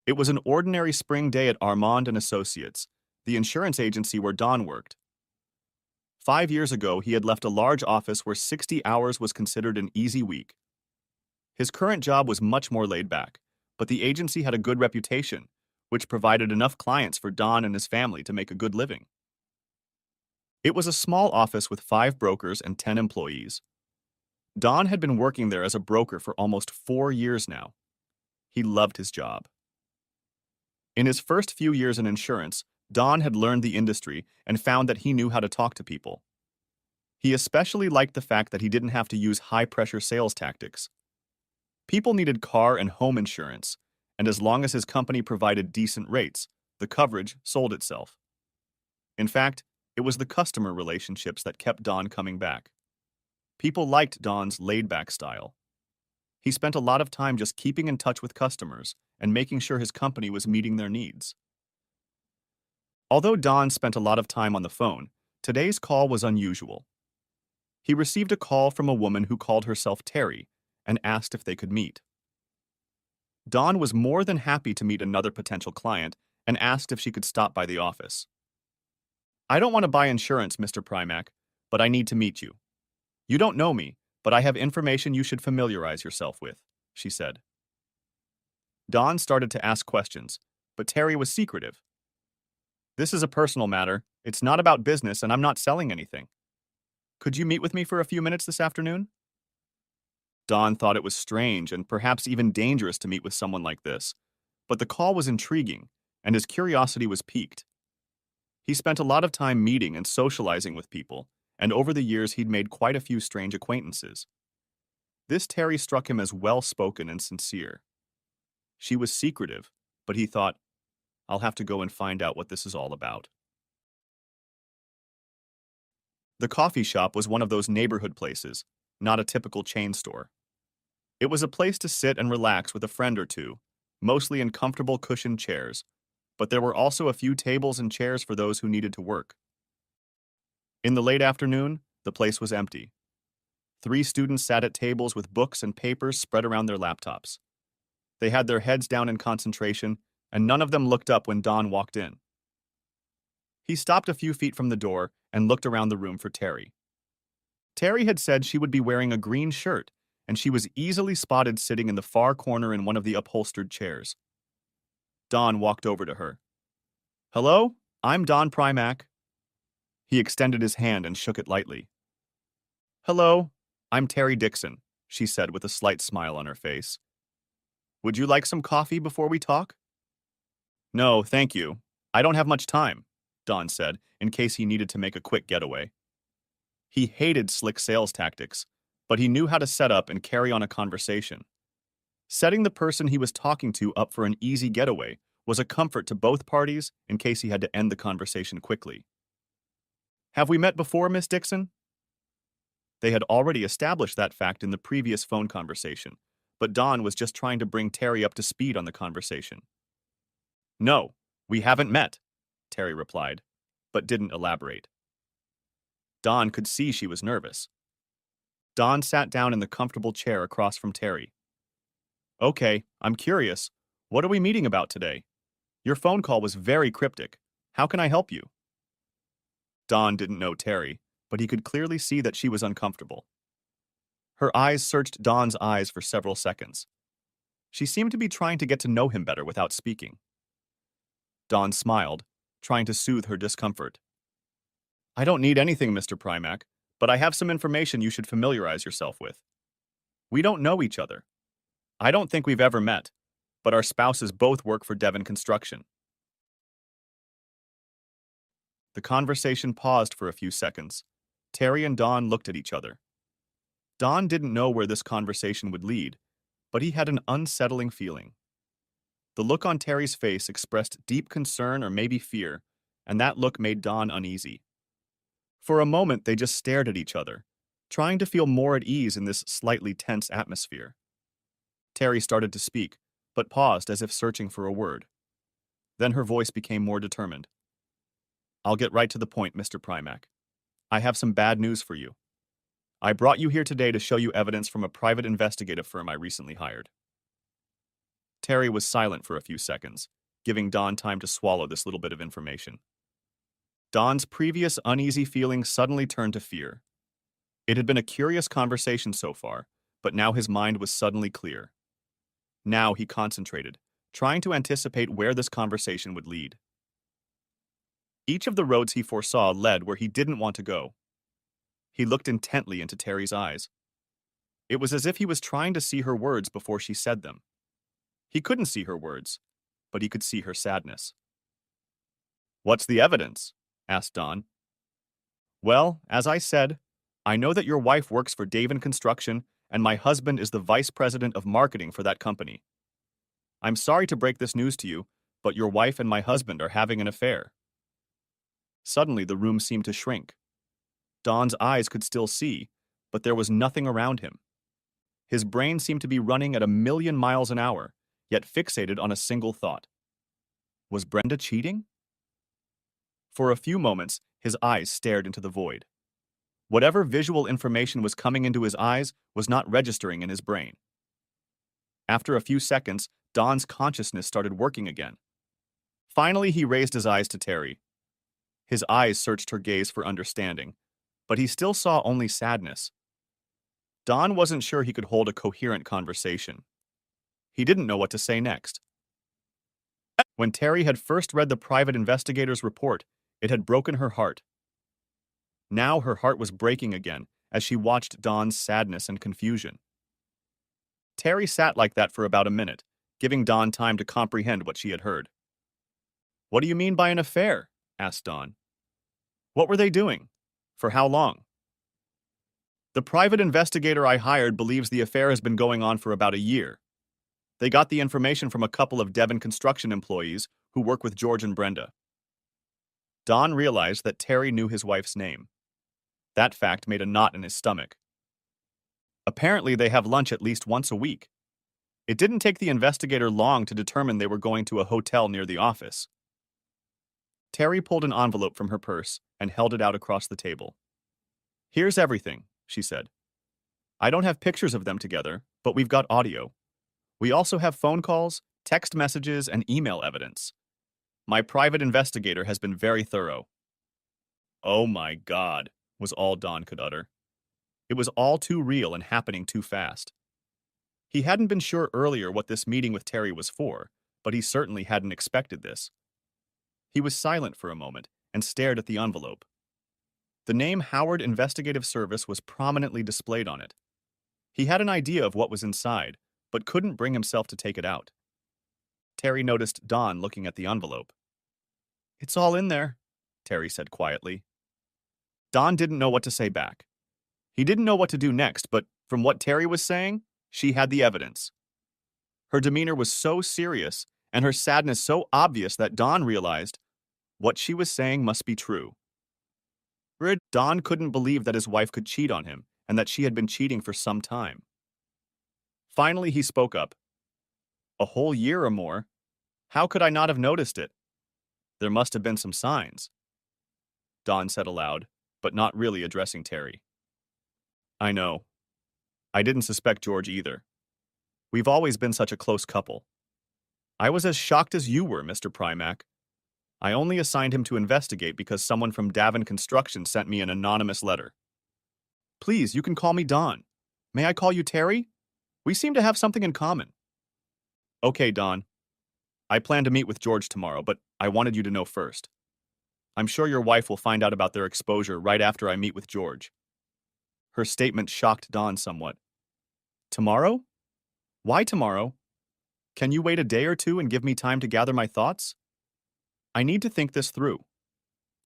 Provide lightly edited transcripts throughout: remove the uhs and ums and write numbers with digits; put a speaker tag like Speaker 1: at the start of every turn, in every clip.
Speaker 1: It was an ordinary spring day at Armand and Associates, the insurance agency where Don worked. 5 years ago, he had left a large office where 60 hours was considered an easy week. His current job was much more laid back, but the agency had a good reputation, which provided enough clients for Don and his family to make a good living. It was a small office with 5 brokers and 10 employees. Don had been working there as a broker for almost 4 years now. He loved his job. In his first few years in insurance, Don had learned the industry and found that he knew how to talk to people. He especially liked the fact that he didn't have to use high-pressure sales tactics. People needed car and home insurance, and as long as his company provided decent rates, the coverage sold itself. In fact, it was the customer relationships that kept Don coming back. People liked Don's laid-back style. He spent a lot of time just keeping in touch with customers and making sure his company was meeting their needs. Although Don spent a lot of time on the phone, today's call was unusual. He received a call from a woman who called herself Terry and asked if they could meet. Don was more than happy to meet another potential client and asked if she could stop by the office. "I don't want to buy insurance, Mr. Primack, but I need to meet you. You don't know me, but I have information you should familiarize yourself with," she said. Don started to ask questions, but Terry was secretive. "This is a personal matter. It's not about business, and I'm not selling anything. Could you meet with me for a few minutes this afternoon?" Don thought it was strange and perhaps even dangerous to meet with someone like this, but the call was intriguing, and his curiosity was piqued. He spent a lot of time meeting and socializing with people, and over the years he'd made quite a few strange acquaintances. This Terry struck him as well-spoken and sincere. She was secretive, but he thought, "I'll have to go and find out what this is all about." The coffee shop was one of those neighborhood places, not a typical chain store. It was a place to sit and relax with a friend or two, mostly in comfortable cushioned chairs, but there were also a few tables and chairs for those who needed to work. In the late afternoon, the place was empty. 3 students sat at tables with books and papers spread around their laptops. They had their heads down in concentration, and none of them looked up when Don walked in. He stopped a few feet from the door and looked around the room for Terry. Terry had said she would be wearing a green shirt, and she was easily spotted sitting in the far corner in one of the upholstered chairs. Don walked over to her. "Hello, I'm Don Primack." He extended his hand and shook it lightly. "Hello, I'm Terry Dixon," she said with a slight smile on her face. "Would you like some coffee before we talk?" "No, thank you. I don't have much time," Don said, in case he needed to make a quick getaway. He hated slick sales tactics, but he knew how to set up and carry on a conversation. Setting the person he was talking to up for an easy getaway was a comfort to both parties in case he had to end the conversation quickly. "Have we met before, Miss Dixon?" They had already established that fact in the previous phone conversation, but Don was just trying to bring Terry up to speed on the conversation. "No, we haven't met," Terry replied, but didn't elaborate. Don could see she was nervous. Don sat down in the comfortable chair across from Terry. "Okay, I'm curious. What are we meeting about today? Your phone call was very cryptic. How can I help you?" Don didn't know Terry, but he could clearly see that she was uncomfortable. Her eyes searched Don's eyes for several seconds. She seemed to be trying to get to know him better without speaking. Don smiled, trying to soothe her discomfort. "I don't need anything, Mr. Primack, but I have some information you should familiarize yourself with. We don't know each other. I don't think we've ever met, but our spouses both work for Devon Construction." The conversation paused for a few seconds. Terry and Don looked at each other. Don didn't know where this conversation would lead, but he had an unsettling feeling. The look on Terry's face expressed deep concern or maybe fear, and that look made Don uneasy. For a moment, they just stared at each other, trying to feel more at ease in this slightly tense atmosphere. Terry started to speak, but paused as if searching for a word. Then her voice became more determined. "I'll get right to the point, Mr. Primack. I have some bad news for you. I brought you here today to show you evidence from a private investigative firm I recently hired." Terry was silent for a few seconds, giving Dawn time to swallow this little bit of information. Dawn's previous uneasy feeling suddenly turned to fear. It had been a curious conversation so far, but now his mind was suddenly clear. Now he concentrated, trying to anticipate where this conversation would lead. Each of the roads he foresaw led where he didn't want to go. He looked intently into Terry's eyes. It was as if he was trying to see her words before she said them. He couldn't see her words, but he could see her sadness. "What's the evidence?" asked Dawn. "Well, as I said, I know that your wife works for Davin Construction, and my husband is the vice president of marketing for that company. I'm sorry to break this news to you, but your wife and my husband are having an affair." Suddenly, the room seemed to shrink. Dawn's eyes could still see, but there was nothing around him. His brain seemed to be running at 1,000,000 miles an hour, yet fixated on a single thought. Was Brenda cheating? For a few moments, his eyes stared into the void. Whatever visual information was coming into his eyes was not registering in his brain. After a few seconds, Dawn's consciousness started working again. Finally, he raised his eyes to Terry. His eyes searched her gaze for understanding, but he still saw only sadness. Dawn wasn't sure he could hold a coherent conversation. He didn't know what to say next. When Terry had first read the private investigator's report, it had broken her heart. Now her heart was breaking again as she watched Dawn's sadness and confusion. Terry sat like that for about a minute, giving Dawn time to comprehend what she had heard. "What do you mean by an affair?" asked Dawn. "What were they doing? For how long?" "The private investigator I hired believes the affair has been going on for about a year. They got the information from a couple of Devon construction employees who work with George and Brenda." Dawn realized that Terry knew his wife's name. That fact made a knot in his stomach. Apparently, they have lunch at least once a week. It didn't take the investigator long to determine they were going to a hotel near the office. Terry pulled an envelope from her purse and held it out across the table. "Here's everything," she said. "I don't have pictures of them together, but we've got audio. We also have phone calls, text messages, and email evidence. My private investigator has been very thorough." "Oh my God," was all Dawn could utter. It was all too real and happening too fast. He hadn't been sure earlier what this meeting with Terry was for, but he certainly hadn't expected this. He was silent for a moment and stared at the envelope. The name Howard Investigative Service was prominently displayed on it. He had an idea of what was inside, but couldn't bring himself to take it out. Terry noticed Dawn looking at the envelope. "It's all in there," Terry said quietly. Dawn didn't know what to say back. He didn't know what to do next, but from what Terry was saying, she had the evidence. Her demeanor was so serious and her sadness so obvious that Dawn realized what she was saying must be true. Dawn couldn't believe that his wife could cheat on him and that she had been cheating for some time. Finally, he spoke up. "A whole year or more? How could I not have noticed it? There must have been some signs," Dawn said aloud, but not really addressing Terry. "I know. I didn't suspect George either. We've always been such a close couple. I was as shocked as you were, Mr. Primack. I only assigned him to investigate because someone from Davin Construction sent me an anonymous letter. Please, you can call me Dawn. May I call you Terry? We seem to have something in common." "Okay, Dawn. I plan to meet with George tomorrow, but I wanted you to know first. I'm sure your wife will find out about their exposure right after I meet with George." Her statement shocked Dawn somewhat. "Tomorrow? Why tomorrow? Can you wait a day or two and give me time to gather my thoughts? I need to think this through.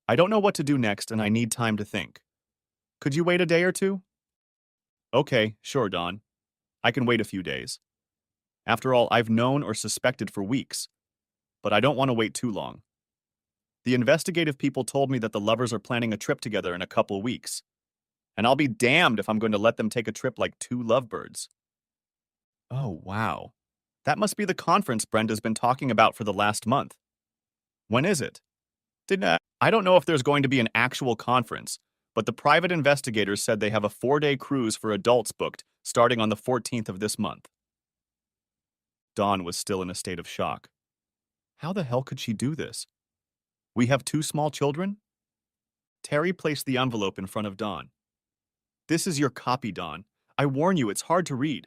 Speaker 1: I don't know what to do next and I need time to think. Could you wait a day or two?" "Okay, sure, Dawn. I can wait a few days. After all, I've known or suspected for weeks, but I don't want to wait too long. The investigative people told me that the lovers are planning a trip together in a couple weeks, and I'll be damned if I'm going to let them take a trip like two lovebirds." "Oh, wow. That must be the conference Brenda's been talking about for the last month. When is it?" I don't know if there's going to be an actual conference, but the private investigators said they have a 4-day cruise for adults booked starting on the 14th of this month." Dawn was still in a state of shock. How the hell could she do this? We have two small children? Terry placed the envelope in front of Dawn. This is your copy, Dawn. I warn you, it's hard to read.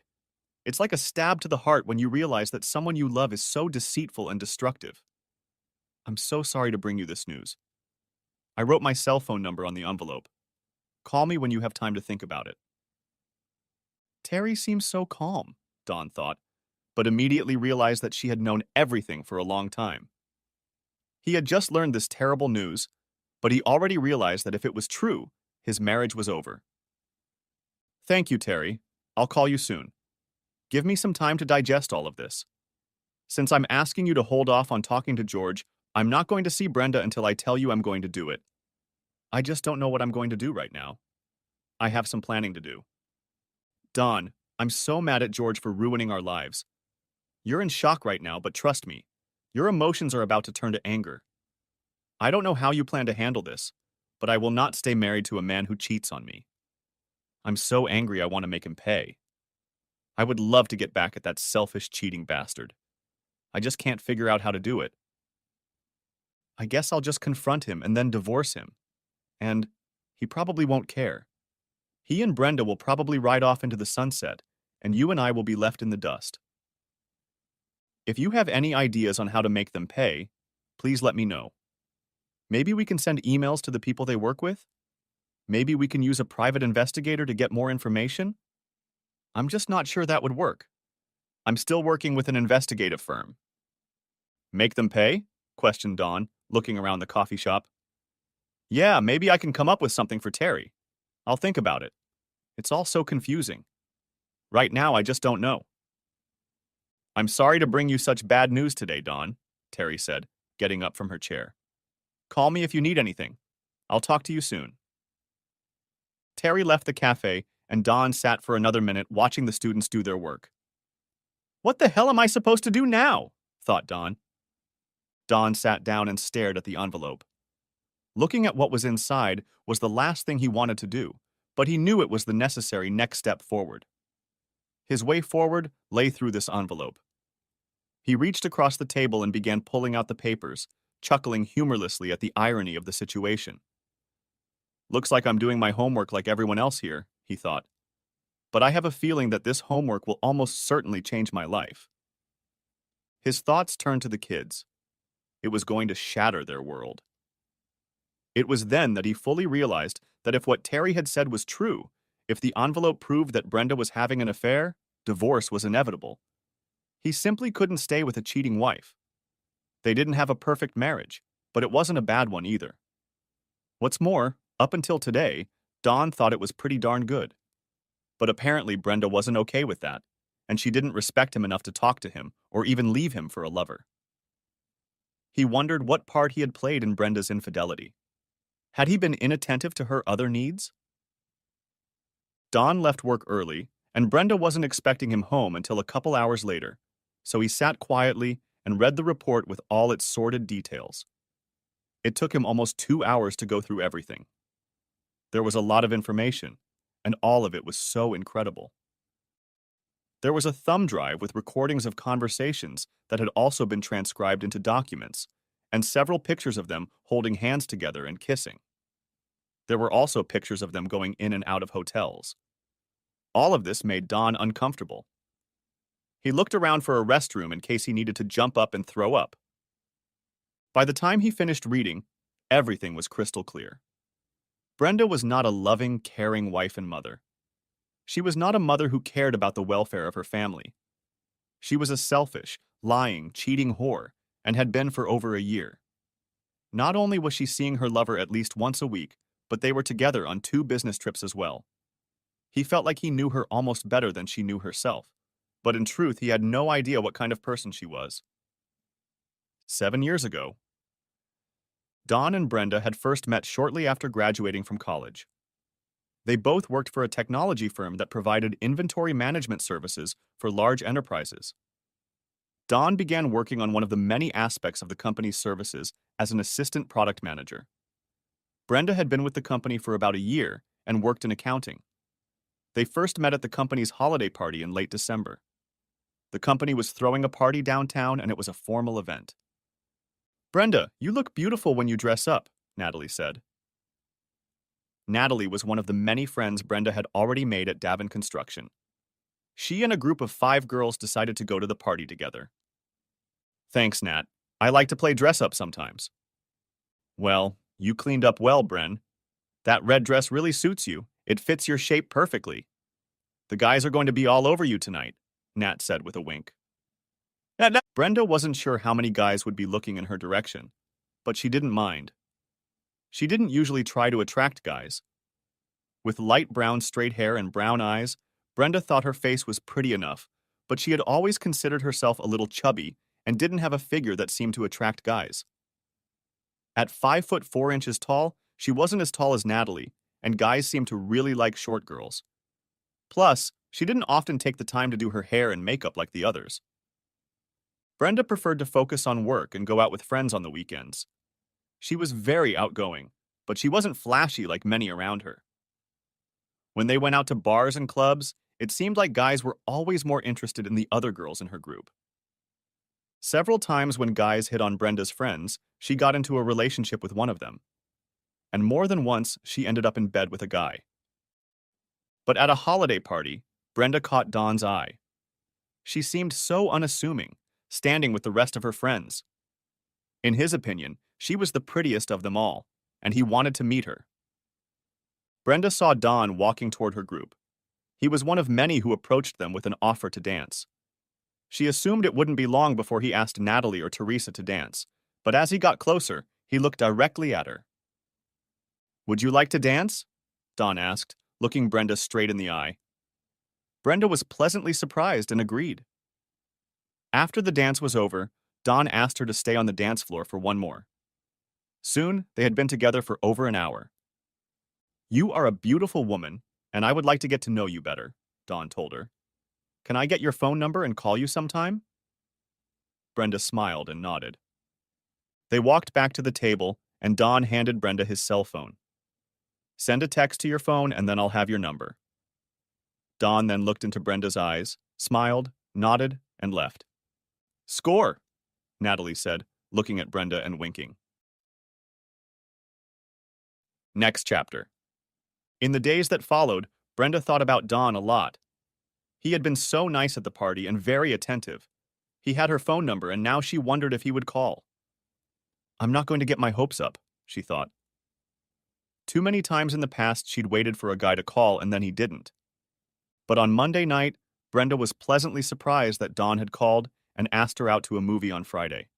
Speaker 1: It's like a stab to the heart when you realize that someone you love is so deceitful and destructive. I'm so sorry to bring you this news. I wrote my cell phone number on the envelope. Call me when you have time to think about it. Terry seems so calm, Dawn thought, but immediately realized that she had known everything for a long time. He had just learned this terrible news, but he already realized that if it was true, his marriage was over. Thank you, Terry. I'll call you soon. Give me some time to digest all of this. Since I'm asking you to hold off on talking to George, I'm not going to see Brenda until I tell you I'm going to do it. I just don't know what I'm going to do right now. I have some planning to do. Dawn, I'm so mad at George for ruining our lives. You're in shock right now, but trust me, your emotions are about to turn to anger. I don't know how you plan to handle this, but I will not stay married to a man who cheats on me. I'm so angry I want to make him pay. I would love to get back at that selfish, cheating bastard. I just can't figure out how to do it. I guess I'll just confront him and then divorce him. And he probably won't care. He and Brenda will probably ride off into the sunset, and you and I will be left in the dust. If you have any ideas on how to make them pay, please let me know. Maybe we can send emails to the people they work with? Maybe we can use a private investigator to get more information? I'm just not sure that would work. I'm still working with an investigative firm. Make them pay? Questioned Dawn, looking around the coffee shop. Yeah, maybe I can come up with something for Terry. I'll think about it. It's all so confusing. Right now, I just don't know. I'm sorry to bring you such bad news today, Dawn, Terry said, getting up from her chair. Call me if you need anything. I'll talk to you soon. Terry left the cafe, and Dawn sat for another minute watching the students do their work. What the hell am I supposed to do now? Thought Dawn. Dawn sat down and stared at the envelope. Looking at what was inside was the last thing he wanted to do, but he knew it was the necessary next step forward. His way forward lay through this envelope. He reached across the table and began pulling out the papers, chuckling humorlessly at the irony of the situation. Looks like I'm doing my homework like everyone else here, he thought. But I have a feeling that this homework will almost certainly change my life. His thoughts turned to the kids. It was going to shatter their world. It was then that he fully realized that if what Terry had said was true, if the envelope proved that Brenda was having an affair, divorce was inevitable. He simply couldn't stay with a cheating wife. They didn't have a perfect marriage, but it wasn't a bad one either. What's more, up until today, Dawn thought it was pretty darn good. But apparently Brenda wasn't okay with that, and she didn't respect him enough to talk to him or even leave him for a lover. He wondered what part he had played in Brenda's infidelity. Had he been inattentive to her other needs? Dawn left work early, and Brenda wasn't expecting him home until a couple hours later, so he sat quietly and read the report with all its sordid details. It took him almost 2 hours to go through everything. There was a lot of information, and all of it was so incredible. There was a thumb drive with recordings of conversations that had also been transcribed into documents, and several pictures of them holding hands together and kissing. There were also pictures of them going in and out of hotels. All of this made Dawn uncomfortable. He looked around for a restroom in case he needed to jump up and throw up. By the time he finished reading, everything was crystal clear. Brenda was not a loving, caring wife and mother. She was not a mother who cared about the welfare of her family. She was a selfish, lying, cheating whore, and had been for over a year. Not only was she seeing her lover at least once a week, but they were together on 2 business trips as well. He felt like he knew her almost better than she knew herself, but in truth he had no idea what kind of person she was. 7 years ago, Dawn and Brenda had first met shortly after graduating from college. They both worked for a technology firm that provided inventory management services for large enterprises. Dawn began working on one of the many aspects of the company's services as an assistant product manager. Brenda had been with the company for about a year and worked in accounting. They first met at the company's holiday party in late December. The company was throwing a party downtown and it was a formal event. Brenda, you look beautiful when you dress up, Natalie said. Natalie was one of the many friends Brenda had already made at Davin Construction. She and a group of 5 girls decided to go to the party together. Thanks, Nat. I like to play dress up sometimes. Well, you cleaned up well, Bren. That red dress really suits you. It fits your shape perfectly. The guys are going to be all over you tonight, Nat said with a wink. Brenda wasn't sure how many guys would be looking in her direction, but she didn't mind. She didn't usually try to attract guys. With light brown straight hair and brown eyes, Brenda thought her face was pretty enough, but she had always considered herself a little chubby and didn't have a figure that seemed to attract guys. At 5 foot 4 inches tall, she wasn't as tall as Natalie, and guys seemed to really like short girls. Plus, she didn't often take the time to do her hair and makeup like the others. Brenda preferred to focus on work and go out with friends on the weekends. She was very outgoing, but she wasn't flashy like many around her. When they went out to bars and clubs, it seemed like guys were always more interested in the other girls in her group. Several times when guys hit on Brenda's friends, she got into a relationship with one of them. And more than once, she ended up in bed with a guy. But at a holiday party, Brenda caught Dawn's eye. She seemed so unassuming, standing with the rest of her friends. In his opinion, she was the prettiest of them all, and he wanted to meet her. Brenda saw Dawn walking toward her group. He was one of many who approached them with an offer to dance. She assumed it wouldn't be long before he asked Natalie or Teresa to dance, but as he got closer, he looked directly at her. "Would you like to dance?" Dawn asked, looking Brenda straight in the eye. Brenda was pleasantly surprised and agreed. After the dance was over, Dawn asked her to stay on the dance floor for one more. Soon, they had been together for over an hour. "You are a beautiful woman, and I would like to get to know you better," Dawn told her. "Can I get your phone number and call you sometime?" Brenda smiled and nodded. They walked back to the table, and Dawn handed Brenda his cell phone. "Send a text to your phone, and then I'll have your number." Dawn then looked into Brenda's eyes, smiled, nodded, and left. "Score," Natalie said, looking at Brenda and winking. Next chapter. In the days that followed, Brenda thought about Dawn a lot. He had been so nice at the party and very attentive. He had her phone number, and now she wondered if he would call. "I'm not going to get my hopes up," she thought. Too many times in the past she'd waited for a guy to call and then he didn't. But on Monday night, Brenda was pleasantly surprised that Dawn had called and asked her out to a movie on Friday.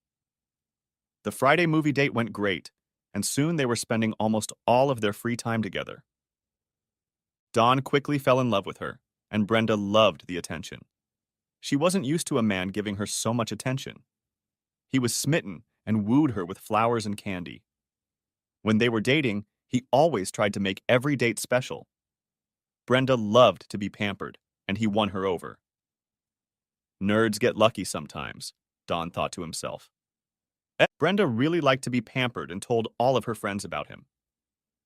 Speaker 1: The Friday movie date went great, and soon they were spending almost all of their free time together. Dawn quickly fell in love with her, and Brenda loved the attention. She wasn't used to a man giving her so much attention. He was smitten and wooed her with flowers and candy. When they were dating, he always tried to make every date special. Brenda loved to be pampered, and he won her over. Nerds get lucky sometimes, Dawn thought to himself. Brenda really liked to be pampered and told all of her friends about him.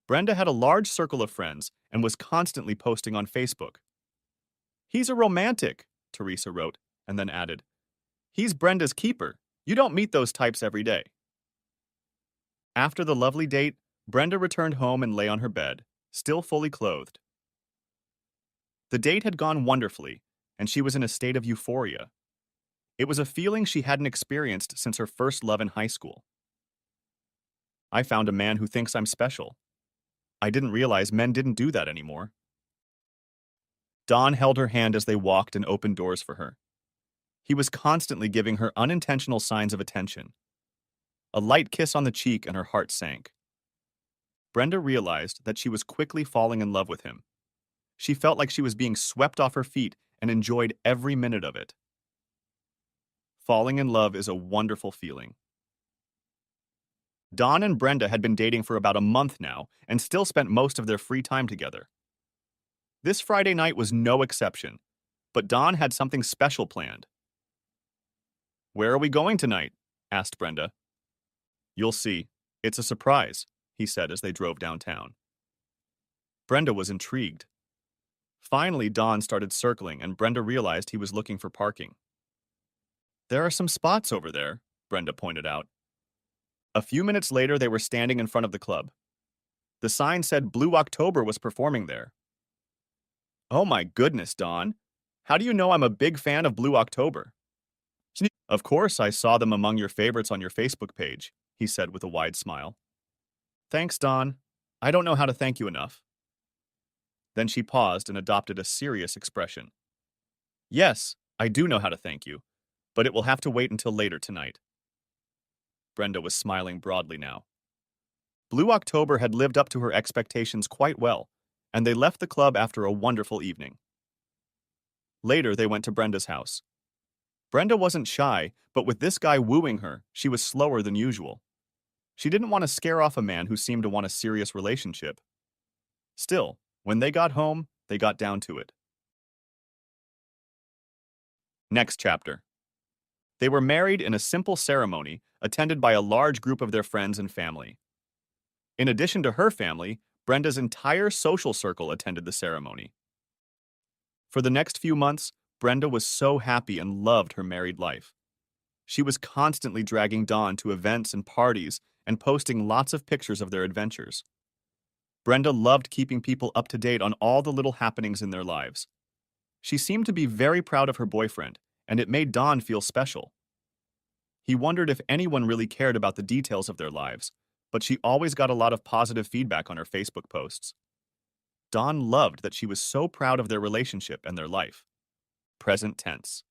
Speaker 1: Brenda had a large circle of friends and was constantly posting on Facebook. "He's a romantic," Teresa wrote, and then added, "He's Brenda's keeper. You don't meet those types every day." After the lovely date, Brenda returned home and lay on her bed, still fully clothed. The date had gone wonderfully, and she was in a state of euphoria. It was a feeling she hadn't experienced since her first love in high school. "I found a man who thinks I'm special. I didn't realize men didn't do that anymore." Dawn held her hand as they walked and opened doors for her. He was constantly giving her unintentional signs of attention. A light kiss on the cheek and her heart sank. Brenda realized that she was quickly falling in love with him. She felt like she was being swept off her feet and enjoyed every minute of it. Falling in love is a wonderful feeling. Dawn and Brenda had been dating for about a month now and still spent most of their free time together. This Friday night was no exception, but Dawn had something special planned. "Where are we going tonight?" asked Brenda. "You'll see. It's a surprise," he said as they drove downtown. Brenda was intrigued. Finally, Dawn started circling and Brenda realized he was looking for parking. There are some spots over there, Brenda pointed out. A few minutes later, they were standing in front of the club. The sign said Blue October was performing there. Oh my goodness, Dawn. How do you know I'm a big fan of Blue October? Of course, I saw them among your favorites on your Facebook page, he said with a wide smile. Thanks, Dawn. I don't know how to thank you enough. Then she paused and adopted a serious expression. Yes, I do know how to thank you, but it will have to wait until later tonight. Brenda was smiling broadly now. Blue October had lived up to her expectations quite well, and they left the club after a wonderful evening. Later, they went to Brenda's house. Brenda wasn't shy, but with this guy wooing her, she was slower than usual. She didn't want to scare off a man who seemed to want a serious relationship. Still, when they got home, they got down to it. Next chapter. They were married in a simple ceremony attended by a large group of their friends and family. In addition to her family, Brenda's entire social circle attended the ceremony. For the next few months, Brenda was so happy and loved her married life. She was constantly dragging Dawn to events and parties and posting lots of pictures of their adventures. Brenda loved keeping people up to date on all the little happenings in their lives. She seemed to be very proud of her boyfriend, and it made Dawn feel special. He wondered if anyone really cared about the details of their lives, but she always got a lot of positive feedback on her Facebook posts. Dawn loved that she was so proud of their relationship and their life. Present tense.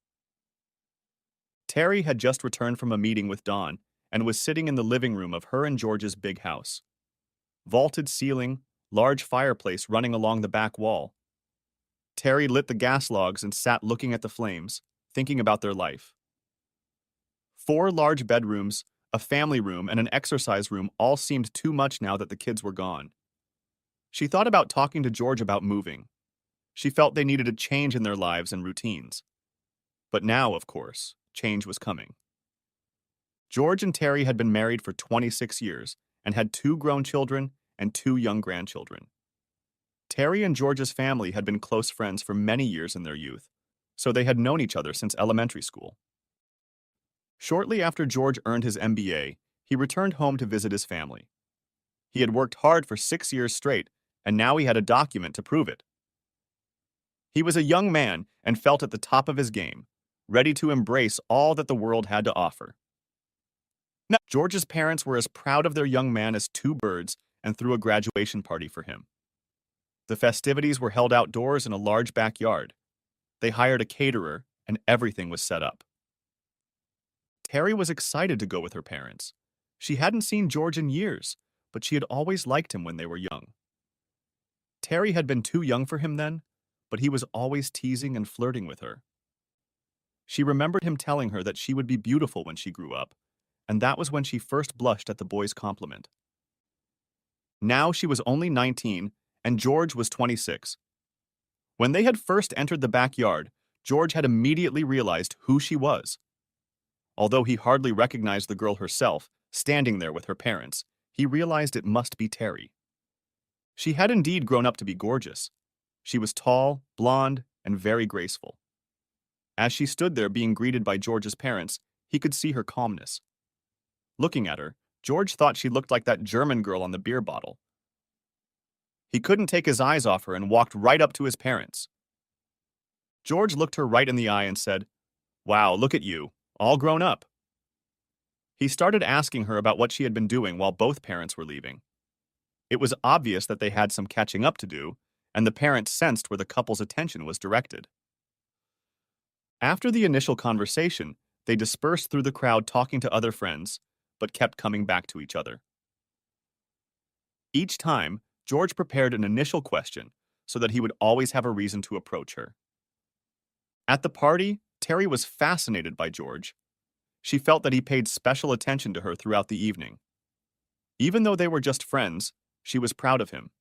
Speaker 1: Terry had just returned from a meeting with Dawn and was sitting in the living room of her and George's big house. Vaulted ceiling, large fireplace running along the back wall. Terry lit the gas logs and sat looking at the flames, thinking about their life. 4 large bedrooms, a family room, and an exercise room all seemed too much now that the kids were gone. She thought about talking to George about moving. She felt they needed a change in their lives and routines. But now, of course, change was coming. George and Terry had been married for 26 years and had 2 grown children and 2 young grandchildren. Terry and George's family had been close friends for many years in their youth, so they had known each other since elementary school. Shortly after George earned his MBA, he returned home to visit his family. He had worked hard for 6 years straight, and now he had a document to prove it. He was a young man and felt at the top of his game, ready to embrace all that the world had to offer. Now, George's parents were as proud of their young man as 2 birds and threw a graduation party for him. The festivities were held outdoors in a large backyard. They hired a caterer, and everything was set up. Terry was excited to go with her parents. She hadn't seen George in years, but she had always liked him when they were young. Terry had been too young for him then, but he was always teasing and flirting with her. She remembered him telling her that she would be beautiful when she grew up, and that was when she first blushed at the boy's compliment. Now she was only 19, and George was 26. When they had first entered the backyard, George had immediately realized who she was. Although he hardly recognized the girl herself, standing there with her parents, he realized it must be Terry. She had indeed grown up to be gorgeous. She was tall, blonde, and very graceful. As she stood there being greeted by George's parents, he could see her calmness. Looking at her, George thought she looked like that German girl on the beer bottle. He couldn't take his eyes off her and walked right up to his parents. George looked her right in the eye and said, "Wow, look at you, all grown up." He started asking her about what she had been doing while both parents were leaving. It was obvious that they had some catching up to do, and the parents sensed where the couple's attention was directed. After the initial conversation, they dispersed through the crowd talking to other friends, but kept coming back to each other. Each time, George prepared an initial question so that he would always have a reason to approach her. At the party, Terry was fascinated by George. She felt that he paid special attention to her throughout the evening. Even though they were just friends, she was proud of him.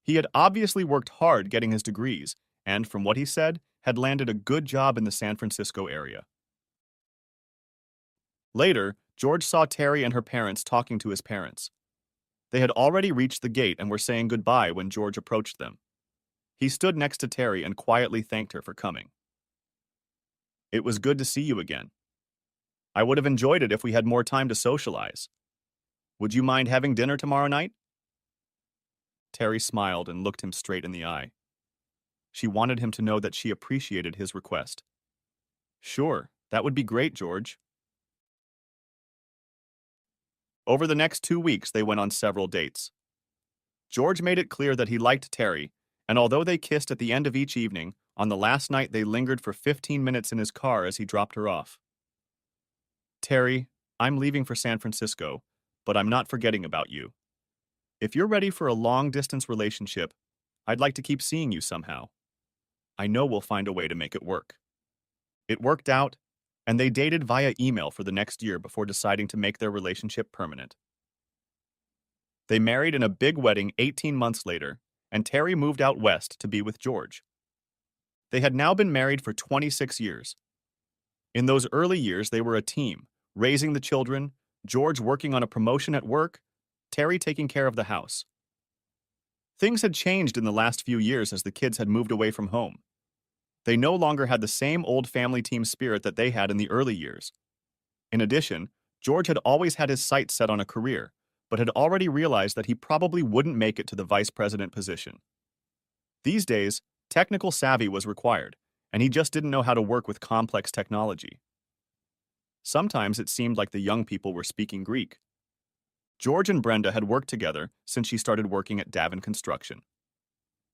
Speaker 1: He had obviously worked hard getting his degrees, and from what he said, had landed a good job in the San Francisco area. Later, George saw Terry and her parents talking to his parents. They had already reached the gate and were saying goodbye when George approached them. He stood next to Terry and quietly thanked her for coming. "It was good to see you again," I would have enjoyed it if we had more time to socialize. Would you mind having dinner tomorrow night? Terry smiled and looked him straight in the eye. She wanted him to know that she appreciated his request. Sure, that would be great, George. Over the next 2 weeks, they went on several dates. George made it clear that he liked Terry, and although they kissed at the end of each evening, on the last night they lingered for 15 minutes in his car as he dropped her off. Terry, I'm leaving for San Francisco, but I'm not forgetting about you. If you're ready for a long-distance relationship, I'd like to keep seeing you somehow. I know we'll find a way to make it work. It worked out, and they dated via email for the next year before deciding to make their relationship permanent. They married in a big wedding 18 months later, and Terry moved out west to be with George. They had now been married for 26 years. In those early years, they were a team, raising the children, George working on a promotion at work, Terry taking care of the house. Things had changed in the last few years as the kids had moved away from home. They no longer had the same old family team spirit that they had in the early years. In addition, George had always had his sights set on a career, but had already realized that he probably wouldn't make it to the vice president position. These days, technical savvy was required, and he just didn't know how to work with complex technology. Sometimes it seemed like the young people were speaking Greek. George and Brenda had worked together since she started working at Davin Construction.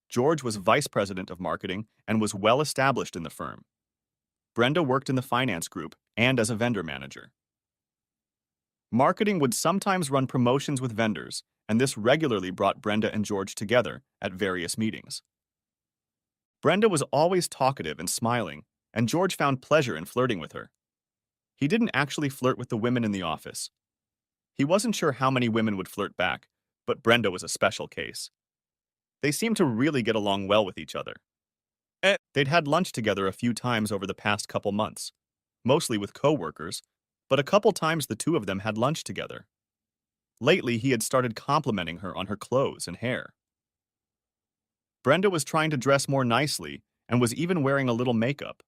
Speaker 1: George was vice president of marketing and was well established in the firm. Brenda worked in the finance group and as a vendor manager. Marketing would sometimes run promotions with vendors, and this regularly brought Brenda and George together at various meetings. Brenda was always talkative and smiling, and George found pleasure in flirting with her. He didn't actually flirt with the women in the office. He wasn't sure how many women would flirt back, but Brenda was a special case. They seemed to really get along well with each other. They'd had lunch together a few times over the past couple months, mostly with co-workers, but a couple times the two of them had lunch together. Lately, he had started complimenting her on her clothes and hair. Brenda was trying to dress more nicely and was even wearing a little makeup.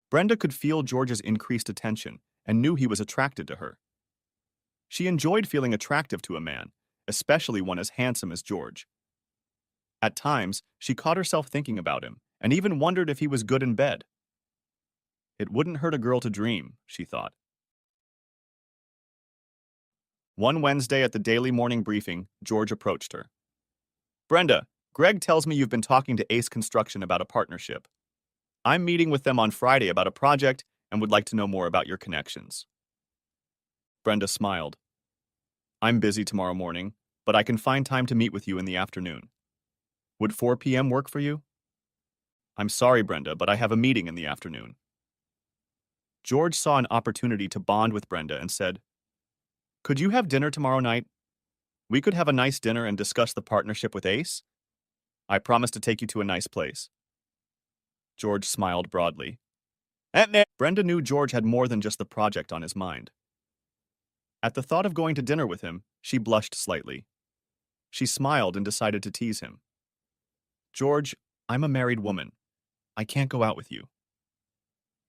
Speaker 1: Brenda could feel George's increased attention and knew he was attracted to her. She enjoyed feeling attractive to a man, especially one as handsome as George. At times, she caught herself thinking about him and even wondered if he was good in bed. It wouldn't hurt a girl to dream, she thought. One Wednesday at the daily morning briefing, George approached her. Brenda, Greg tells me you've been talking to Ace Construction about a partnership. I'm meeting with them on Friday about a project and would like to know more about your connections. Brenda smiled. I'm busy tomorrow morning, but I can find time to meet with you in the afternoon. Would 4 p.m. work for you? I'm sorry, Brenda, but I have a meeting in the afternoon. George saw an opportunity to bond with Brenda and said, Could you have dinner tomorrow night? We could have a nice dinner and discuss the partnership with Ace. I promise to take you to a nice place. George smiled broadly. Brenda knew George had more than just the project on his mind. At the thought of going to dinner with him, she blushed slightly. She smiled and decided to tease him. George, I'm a married woman. I can't go out with you.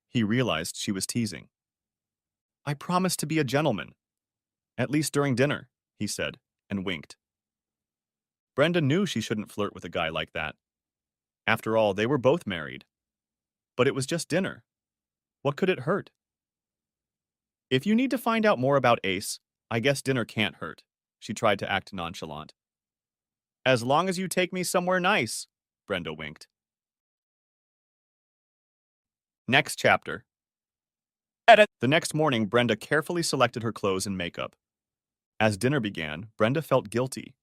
Speaker 1: He realized she was teasing. I promise to be a gentleman. At least during dinner, he said, and winked. Brenda knew she shouldn't flirt with a guy like that. After all, they were both married. But it was just dinner. What could it hurt? If you need to find out more about Ace, I guess dinner can't hurt, she tried to act nonchalant. As long as you take me somewhere nice, Brenda winked. Next chapter. The next morning, Brenda carefully selected her clothes and makeup. As dinner began, Brenda felt guilty.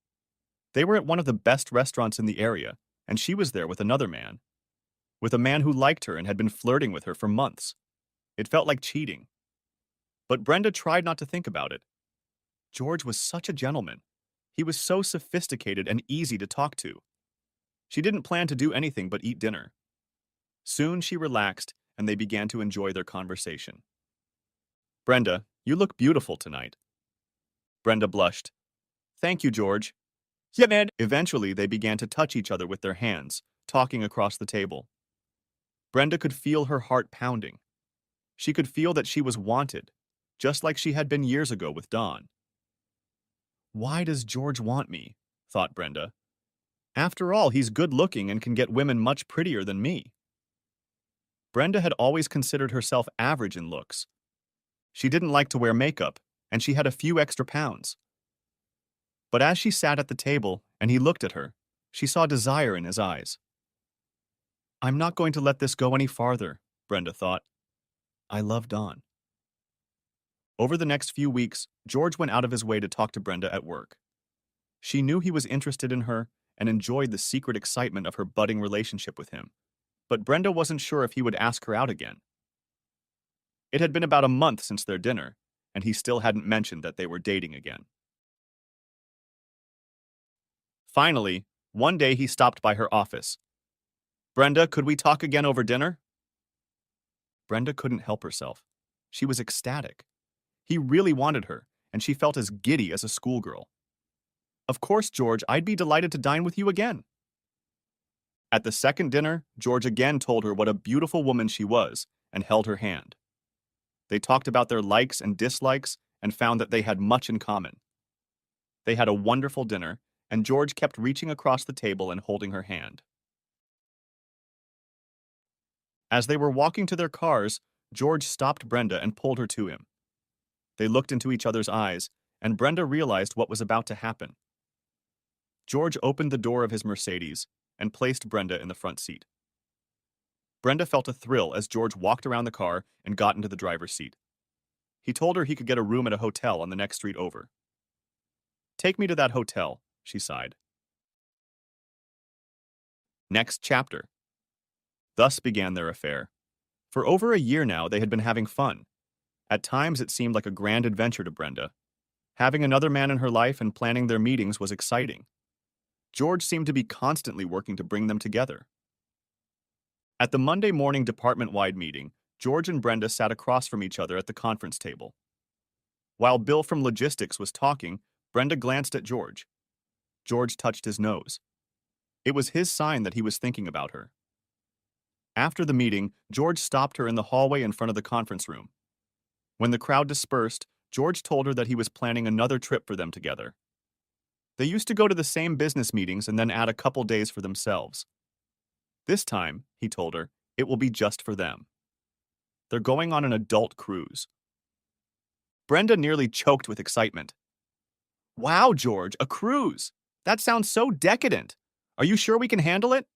Speaker 1: They were at one of the best restaurants in the area, and she was there with another man. With a man who liked her and had been flirting with her for months. It felt like cheating. But Brenda tried not to think about it. George was such a gentleman. He was so sophisticated and easy to talk to. She didn't plan to do anything but eat dinner. Soon she relaxed, and they began to enjoy their conversation. Brenda, you look beautiful tonight. Brenda blushed. Thank you, George. Yeah, man. Eventually, they began to touch each other with their hands, talking across the table. Brenda could feel her heart pounding. She could feel that she was wanted, just like she had been years ago with Dawn. Why does George want me? Thought Brenda. After all, he's good-looking and can get women much prettier than me. Brenda had always considered herself average in looks. She didn't like to wear makeup, and she had a few extra pounds. But as she sat at the table and he looked at her, she saw desire in his eyes. I'm not going to let this go any farther, Brenda thought. I love Dawn. Over the next few weeks, George went out of his way to talk to Brenda at work. She knew he was interested in her and enjoyed the secret excitement of her budding relationship with him. But Brenda wasn't sure if he would ask her out again. It had been about a month since their dinner, and he still hadn't mentioned that they were dating again. Finally, one day he stopped by her office. Brenda, could we talk again over dinner? Brenda couldn't help herself. She was ecstatic. He really wanted her, and she felt as giddy as a schoolgirl. Of course, George, I'd be delighted to dine with you again. At the second dinner, George again told her what a beautiful woman she was and held her hand. They talked about their likes and dislikes and found that they had much in common. They had a wonderful dinner, and George kept reaching across the table and holding her hand. As they were walking to their cars, George stopped Brenda and pulled her to him. They looked into each other's eyes, and Brenda realized what was about to happen. George opened the door of his Mercedes and placed Brenda in the front seat. Brenda felt a thrill as George walked around the car and got into the driver's seat. He told her he could get a room at a hotel on the next street over. Take me to that hotel, she sighed. Next chapter. Thus began their affair. For over a year now, they had been having fun. At times, it seemed like a grand adventure to Brenda. Having another man in her life and planning their meetings was exciting. George seemed to be constantly working to bring them together. At the Monday morning department-wide meeting, George and Brenda sat across from each other at the conference table. While Bill from logistics was talking, Brenda glanced at George. George touched his nose. It was his sign that he was thinking about her. After the meeting, George stopped her in the hallway in front of the conference room. When the crowd dispersed, George told her that he was planning another trip for them together. They used to go to the same business meetings and then add a couple days for themselves. This time, he told her, it will be just for them. They're going on an adult cruise. Brenda nearly choked with excitement. Wow, George, a cruise! That sounds so decadent. Are you sure we can handle it?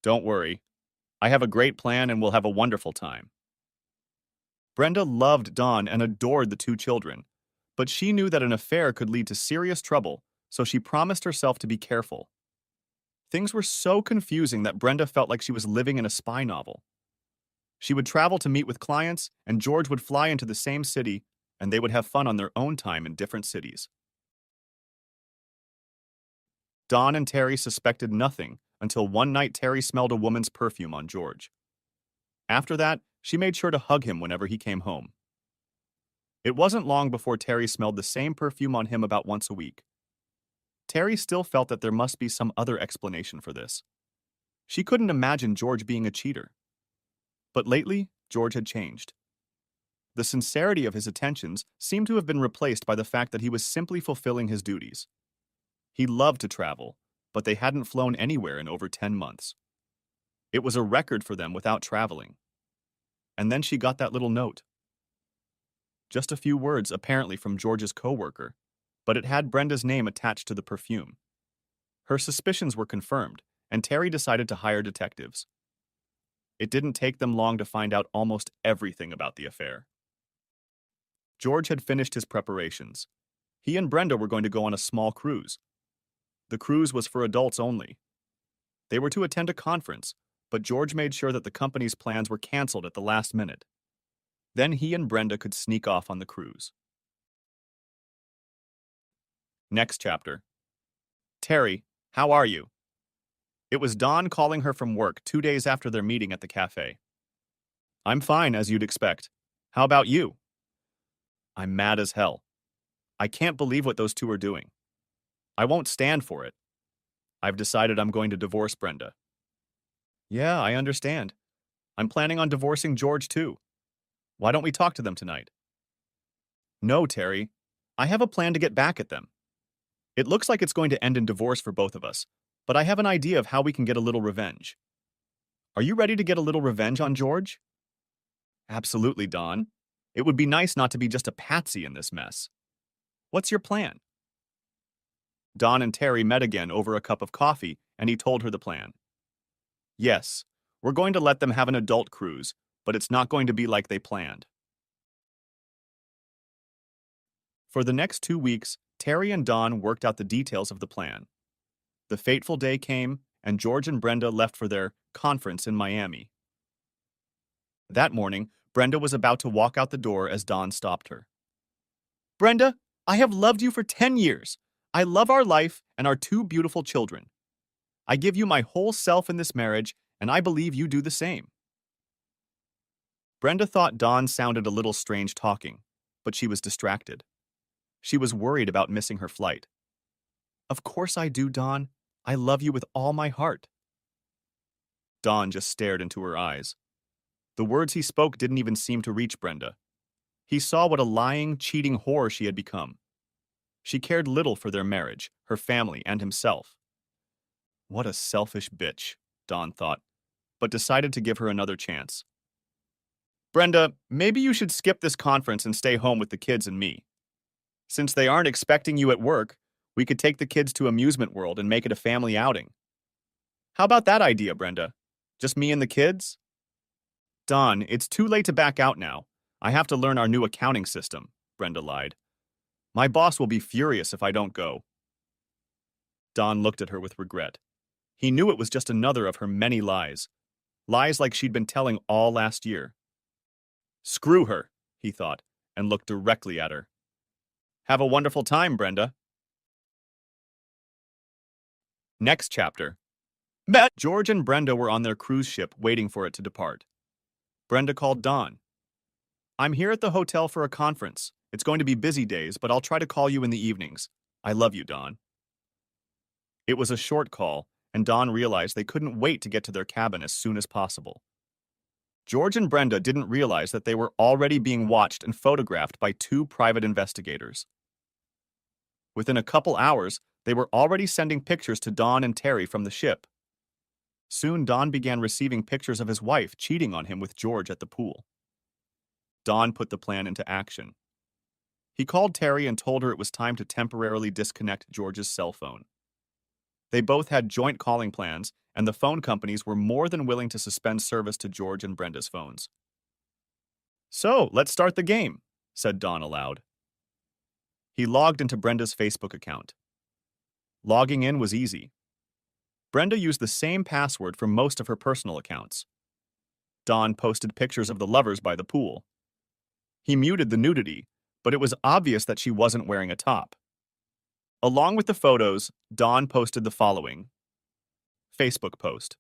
Speaker 1: Don't worry. I have a great plan and we'll have a wonderful time. Brenda loved Dawn and adored the two children, but she knew that an affair could lead to serious trouble, so she promised herself to be careful. Things were so confusing that Brenda felt like she was living in a spy novel. She would travel to meet with clients, and George would fly into the same city, and they would have fun on their own time in different cities. Dawn and Terry suspected nothing until one night Terry smelled a woman's perfume on George. After that, she made sure to hug him whenever he came home. It wasn't long before Terry smelled the same perfume on him about once a week. Terry still felt that there must be some other explanation for this. She couldn't imagine George being a cheater. But lately, George had changed. The sincerity of his attentions seemed to have been replaced by the fact that he was simply fulfilling his duties. He loved to travel, but they hadn't flown anywhere in over 10 months. It was a record for them without traveling. And then she got that little note. Just a few words, apparently from George's coworker, but it had Brenda's name attached to the perfume. Her suspicions were confirmed, and Terry decided to hire detectives. It didn't take them long to find out almost everything about the affair. George had finished his preparations. He and Brenda were going to go on a small cruise. The cruise was for adults only. They were to attend a conference, but George made sure that the company's plans were canceled at the last minute. Then he and Brenda could sneak off on the cruise. Next chapter. Terry, how are you? It was Dawn calling her from work 2 days after their meeting at the cafe. I'm fine, as you'd expect. How about you? I'm mad as hell. I can't believe what those two are doing. I won't stand for it. I've decided I'm going to divorce Brenda. Yeah, I understand. I'm planning on divorcing George too. Why don't we talk to them tonight? No, Terry. I have a plan to get back at them. It looks like it's going to end in divorce for both of us, but I have an idea of how we can get a little revenge. Are you ready to get a little revenge on George? Absolutely, Don. It would be nice not to be just a patsy in this mess. What's your plan? Don and Terry met again over a cup of coffee, and he told her the plan. Yes, we're going to let them have an adult cruise, but it's not going to be like they planned. For the next 2 weeks, Terry and Don worked out the details of the plan. The fateful day came, and George and Brenda left for their conference in Miami. That morning, Brenda was about to walk out the door as Don stopped her. Brenda, I have loved you for 10 years. I love our life and our two beautiful children. I give you my whole self in this marriage, and I believe you do the same. Brenda thought Don sounded a little strange talking, but she was distracted. She was worried about missing her flight. Of course I do, Don. I love you with all my heart. Don just stared into her eyes. The words he spoke didn't even seem to reach Brenda. He saw what a lying, cheating whore she had become. She cared little for their marriage, her family, and himself. What a selfish bitch, Don thought, but decided to give her another chance. Brenda, maybe you should skip this conference and stay home with the kids and me. Since they aren't expecting you at work, we could take the kids to Amusement World and make it a family outing. How about that idea, Brenda? Just me and the kids? Don, it's too late to back out now. I have to learn our new accounting system, Brenda lied. My boss will be furious if I don't go. Don looked at her with regret. He knew it was just another of her many lies. Lies like she'd been telling all last year. Screw her, he thought, and looked directly at her. Have a wonderful time, Brenda. Next chapter. George and Brenda were on their cruise ship waiting for it to depart. Brenda called Don. I'm here at the hotel for a conference. It's going to be busy days, but I'll try to call you in the evenings. I love you, Don. It was a short call, and Don realized they couldn't wait to get to their cabin as soon as possible. George and Brenda didn't realize that they were already being watched and photographed by two private investigators. Within a couple hours, they were already sending pictures to Don and Terry from the ship. Soon, Don began receiving pictures of his wife cheating on him with George at the pool. Don put the plan into action. He called Terry and told her it was time to temporarily disconnect George's cell phone. They both had joint calling plans, and the phone companies were more than willing to suspend service to George and Brenda's phones. So, let's start the game, said Don aloud. He logged into Brenda's Facebook account. Logging in was easy. Brenda used the same password for most of her personal accounts. Don posted pictures of the lovers by the pool. He muted the nudity, but it was obvious that she wasn't wearing a top. Along with the photos, Don posted the following Facebook post.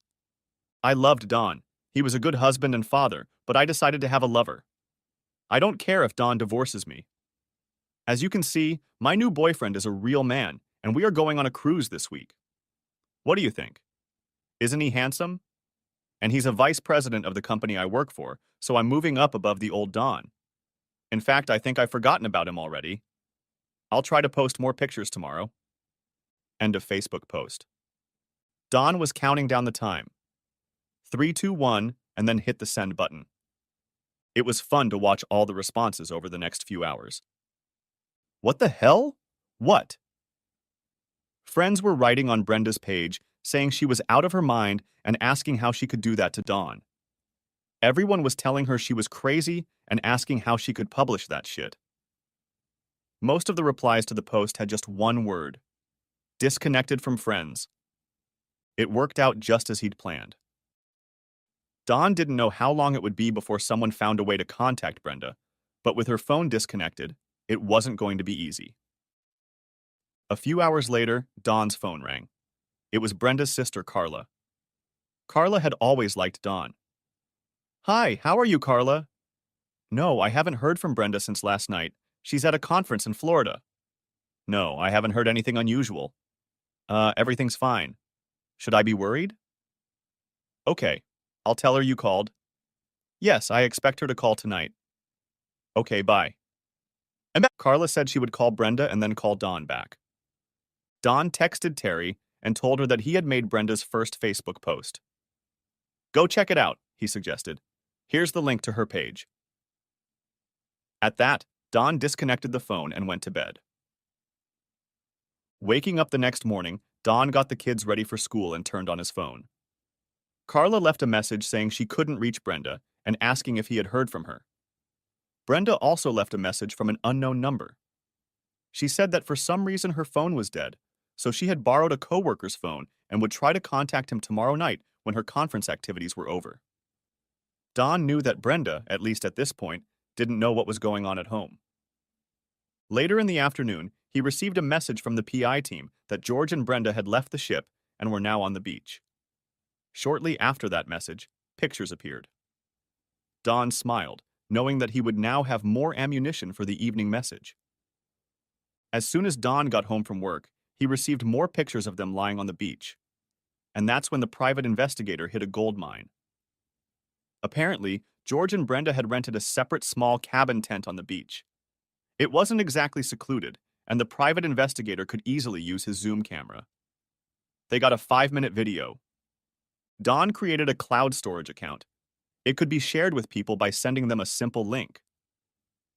Speaker 1: I loved Don. He was a good husband and father, but I decided to have a lover. I don't care if Don divorces me. As you can see, my new boyfriend is a real man, and we are going on a cruise this week. What do you think? Isn't he handsome? And he's a vice president of the company I work for, so I'm moving up above the old Don. In fact, I think I've forgotten about him already. I'll try to post more pictures tomorrow. End of Facebook post. Don was counting down the time. 3, 2, 1, and then hit the send button. It was fun to watch all the responses over the next few hours. What the hell? What? Friends were writing on Brenda's page, saying she was out of her mind and asking how she could do that to Don. Everyone was telling her she was crazy and asking how she could publish that shit. Most of the replies to the post had just one word: disconnected from friends. It worked out just as he'd planned. Don didn't know how long it would be before someone found a way to contact Brenda, but with her phone disconnected, it wasn't going to be easy. A few hours later, Don's phone rang. It was Brenda's sister, Carla. Carla had always liked Don. Hi, how are you, Carla? No, I haven't heard from Brenda since last night. She's at a conference in Florida. No, I haven't heard anything unusual. Everything's fine. Should I be worried? Okay, I'll tell her you called. Yes, I expect her to call tonight. Okay, bye. And Carla said she would call Brenda and then call Dawn back. Dawn texted Terry and told her that he had made Brenda's first Facebook post. Go check it out, he suggested. Here's the link to her page. At that, Dawn disconnected the phone and went to bed. Waking up the next morning, Dawn got the kids ready for school and turned on his phone. Carla left a message saying she couldn't reach Brenda and asking if he had heard from her. Brenda also left a message from an unknown number. She said that for some reason her phone was dead, so she had borrowed a coworker's phone and would try to contact him tomorrow night when her conference activities were over. Dawn knew that Brenda, at least at this point, didn't know what was going on at home. Later in the afternoon, he received a message from the PI team that George and Brenda had left the ship and were now on the beach. Shortly after that message, pictures appeared. Dawn smiled, knowing that he would now have more ammunition for the evening message. As soon as Dawn got home from work, he received more pictures of them lying on the beach. And that's when the private investigator hit a gold mine. Apparently, George and Brenda had rented a separate small cabin tent on the beach. It wasn't exactly secluded, and the private investigator could easily use his Zoom camera. They got a 5-minute video. Dawn created a cloud storage account. It could be shared with people by sending them a simple link.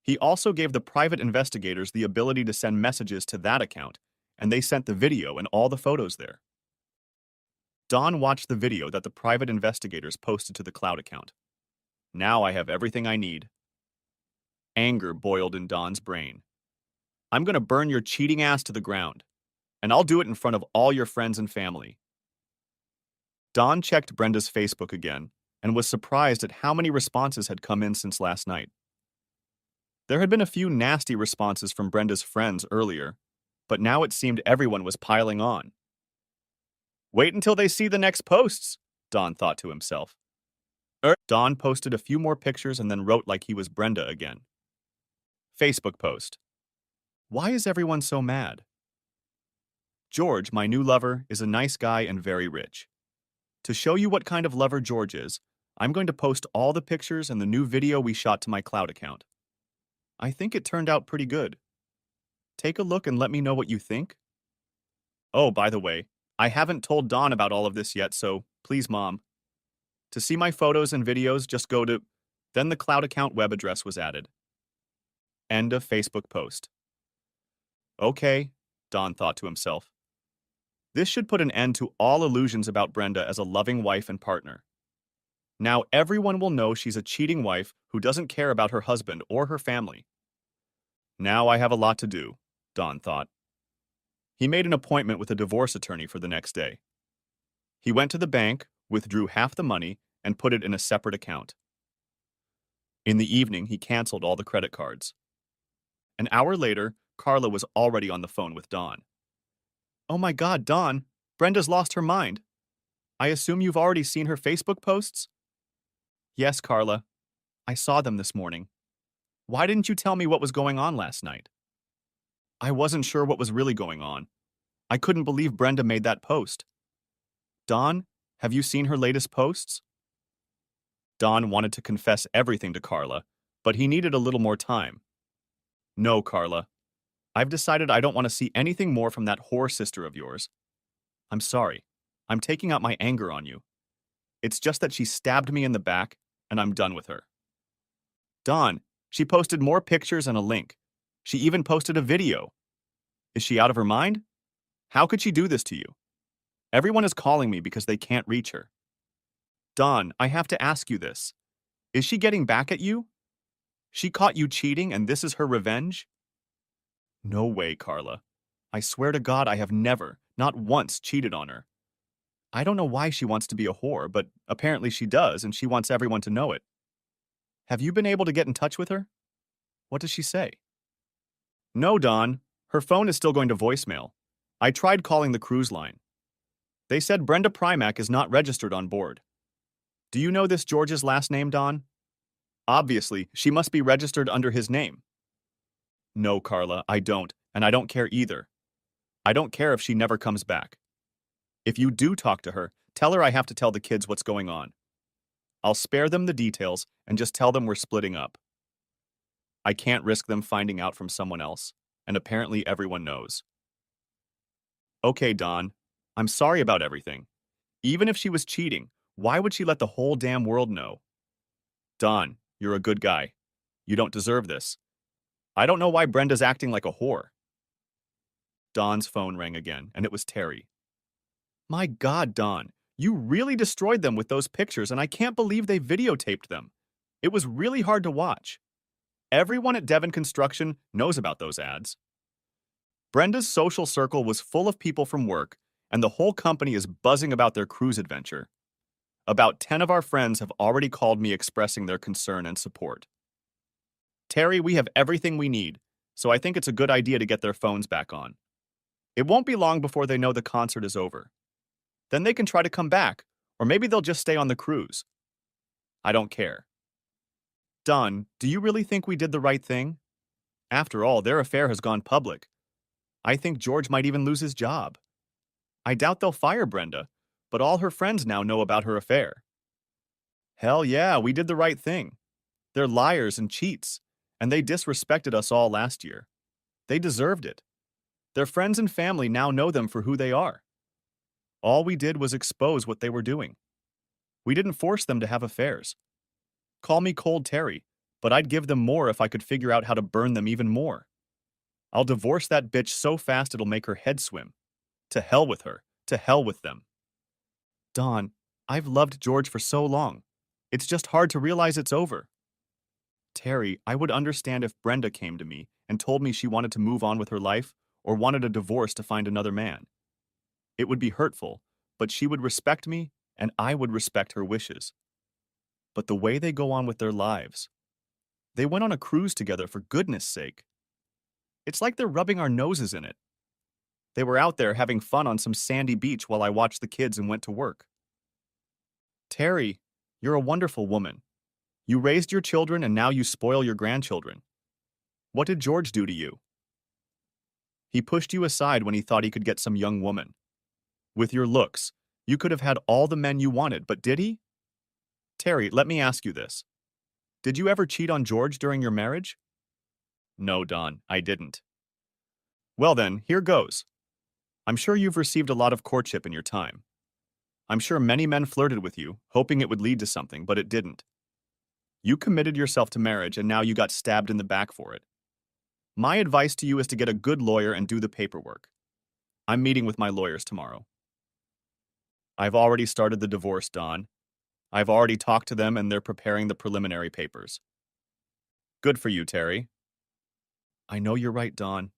Speaker 1: He also gave the private investigators the ability to send messages to that account, and they sent the video and all the photos there. Dawn watched the video that the private investigators posted to the cloud account. Now I have everything I need. Anger boiled in Dawn's brain. I'm going to burn your cheating ass to the ground, and I'll do it in front of all your friends and family. Dawn checked Brenda's Facebook again and was surprised at how many responses had come in since last night. There had been a few nasty responses from Brenda's friends earlier, but now it seemed everyone was piling on. Wait until they see the next posts, Dawn thought to himself. Dawn posted a few more pictures and then wrote like he was Brenda again. Facebook post. Why is everyone so mad? George, my new lover, is a nice guy and very rich. To show you what kind of lover George is, I'm going to post all the pictures and the new video we shot to my cloud account. I think it turned out pretty good. Take a look and let me know what you think. Oh, by the way, I haven't told Dawn about all of this yet, so please, Mom. To see my photos and videos, just go to... Then the cloud account web address was added. End of Facebook post. Okay, Dawn thought to himself. This should put an end to all illusions about Brenda as a loving wife and partner. Now everyone will know she's a cheating wife who doesn't care about her husband or her family. Now I have a lot to do, Dawn thought. He made an appointment with a divorce attorney for the next day. He went to the bank, withdrew half the money, and put it in a separate account. In the evening, he canceled all the credit cards. An hour later, Carla was already on the phone with Dawn. Oh my God, Dawn, Brenda's lost her mind. I assume you've already seen her Facebook posts? Yes, Carla. I saw them this morning. Why didn't you tell me what was going on last night? I wasn't sure what was really going on. I couldn't believe Brenda made that post. Dawn, have you seen her latest posts? Dawn wanted to confess everything to Carla, but he needed a little more time. No, Carla. I've decided I don't want to see anything more from that whore sister of yours. I'm sorry. I'm taking out my anger on you. It's just that she stabbed me in the back, and I'm done with her. Dawn, she posted more pictures and a link. She even posted a video. Is she out of her mind? How could she do this to you? Everyone is calling me because they can't reach her. Dawn, I have to ask you this. Is she getting back at you? She caught you cheating and this is her revenge? No way, Carla. I swear to God I have never, not once, cheated on her. I don't know why she wants to be a whore, but apparently she does and she wants everyone to know it. Have you been able to get in touch with her? What does she say? No, Dawn. Her phone is still going to voicemail. I tried calling the cruise line. They said Brenda Primack is not registered on board. Do you know this George's last name, Dawn? Obviously, she must be registered under his name. No, Carla, I don't, and I don't care either. I don't care if she never comes back. If you do talk to her, tell her I have to tell the kids what's going on. I'll spare them the details and just tell them we're splitting up. I can't risk them finding out from someone else, and apparently everyone knows. Okay, Don, I'm sorry about everything. Even if she was cheating, why would she let the whole damn world know? Don, you're a good guy. You don't deserve this. I don't know why Brenda's acting like a whore. Don's phone rang again, and it was Terry. My God, Don, you really destroyed them with those pictures, and I can't believe they videotaped them. It was really hard to watch. Everyone at Devon Construction knows about those ads. Brenda's social circle was full of people from work, and the whole company is buzzing about their cruise adventure. About 10 of our friends have already called me expressing their concern and support. Terry, we have everything we need, so I think it's a good idea to get their phones back on. It won't be long before they know the concert is over. Then they can try to come back, or maybe they'll just stay on the cruise. I don't care. Don, do you really think we did the right thing? After all, their affair has gone public. I think George might even lose his job. I doubt they'll fire Brenda, but all her friends now know about her affair. Hell yeah, we did the right thing. They're liars and cheats, and they disrespected us all last year. They deserved it. Their friends and family now know them for who they are. All we did was expose what they were doing. We didn't force them to have affairs. Call me cold Terry, but I'd give them more if I could figure out how to burn them even more. I'll divorce that bitch so fast it'll make her head swim. To hell with her. To hell with them. Don, I've loved George for so long. It's just hard to realize it's over. Terry, I would understand if Brenda came to me and told me she wanted to move on with her life or wanted a divorce to find another man. It would be hurtful, but she would respect me and I would respect her wishes. But the way they go on with their lives. They went on a cruise together for goodness sake. It's like they're rubbing our noses in it. They were out there having fun on some sandy beach while I watched the kids and went to work. Terry, you're a wonderful woman. You raised your children and now you spoil your grandchildren. What did George do to you? He pushed you aside when he thought he could get some young woman. With your looks, you could have had all the men you wanted, but did he? Terry, let me ask you this. Did you ever cheat on George during your marriage? No, Don, I didn't. Well then, here goes. I'm sure you've received a lot of courtship in your time. I'm sure many men flirted with you, hoping it would lead to something, but it didn't. You committed yourself to marriage and now you got stabbed in the back for it. My advice to you is to get a good lawyer and do the paperwork. I'm meeting with my lawyers tomorrow. I've already started the divorce, Don. I've already talked to them and they're preparing the preliminary papers. Good for you, Terry. I know you're right, Don.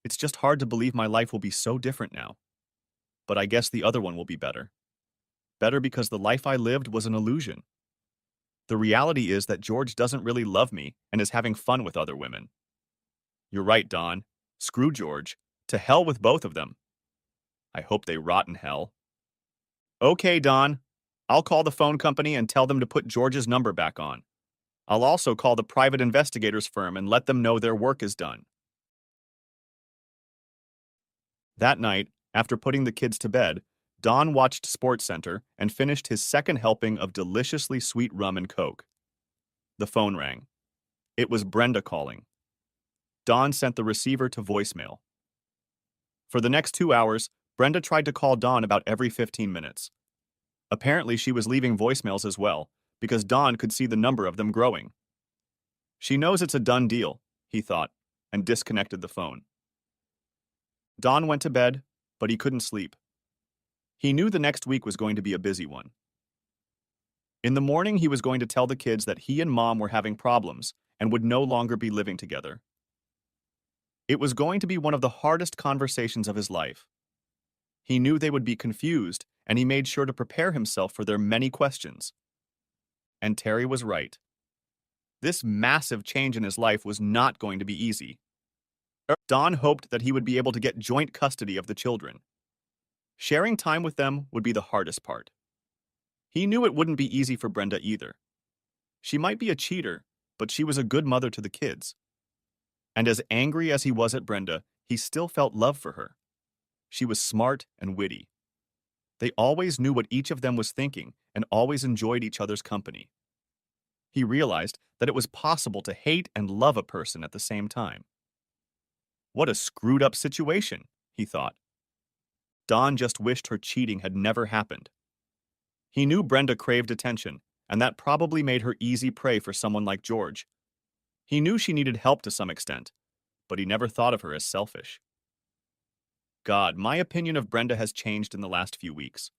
Speaker 1: It's just hard to believe my life will be so different now. But I guess the other one will be better. Better because the life I lived was an illusion. The reality is that George doesn't really love me and is having fun with other women. You're right, Don. Screw George. To hell with both of them. I hope they rot in hell. Okay, Don. I'll call the phone company and tell them to put George's number back on. I'll also call the private investigators firm and let them know their work is done. That night, after putting the kids to bed, Don watched SportsCenter and finished his second helping of deliciously sweet rum and coke. The phone rang. It was Brenda calling. Don sent the receiver to voicemail. For the next 2 hours, Brenda tried to call Don about every 15 minutes. Apparently, she was leaving voicemails as well, because Don could see the number of them growing. She knows it's a done deal, he thought, and disconnected the phone. Don went to bed, but he couldn't sleep. He knew the next week was going to be a busy one. In the morning, he was going to tell the kids that he and Mom were having problems and would no longer be living together. It was going to be one of the hardest conversations of his life. He knew they would be confused, and he made sure to prepare himself for their many questions. And Terry was right. This massive change in his life was not going to be easy. Don hoped that he would be able to get joint custody of the children. Sharing time with them would be the hardest part. He knew it wouldn't be easy for Brenda either. She might be a cheater, but she was a good mother to the kids. And as angry as he was at Brenda, he still felt love for her. She was smart and witty. They always knew what each of them was thinking and always enjoyed each other's company. He realized that it was possible to hate and love a person at the same time. What a screwed up situation, he thought. Don just wished her cheating had never happened. He knew Brenda craved attention, and that probably made her easy prey for someone like George. He knew she needed help to some extent, but he never thought of her as selfish. God, my opinion of Brenda has changed in the last few weeks.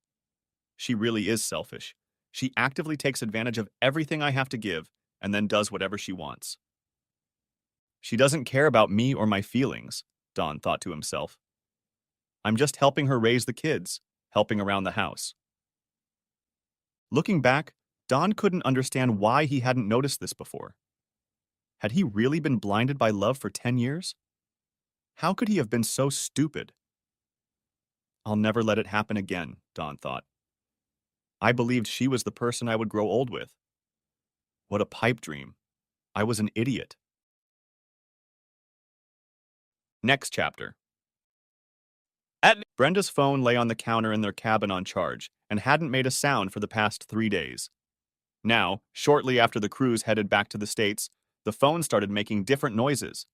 Speaker 1: She really is selfish. She actively takes advantage of everything I have to give and then does whatever she wants. She doesn't care about me or my feelings, Don thought to himself. I'm just helping her raise the kids, helping around the house. Looking back, Don couldn't understand why he hadn't noticed this before. Had he really been blinded by love for 10 years? How could he have been so stupid? I'll never let it happen again, Don thought. I believed she was the person I would grow old with. What a pipe dream. I was an idiot. Next chapter. Brenda's phone lay on the counter in their cabin on charge and hadn't made a sound for the past 3 days. Now, shortly after the cruise headed back to the States, the phone started making different noises.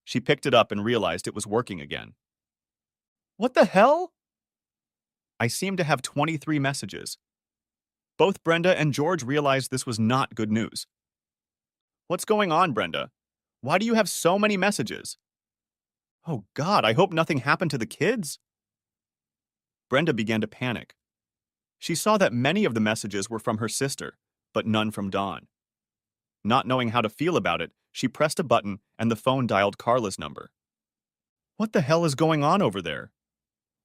Speaker 1: She picked it up and realized it was working again. What the hell? I seem to have 23 messages. Both Brenda and George realized this was not good news. What's going on, Brenda? Why do you have so many messages? Oh God, I hope nothing happened to the kids. Brenda began to panic. She saw that many of the messages were from her sister, but none from Dawn. Not knowing how to feel about it, she pressed a button and the phone dialed Carla's number. What the hell is going on over there?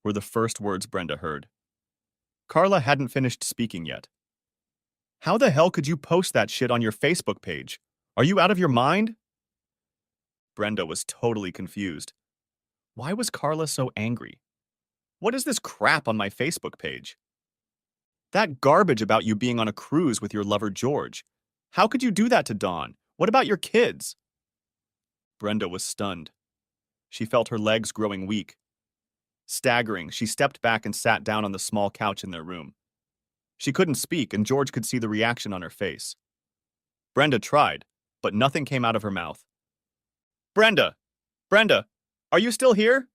Speaker 1: Were the first words Brenda heard. Carla hadn't finished speaking yet. How the hell could you post that shit on your Facebook page? Are you out of your mind? Brenda was totally confused. Why was Carla so angry? What is this crap on my Facebook page? That garbage about you being on a cruise with your lover George. How could you do that to Dawn? What about your kids? Brenda was stunned. She felt her legs growing weak. Staggering, she stepped back and sat down on the small couch in their room. She couldn't speak, and George could see the reaction on her face. Brenda tried, but nothing came out of her mouth. Brenda! Brenda! Are you still here?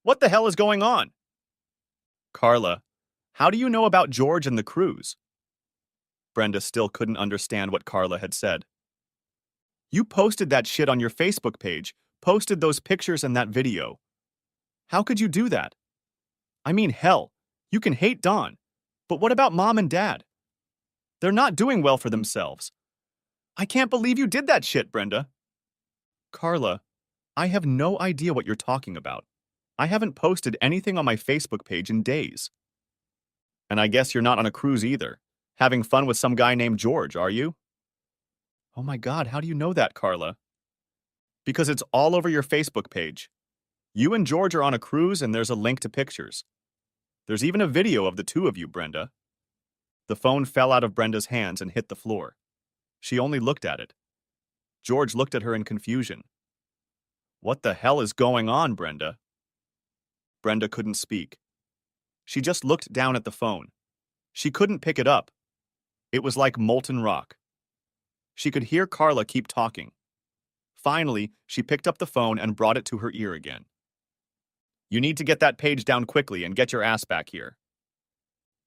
Speaker 1: What the hell is going on? Carla, how do you know about George and the cruise? Brenda still couldn't understand what Carla had said. You posted that shit on your Facebook page, posted those pictures and that video. How could you do that? I mean, hell, you can hate Dawn, but what about Mom and Dad? They're not doing well for themselves. I can't believe you did that shit, Brenda. Carla, I have no idea what you're talking about. I haven't posted anything on my Facebook page in days. And I guess you're not on a cruise either. Having fun with some guy named George, are you? Oh my God, how do you know that, Carla? Because it's all over your Facebook page. You and George are on a cruise and there's a link to pictures. There's even a video of the two of you, Brenda. The phone fell out of Brenda's hands and hit the floor. She only looked at it. George looked at her in confusion. What the hell is going on, Brenda? Brenda couldn't speak. She just looked down at the phone. She couldn't pick it up. It was like molten rock. She could hear Carla keep talking. Finally, she picked up the phone and brought it to her ear again. You need to get that page down quickly and get your ass back here.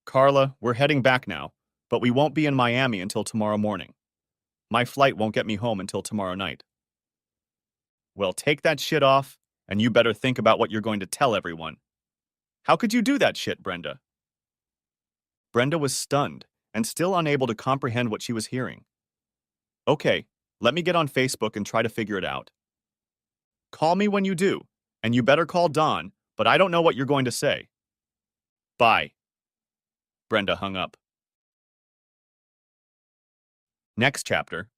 Speaker 1: Carla, we're heading back now, but we won't be in Miami until tomorrow morning. My flight won't get me home until tomorrow night. Well, take that shit off, and you better think about what you're going to tell everyone. How could you do that shit, Brenda? Brenda was stunned and still unable to comprehend what she was hearing. Okay, let me get on Facebook and try to figure it out. Call me when you do, and you better call Dawn, but I don't know what you're going to say. Bye. Brenda hung up. Next chapter.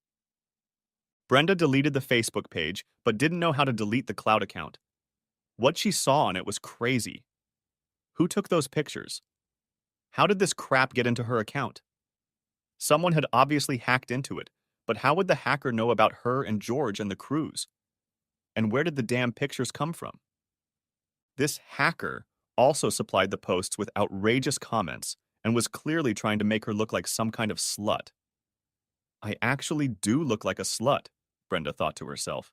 Speaker 1: Brenda deleted the Facebook page, but didn't know how to delete the cloud account. What she saw on it was crazy. Who took those pictures? How did this crap get into her account? Someone had obviously hacked into it, but how would the hacker know about her and George and the cruise? And where did the damn pictures come from? This hacker also supplied the posts with outrageous comments and was clearly trying to make her look like some kind of slut. I actually do look like a slut, Brenda thought to herself,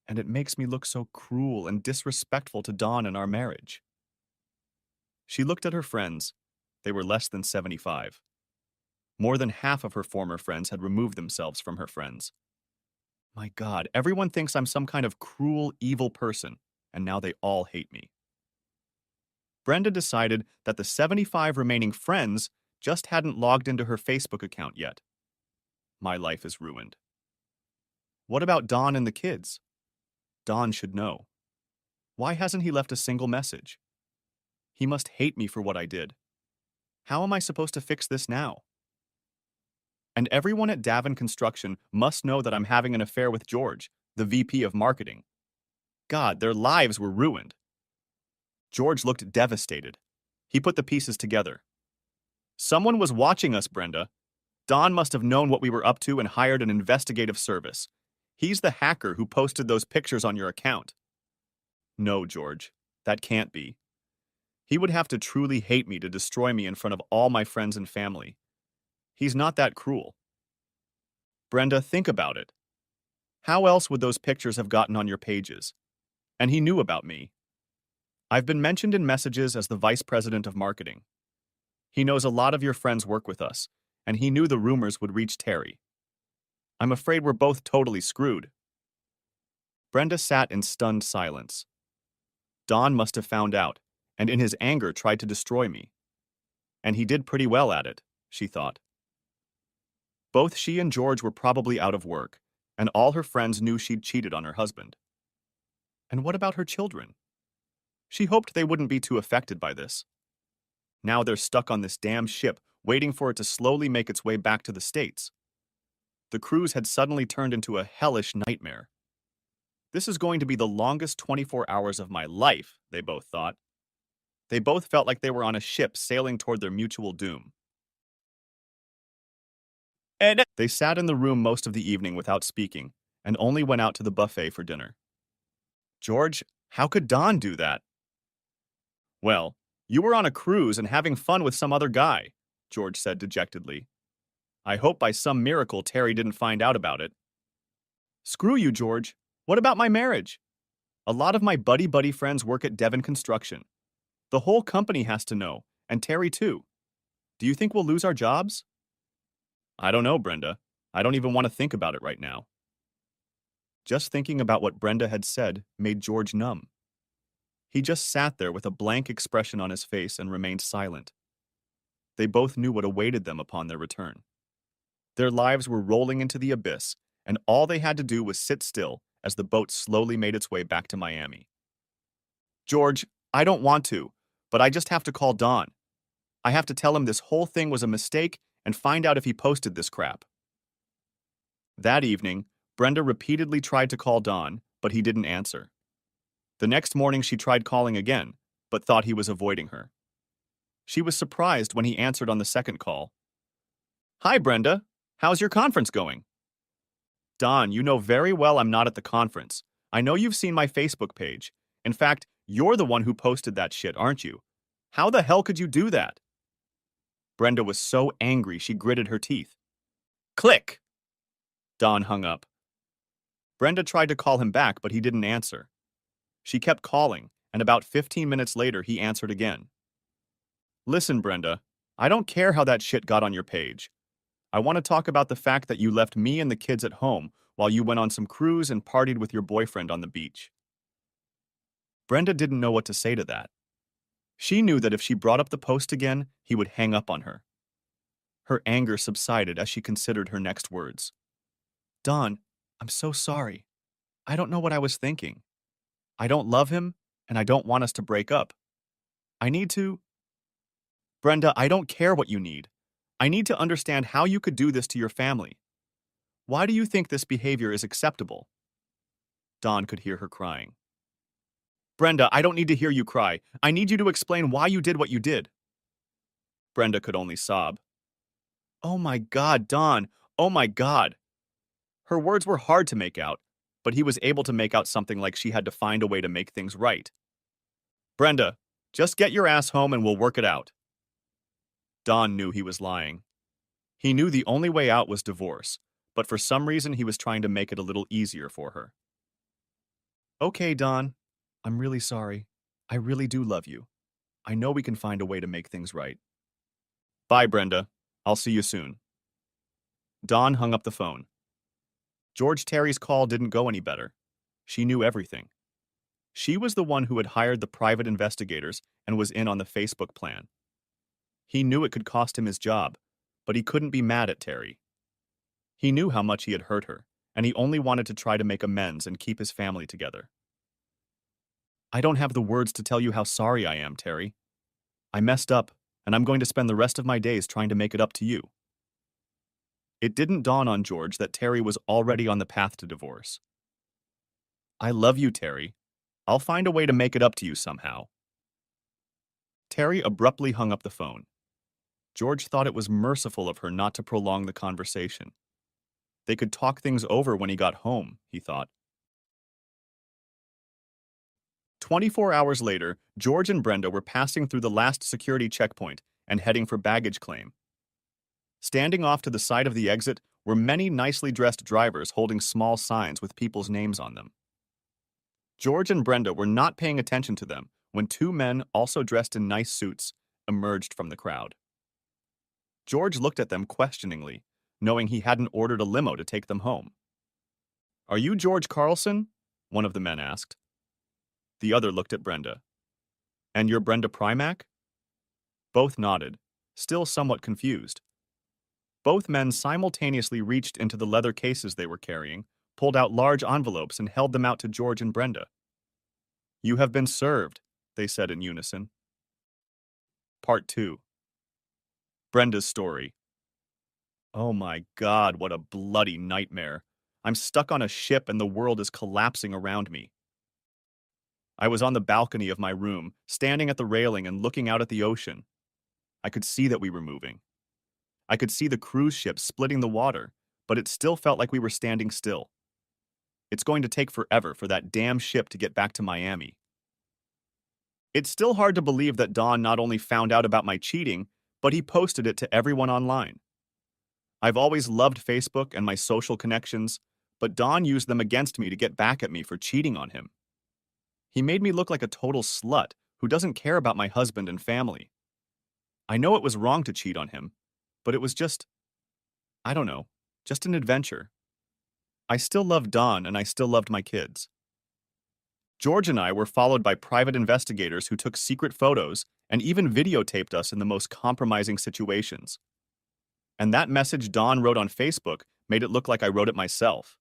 Speaker 1: and it makes me look so cruel and disrespectful to Dawn and our marriage. She looked at her friends. They were less than 75. More than half of her former friends had removed themselves from her friends. My God, everyone thinks I'm some kind of cruel, evil person, and now they all hate me. Brenda decided that the 75 remaining friends just hadn't logged into her Facebook account yet. My life is ruined. What about Don and the kids? Don should know. Why hasn't he left a single message? He must hate me for what I did. How am I supposed to fix this now? And everyone at Davin Construction must know that I'm having an affair with George, the VP of marketing. God, their lives were ruined. George looked devastated. He put the pieces together. Someone was watching us, Brenda. Don must have known what we were up to and hired an investigative service. He's the hacker who posted those pictures on your account. No, George, that can't be. He would have to truly hate me to destroy me in front of all my friends and family. He's not that cruel. Brenda, think about it. How else would those pictures have gotten on your pages? And he knew about me. I've been mentioned in messages as the vice president of marketing. He knows a lot of your friends work with us, and he knew the rumors would reach Terry. I'm afraid we're both totally screwed. Brenda sat in stunned silence. Don must have found out, and in his anger tried to destroy me. And he did pretty well at it, she thought. Both she and George were probably out of work, and all her friends knew she'd cheated on her husband. And what about her children? She hoped they wouldn't be too affected by this. Now they're stuck on this damn ship, waiting for it to slowly make its way back to the States. The cruise had suddenly turned into a hellish nightmare. This is going to be the longest 24 hours of my life, they both thought. They both felt like they were on a ship sailing toward their mutual doom. And they sat in the room most of the evening without speaking, and only went out to the buffet for dinner. George, how could Don do that? Well, you were on a cruise and having fun with some other guy, George said dejectedly. I hope by some miracle Terry didn't find out about it. Screw you, George. What about my marriage? A lot of my buddy friends work at Devon Construction. The whole company has to know, and Terry too. Do you think we'll lose our jobs? I don't know, Brenda. I don't even want to think about it right now. Just thinking about what Brenda had said made George numb. He just sat there with a blank expression on his face and remained silent. They both knew what awaited them upon their return. Their lives were rolling into the abyss, and all they had to do was sit still as the boat slowly made its way back to Miami. George, I don't want to, but I just have to call Don. I have to tell him this whole thing was a mistake and find out if he posted this crap. That evening, Brenda repeatedly tried to call Don, but he didn't answer. The next morning she tried calling again, but thought he was avoiding her. She was surprised when he answered on the second call. Hi, Brenda. How's your conference going? Don, you know very well I'm not at the conference. I know you've seen my Facebook page. In fact, you're the one who posted that shit, aren't you? How the hell could you do that? Brenda was so angry she gritted her teeth. Click! Don hung up. Brenda tried to call him back, but he didn't answer. She kept calling, and about 15 minutes later he answered again. Listen, Brenda, I don't care how that shit got on your page. I want to talk about the fact that you left me and the kids at home while you went on some cruise and partied with your boyfriend on the beach. Brenda didn't know what to say to that. She knew that if she brought up the post again, he would hang up on her. Her anger subsided as she considered her next words. Don, I'm so sorry. I don't know what I was thinking. I don't love him, and I don't want us to break up. I need to... Brenda, I don't care what you need. I need to understand how you could do this to your family. Why do you think this behavior is acceptable? Don could hear her crying. Brenda, I don't need to hear you cry. I need you to explain why you did what you did. Brenda could only sob. Oh my God, Don. Oh my God. Her words were hard to make out, but he was able to make out something like she had to find a way to make things right. Brenda, just get your ass home and we'll work it out. Don knew he was lying. He knew the only way out was divorce, but for some reason he was trying to make it a little easier for her. Okay, Don. I'm really sorry. I really do love you. I know we can find a way to make things right. Bye, Brenda. I'll see you soon. Dawn hung up the phone. George Terry's call didn't go any better. She knew everything. She was the one who had hired the private investigators and was in on the Facebook plan. He knew it could cost him his job, but he couldn't be mad at Terry. He knew how much he had hurt her, and he only wanted to try to make amends and keep his family together. I don't have the words to tell you how sorry I am, Terry. I messed up, and I'm going to spend the rest of my days trying to make it up to you. It didn't dawn on George that Terry was already on the path to divorce. I love you, Terry. I'll find a way to make it up to you somehow. Terry abruptly hung up the phone. George thought it was merciful of her not to prolong the conversation. They could talk things over when he got home, he thought. 24 hours later, George and Brenda were passing through the last security checkpoint and heading for baggage claim. Standing off to the side of the exit were many nicely dressed drivers holding small signs with people's names on them. George and Brenda were not paying attention to them when two men, also dressed in nice suits, emerged from the crowd. George looked at them questioningly, knowing he hadn't ordered a limo to take them home. Are you George Carlson? One of the men asked. The other looked at Brenda. And you're Brenda Primack? Both nodded, still somewhat confused. Both men simultaneously reached into the leather cases they were carrying, pulled out large envelopes, and held them out to George and Brenda. You have been served, they said in unison. Part 2. Brenda's story. Oh my God, what a bloody nightmare. I'm stuck on a ship and the world is collapsing around me. I was on the balcony of my room, standing at the railing and looking out at the ocean. I could see that we were moving. I could see the cruise ship splitting the water, but it still felt like we were standing still. It's going to take forever for that damn ship to get back to Miami. It's still hard to believe that Don not only found out about my cheating, but he posted it to everyone online. I've always loved Facebook and my social connections, but Don used them against me to get back at me for cheating on him. He made me look like a total slut who doesn't care about my husband and family. I know it was wrong to cheat on him, but it was just, I don't know, just an adventure. I still loved Don and I still loved my kids. George and I were followed by private investigators who took secret photos and even videotaped us in the most compromising situations. And that message Don wrote on Facebook made it look like I wrote it myself.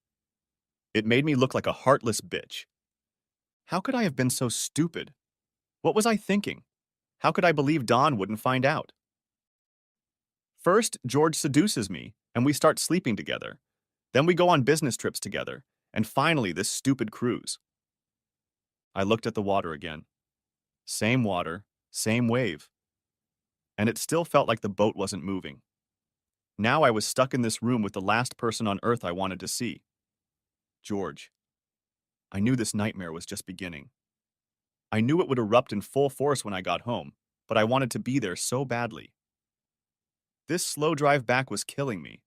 Speaker 1: It made me look like a heartless bitch. How could I have been so stupid? What was I thinking? How could I believe Don wouldn't find out? First, George seduces me, and we start sleeping together. Then we go on business trips together, and finally this stupid cruise. I looked at the water again. Same water, same wave. And it still felt like the boat wasn't moving. Now I was stuck in this room with the last person on Earth I wanted to see. George. I knew this nightmare was just beginning. I knew it would erupt in full force when I got home, but I wanted to be there so badly. This slow drive back was killing me.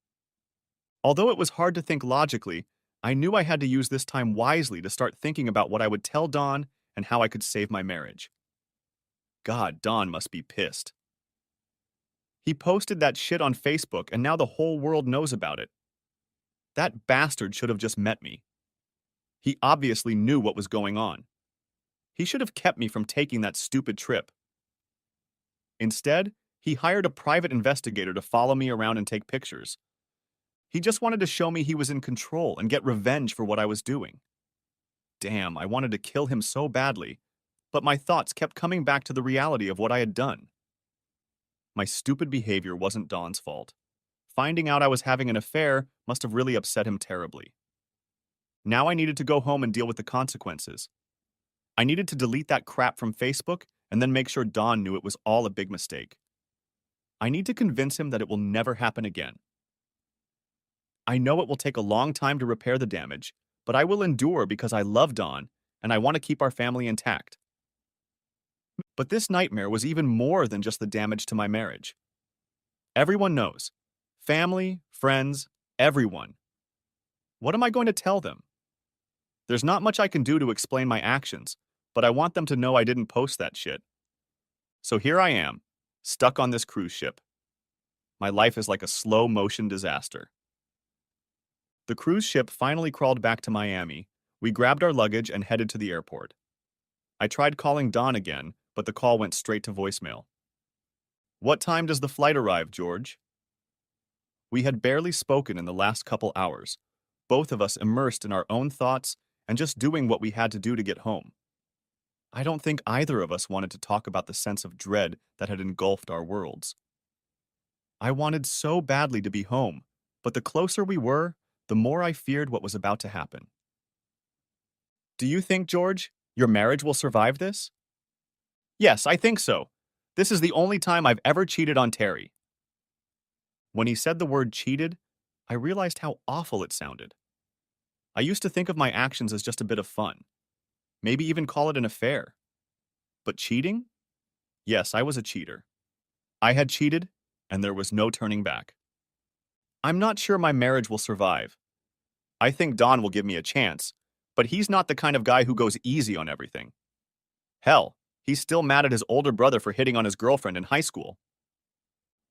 Speaker 1: Although it was hard to think logically, I knew I had to use this time wisely to start thinking about what I would tell Don and how I could save my marriage. God, Don must be pissed. He posted that shit on Facebook and now the whole world knows about it. That bastard should have just met me. He obviously knew what was going on. He should have kept me from taking that stupid trip. Instead, he hired a private investigator to follow me around and take pictures. He just wanted to show me he was in control and get revenge for what I was doing. Damn, I wanted to kill him so badly, but my thoughts kept coming back to the reality of what I had done. My stupid behavior wasn't Don's fault. Finding out I was having an affair must have really upset him terribly. Now I needed to go home and deal with the consequences. I needed to delete that crap from Facebook and then make sure Don knew it was all a big mistake. I need to convince him that it will never happen again. I know it will take a long time to repair the damage, but I will endure because I love Don and I want to keep our family intact. But this nightmare was even more than just the damage to my marriage. Everyone knows. Family, friends, everyone. What am I going to tell them? There's not much I can do to explain my actions, but I want them to know I didn't post that shit. So here I am, stuck on this cruise ship. My life is like a slow motion disaster. The cruise ship finally crawled back to Miami. We grabbed our luggage and headed to the airport. I tried calling Don again, but the call went straight to voicemail. What time does the flight arrive, George? We had barely spoken in the last couple hours, both of us immersed in our own thoughts and just doing what we had to do to get home. I don't think either of us wanted to talk about the sense of dread that had engulfed our worlds. I wanted so badly to be home, but the closer we were, the more I feared what was about to happen. Do you think, George, your marriage will survive this? Yes, I think so. This is the only time I've ever cheated on Terry. When he said the word cheated, I realized how awful it sounded. I used to think of my actions as just a bit of fun, maybe even call it an affair. But cheating? Yes, I was a cheater. I had cheated, and there was no turning back. I'm not sure my marriage will survive. I think Don will give me a chance, but he's not the kind of guy who goes easy on everything. Hell, he's still mad at his older brother for hitting on his girlfriend in high school.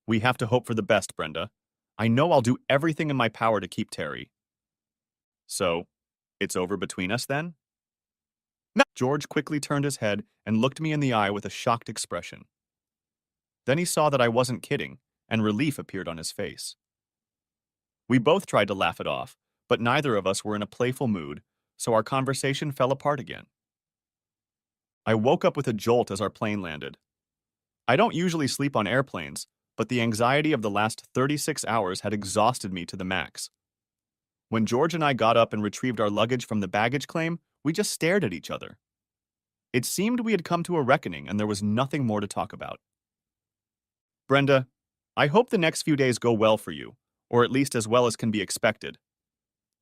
Speaker 1: We have to hope for the best, Brenda. I know I'll do everything in my power to keep Terry. So, it's over between us then? No. George quickly turned his head and looked me in the eye with a shocked expression. Then he saw that I wasn't kidding, and relief appeared on his face. We both tried to laugh it off, but neither of us were in a playful mood, so our conversation fell apart again. I woke up with a jolt as our plane landed. I don't usually sleep on airplanes, but the anxiety of the last 36 hours had exhausted me to the max. When George and I got up and retrieved our luggage from the baggage claim, we just stared at each other. It seemed we had come to a reckoning and there was nothing more to talk about. Brenda, I hope the next few days go well for you, or at least as well as can be expected.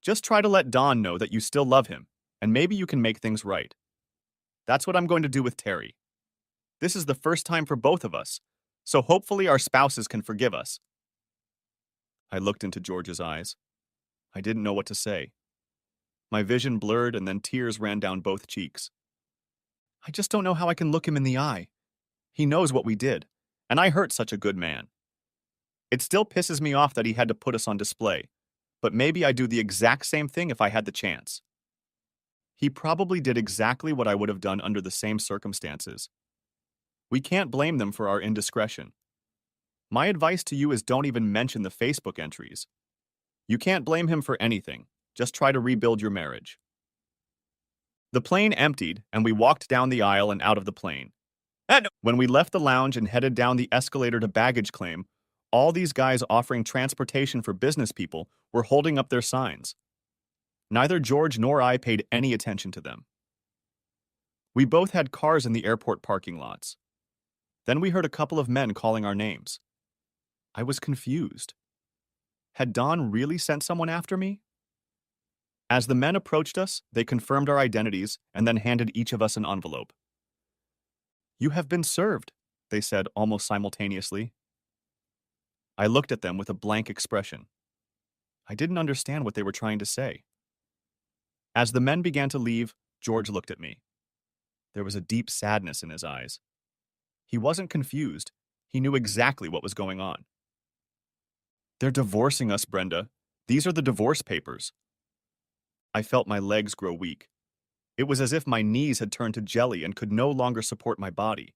Speaker 1: Just try to let Don know that you still love him, and maybe you can make things right. That's what I'm going to do with Terry. This is the first time for both of us, so hopefully our spouses can forgive us. I looked into George's eyes. I didn't know what to say. My vision blurred and then tears ran down both cheeks. I just don't know how I can look him in the eye. He knows what we did, and I hurt such a good man. It still pisses me off that he had to put us on display, but maybe I'd do the exact same thing if I had the chance. He probably did exactly what I would have done under the same circumstances. We can't blame them for our indiscretion. My advice to you is don't even mention the Facebook entries. You can't blame him for anything. Just try to rebuild your marriage. The plane emptied, and we walked down the aisle and out of the plane. When we left the lounge and headed down the escalator to baggage claim, all these guys offering transportation for business people were holding up their signs. Neither George nor I paid any attention to them. We both had cars in the airport parking lots. Then we heard a couple of men calling our names. I was confused. Had Don really sent someone after me? As the men approached us, they confirmed our identities and then handed each of us an envelope. You have been served, they said almost simultaneously. I looked at them with a blank expression. I didn't understand what they were trying to say. As the men began to leave, George looked at me. There was a deep sadness in his eyes. He wasn't confused. He knew exactly what was going on. They're divorcing us, Brenda. These are the divorce papers. I felt my legs grow weak. It was as if my knees had turned to jelly and could no longer support my body.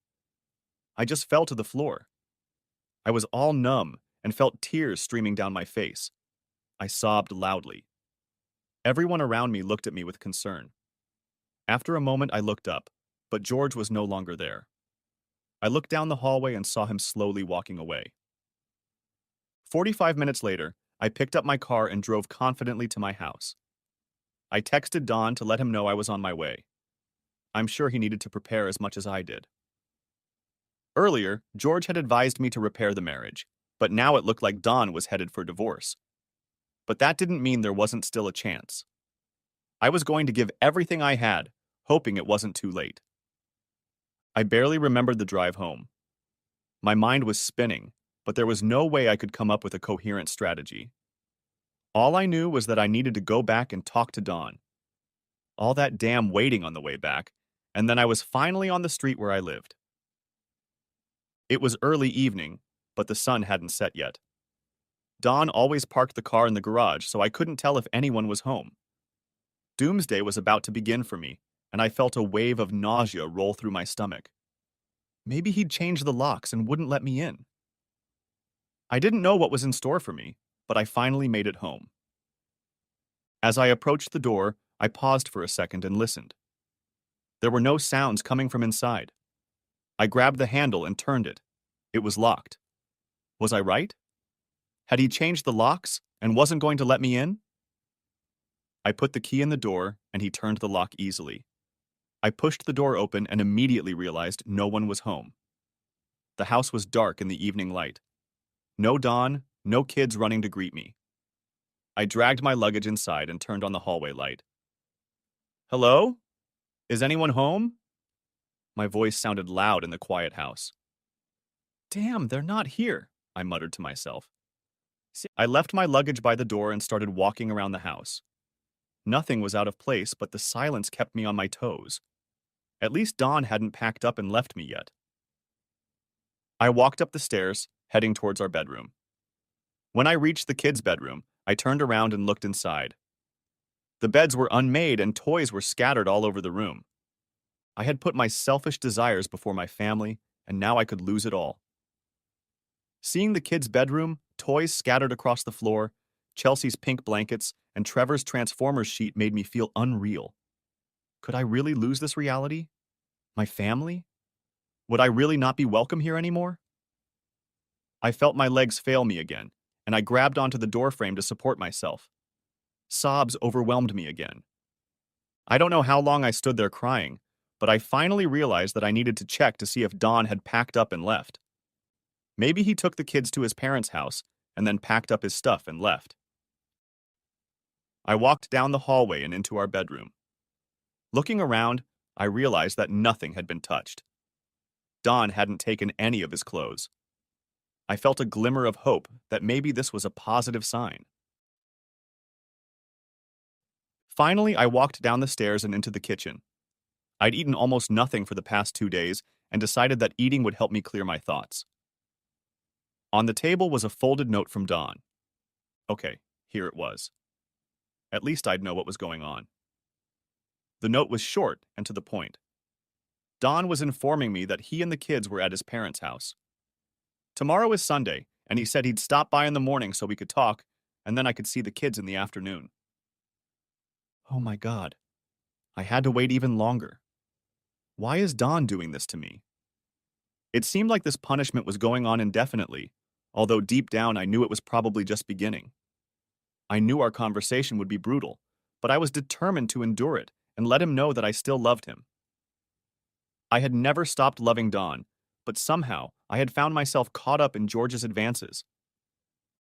Speaker 1: I just fell to the floor. I was all numb and felt tears streaming down my face. I sobbed loudly. Everyone around me looked at me with concern. After a moment, I looked up, but George was no longer there. I looked down the hallway and saw him slowly walking away. 45 minutes later, I picked up my car and drove confidently to my house. I texted Don to let him know I was on my way. I'm sure he needed to prepare as much as I did. Earlier, George had advised me to repair the marriage, but now it looked like Don was headed for divorce. But that didn't mean there wasn't still a chance. I was going to give everything I had, hoping it wasn't too late. I barely remembered the drive home. My mind was spinning, but there was no way I could come up with a coherent strategy. All I knew was that I needed to go back and talk to Dawn. All that damn waiting on the way back, and then I was finally on the street where I lived. It was early evening, but the sun hadn't set yet. Dawn always parked the car in the garage, so I couldn't tell if anyone was home. Doomsday was about to begin for me, and I felt a wave of nausea roll through my stomach. Maybe he'd changed the locks and wouldn't let me in. I didn't know what was in store for me, but I finally made it home. As I approached the door, I paused for a second and listened. There were no sounds coming from inside. I grabbed the handle and turned it. It was locked. Was I right? Had he changed the locks and wasn't going to let me in? I put the key in the door, and he turned the lock easily. I pushed the door open and immediately realized no one was home. The house was dark in the evening light. No Dawn, no kids running to greet me. I dragged my luggage inside and turned on the hallway light. Hello? Is anyone home? My voice sounded loud in the quiet house. Damn, they're not here, I muttered to myself. I left my luggage by the door and started walking around the house. Nothing was out of place, but the silence kept me on my toes. At least Dawn hadn't packed up and left me yet. I walked up the stairs, heading towards our bedroom. When I reached the kids' bedroom, I turned around and looked inside. The beds were unmade and toys were scattered all over the room. I had put my selfish desires before my family, and now I could lose it all. Seeing the kids' bedroom, toys scattered across the floor, Chelsea's pink blankets, and Trevor's Transformers sheet made me feel unreal. Could I really lose this reality? My family? Would I really not be welcome here anymore? I felt my legs fail me again, and I grabbed onto the doorframe to support myself. Sobs overwhelmed me again. I don't know how long I stood there crying, but I finally realized that I needed to check to see if Dawn had packed up and left. Maybe he took the kids to his parents' house and then packed up his stuff and left. I walked down the hallway and into our bedroom. Looking around, I realized that nothing had been touched. Dawn hadn't taken any of his clothes. I felt a glimmer of hope that maybe this was a positive sign. Finally, I walked down the stairs and into the kitchen. I'd eaten almost nothing for the past 2 days and decided that eating would help me clear my thoughts. On the table was a folded note from Dawn. Okay, here it was. At least I'd know what was going on. The note was short and to the point. Dawn was informing me that he and the kids were at his parents' house. Tomorrow is Sunday, and he said he'd stop by in the morning so we could talk, and then I could see the kids in the afternoon. Oh my God. I had to wait even longer. Why is Dawn doing this to me? It seemed like this punishment was going on indefinitely, although deep down I knew it was probably just beginning. I knew our conversation would be brutal, but I was determined to endure it and let him know that I still loved him. I had never stopped loving Dawn, but somehow I had found myself caught up in George's advances.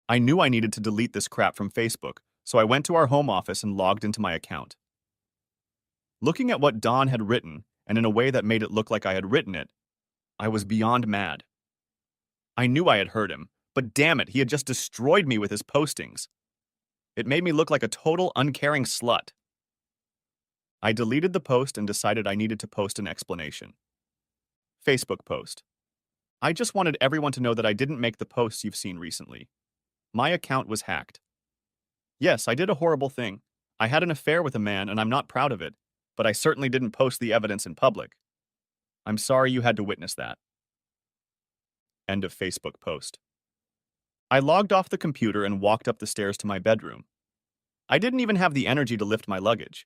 Speaker 1: I knew I needed to delete this crap from Facebook, so I went to our home office and logged into my account. Looking at what Dawn had written, and in a way that made it look like I had written it, I was beyond mad. I knew I had hurt him, but damn it, he had just destroyed me with his postings. It made me look like a total uncaring slut. I deleted the post and decided I needed to post an explanation. Facebook post. I just wanted everyone to know that I didn't make the posts you've seen recently. My account was hacked. Yes, I did a horrible thing. I had an affair with a man and I'm not proud of it, but I certainly didn't post the evidence in public. I'm sorry you had to witness that. End of Facebook post. I logged off the computer and walked up the stairs to my bedroom. I didn't even have the energy to lift my luggage.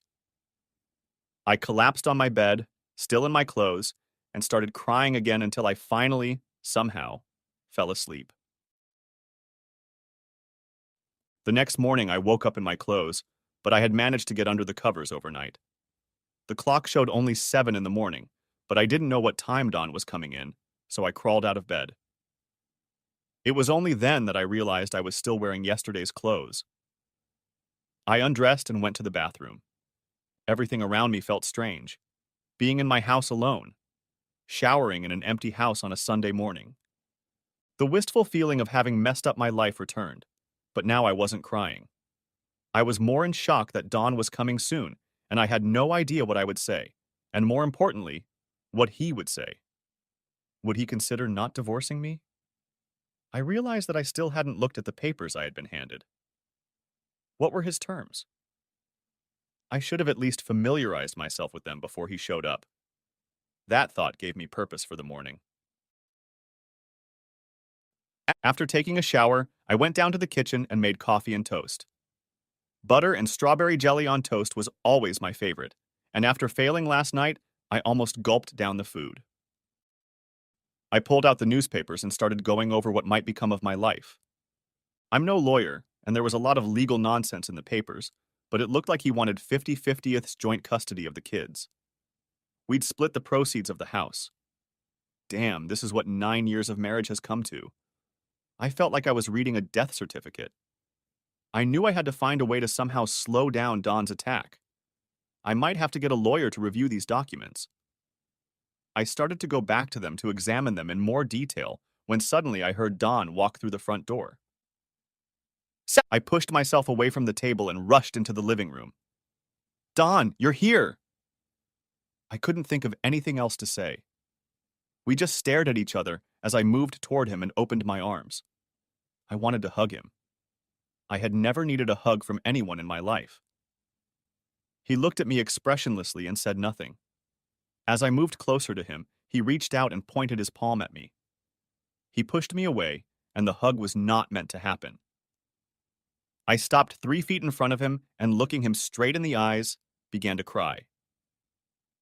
Speaker 1: I collapsed on my bed, still in my clothes, and started crying again until I finally, somehow, fell asleep. The next morning I woke up in my clothes, but I had managed to get under the covers overnight. The clock showed only 7 in the morning, but I didn't know what time Dawn was coming in, so I crawled out of bed. It was only then that I realized I was still wearing yesterday's clothes. I undressed and went to the bathroom. Everything around me felt strange. Being in my house alone. Showering in an empty house on a Sunday morning. The wistful feeling of having messed up my life returned, but now I wasn't crying. I was more in shock that Dawn was coming soon, and I had no idea what I would say, and more importantly, what he would say. Would he consider not divorcing me? I realized that I still hadn't looked at the papers I had been handed. What were his terms? I should have at least familiarized myself with them before he showed up. That thought gave me purpose for the morning. After taking a shower, I went down to the kitchen and made coffee and toast. Butter and strawberry jelly on toast was always my favorite, and after failing last night, I almost gulped down the food. I pulled out the newspapers and started going over what might become of my life. I'm no lawyer, and there was a lot of legal nonsense in the papers, but it looked like he wanted 50/50th joint custody of the kids. We'd split the proceeds of the house. Damn, this is what 9 years of marriage has come to. I felt like I was reading a death certificate. I knew I had to find a way to somehow slow down Don's attack. I might have to get a lawyer to review these documents. I started to go back to them to examine them in more detail when suddenly I heard Don walk through the front door. I pushed myself away from the table and rushed into the living room. Don, you're here! I couldn't think of anything else to say. We just stared at each other as I moved toward him and opened my arms. I wanted to hug him. I had never needed a hug from anyone in my life. He looked at me expressionlessly and said nothing. As I moved closer to him, he reached out and pointed his palm at me. He pushed me away, and the hug was not meant to happen. I stopped 3 feet in front of him and, looking him straight in the eyes, began to cry.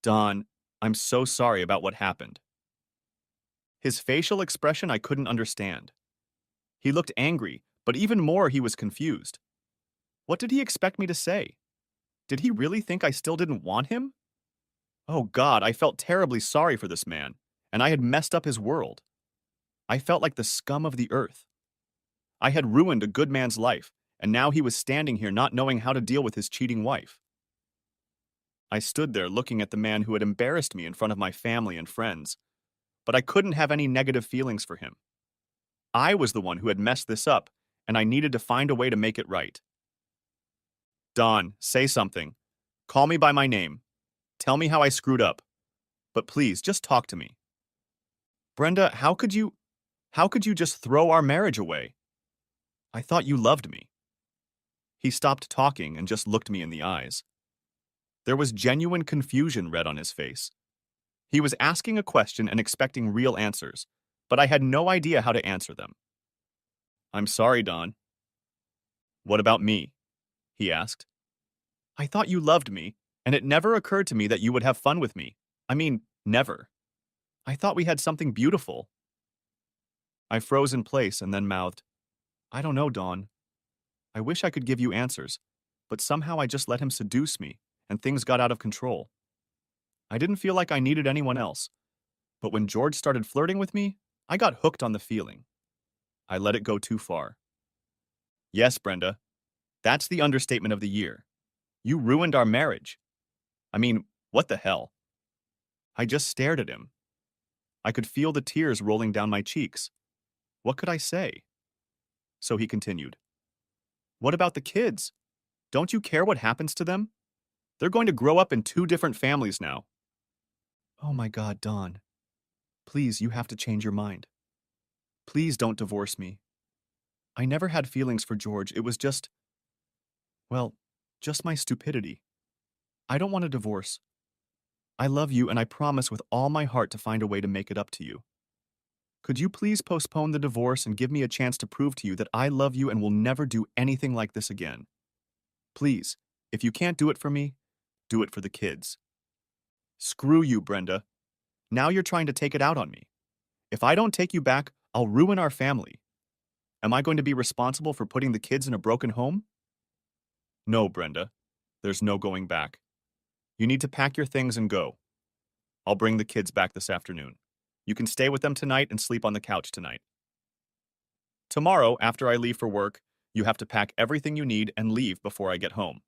Speaker 1: Don, I'm so sorry about what happened. His facial expression I couldn't understand. He looked angry, but even more he was confused. What did he expect me to say? Did he really think I still didn't want him? Oh God, I felt terribly sorry for this man, and I had messed up his world. I felt like the scum of the earth. I had ruined a good man's life, and now he was standing here not knowing how to deal with his cheating wife. I stood there looking at the man who had embarrassed me in front of my family and friends, but I couldn't have any negative feelings for him. I was the one who had messed this up, and I needed to find a way to make it right. Don, say something. Call me by my name. Tell me how I screwed up. But please, just talk to me. Brenda, how could you just throw our marriage away? I thought you loved me. He stopped talking and just looked me in the eyes. There was genuine confusion read on his face. He was asking a question and expecting real answers, but I had no idea how to answer them. I'm sorry, Don. What about me? He asked. I thought you loved me, and it never occurred to me that you would have fun with me. I mean, never. I thought we had something beautiful. I froze in place and then mouthed, I don't know, Dawn. I wish I could give you answers, but somehow I just let him seduce me, and things got out of control. I didn't feel like I needed anyone else, but when George started flirting with me, I got hooked on the feeling. I let it go too far. Yes, Brenda, that's the understatement of the year. You ruined our marriage. I mean, what the hell? I just stared at him. I could feel the tears rolling down my cheeks. What could I say? So he continued. What about the kids? Don't you care what happens to them? They're going to grow up in 2 different families now. Oh my God, Dawn. Please, you have to change your mind. Please don't divorce me. I never had feelings for George. It was just, well, just my stupidity. I don't want a divorce. I love you and I promise with all my heart to find a way to make it up to you. Could you please postpone the divorce and give me a chance to prove to you that I love you and will never do anything like this again? Please, if you can't do it for me, do it for the kids. Screw you, Brenda. Now you're trying to take it out on me. If I don't take you back, I'll ruin our family. Am I going to be responsible for putting the kids in a broken home? No, Brenda. There's no going back. You need to pack your things and go. I'll bring the kids back this afternoon. You can stay with them tonight and sleep on the couch tonight. Tomorrow, after I leave for work, you have to pack everything you need and leave before I get home.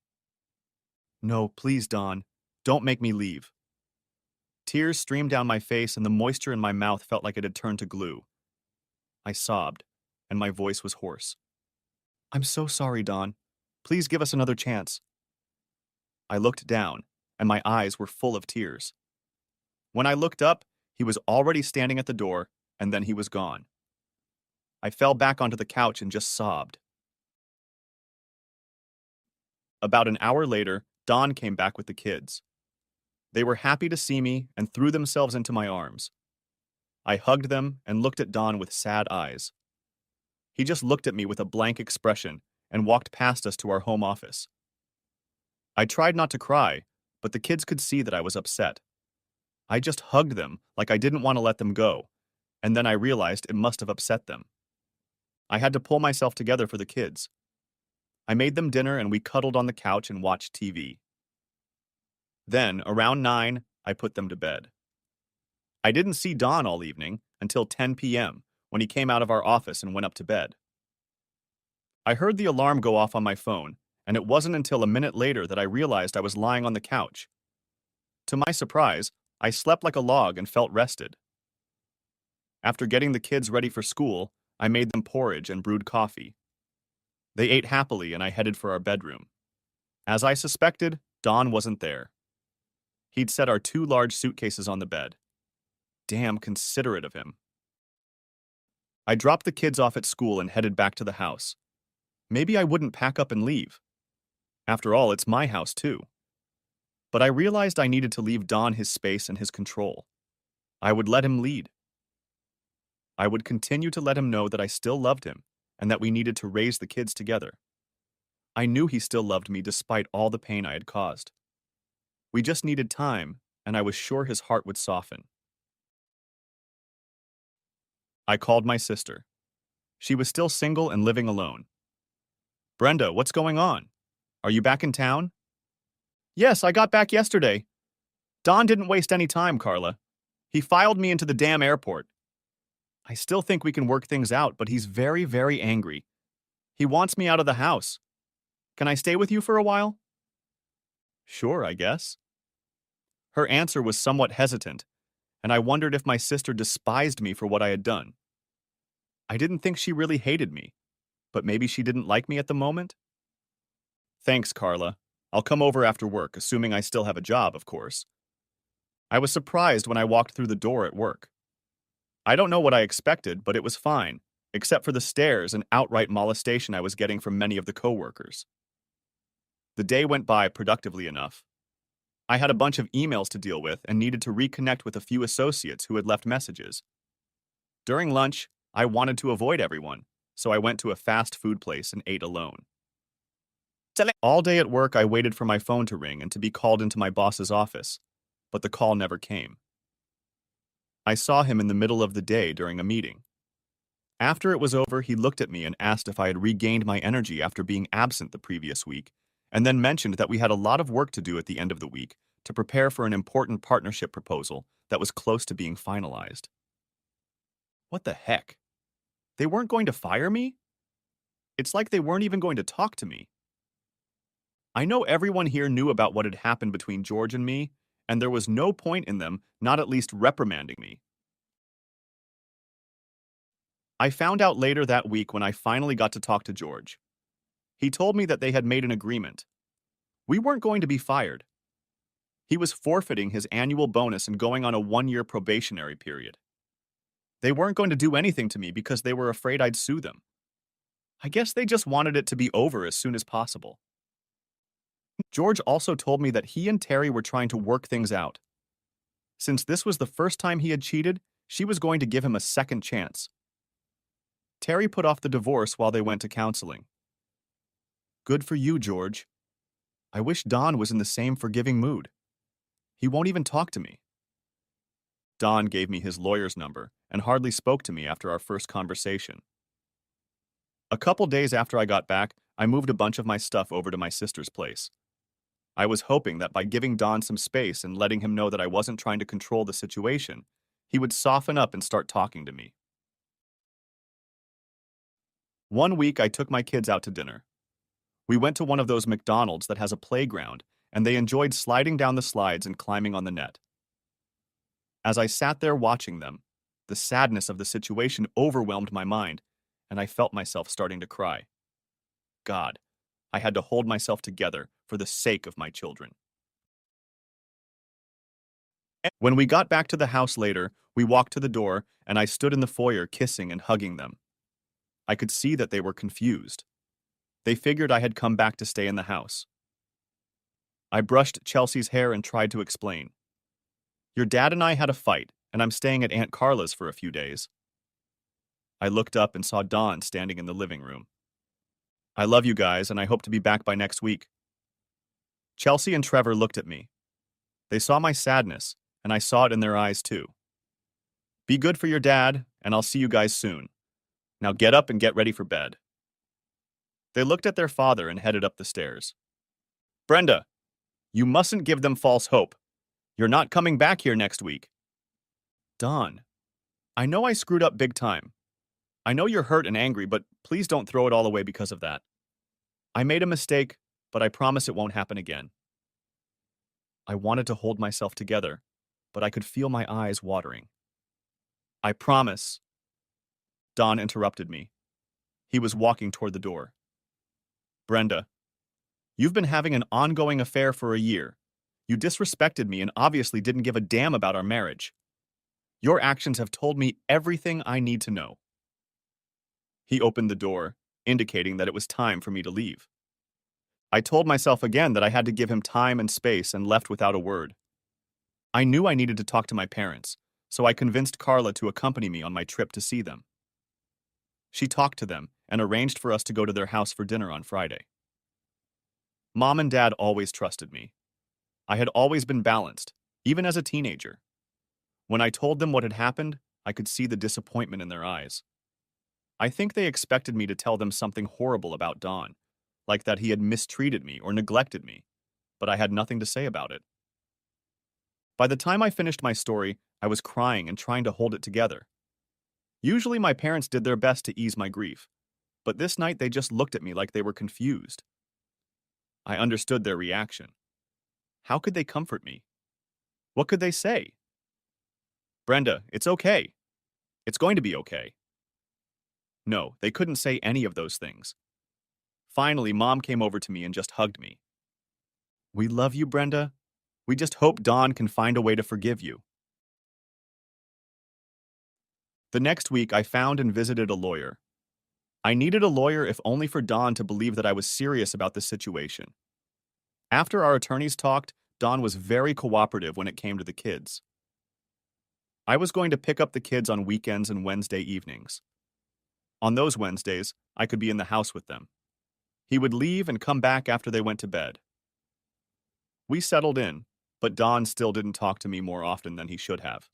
Speaker 1: No, please, Dawn. Don't make me leave. Tears streamed down my face and the moisture in my mouth felt like it had turned to glue. I sobbed, and my voice was hoarse. I'm so sorry, Dawn. Please give us another chance. I looked down, and my eyes were full of tears. When I looked up, he was already standing at the door, and then he was gone. I fell back onto the couch and just sobbed. About an hour later, Don came back with the kids. They were happy to see me and threw themselves into my arms. I hugged them and looked at Don with sad eyes. He just looked at me with a blank expression and walked past us to our home office. I tried not to cry, but the kids could see that I was upset. I just hugged them like I didn't want to let them go, and then I realized it must have upset them. I had to pull myself together for the kids. I made them dinner and we cuddled on the couch and watched TV. Then, around 9, I put them to bed. I didn't see Don all evening until 10 p.m. when he came out of our office and went up to bed. I heard the alarm go off on my phone, and it wasn't until a minute later that I realized I was lying on the couch. To my surprise, I slept like a log and felt rested. After getting the kids ready for school, I made them porridge and brewed coffee. They ate happily and I headed for our bedroom. As I suspected, Don wasn't there. He'd set our 2 large suitcases on the bed. Damn considerate of him. I dropped the kids off at school and headed back to the house. Maybe I wouldn't pack up and leave. After all, it's my house too. But I realized I needed to leave Don his space and his control. I would let him lead. I would continue to let him know that I still loved him and that we needed to raise the kids together. I knew he still loved me despite all the pain I had caused. We just needed time, and I was sure his heart would soften. I called my sister. She was still single and living alone. Brenda, what's going on? Are you back in town? Yes, I got back yesterday. Don didn't waste any time, Carla. He filed me into the damn airport. I still think we can work things out, but he's very, very angry. He wants me out of the house. Can I stay with you for a while? Sure, I guess. Her answer was somewhat hesitant, and I wondered if my sister despised me for what I had done. I didn't think she really hated me, but maybe she didn't like me at the moment? Thanks, Carla. I'll come over after work, assuming I still have a job, of course. I was surprised when I walked through the door at work. I don't know what I expected, but it was fine, except for the stares and outright molestation I was getting from many of the coworkers. The day went by productively enough. I had a bunch of emails to deal with and needed to reconnect with a few associates who had left messages. During lunch, I wanted to avoid everyone, so I went to a fast food place and ate alone. All day at work, I waited for my phone to ring and to be called into my boss's office, but the call never came. I saw him in the middle of the day during a meeting. After it was over, he looked at me and asked if I had regained my energy after being absent the previous week, and then mentioned that we had a lot of work to do at the end of the week to prepare for an important partnership proposal that was close to being finalized. What the heck? They weren't going to fire me? It's like they weren't even going to talk to me. I know everyone here knew about what had happened between George and me, and there was no point in them not at least reprimanding me. I found out later that week when I finally got to talk to George. He told me that they had made an agreement. We weren't going to be fired. He was forfeiting his annual bonus and going on a 1-year probationary period. They weren't going to do anything to me because they were afraid I'd sue them. I guess they just wanted it to be over as soon as possible. George also told me that he and Terry were trying to work things out. Since this was the first time he had cheated, she was going to give him a second chance. Terry put off the divorce while they went to counseling. Good for you, George. I wish Don was in the same forgiving mood. He won't even talk to me. Don gave me his lawyer's number and hardly spoke to me after our first conversation. A couple days after I got back, I moved a bunch of my stuff over to my sister's place. I was hoping that by giving Don some space and letting him know that I wasn't trying to control the situation, he would soften up and start talking to me. One week, I took my kids out to dinner. We went to one of those McDonald's that has a playground, and they enjoyed sliding down the slides and climbing on the net. As I sat there watching them, the sadness of the situation overwhelmed my mind, and I felt myself starting to cry. God, I had to hold myself together for the sake of my children. When we got back to the house later, we walked to the door, and I stood in the foyer kissing and hugging them. I could see that they were confused. They figured I had come back to stay in the house. I brushed Chelsea's hair and tried to explain. Your dad and I had a fight, and I'm staying at Aunt Carla's for a few days. I looked up and saw Dawn standing in the living room. I love you guys, and I hope to be back by next week. Chelsea and Trevor looked at me. They saw my sadness, and I saw it in their eyes too. Be good for your dad, and I'll see you guys soon. Now get up and get ready for bed. They looked at their father and headed up the stairs. Brenda, you mustn't give them false hope. You're not coming back here next week. Dawn, I know I screwed up big time. I know you're hurt and angry, but please don't throw it all away because of that. I made a mistake, but I promise it won't happen again. I wanted to hold myself together, but I could feel my eyes watering. I promise. Don interrupted me. He was walking toward the door. Brenda, you've been having an ongoing affair for a year. You disrespected me and obviously didn't give a damn about our marriage. Your actions have told me everything I need to know. He opened the door, indicating that it was time for me to leave. I told myself again that I had to give him time and space and left without a word. I knew I needed to talk to my parents, so I convinced Carla to accompany me on my trip to see them. She talked to them and arranged for us to go to their house for dinner on Friday. Mom and Dad always trusted me. I had always been balanced, even as a teenager. When I told them what had happened, I could see the disappointment in their eyes. I think they expected me to tell them something horrible about Don, like that he had mistreated me or neglected me, but I had nothing to say about it. By the time I finished my story, I was crying and trying to hold it together. Usually my parents did their best to ease my grief, but this night they just looked at me like they were confused. I understood their reaction. How could they comfort me? What could they say? Brenda, it's okay. It's going to be okay. No, they couldn't say any of those things. Finally, Mom came over to me and just hugged me. We love you, Brenda. We just hope Don can find a way to forgive you. The next week, I found and visited a lawyer. I needed a lawyer if only for Don to believe that I was serious about the situation. After our attorneys talked, Don was very cooperative when it came to the kids. I was going to pick up the kids on weekends and Wednesday evenings. On those Wednesdays, I could be in the house with them. He would leave and come back after they went to bed. We settled in, but Don still didn't talk to me more often than he should have.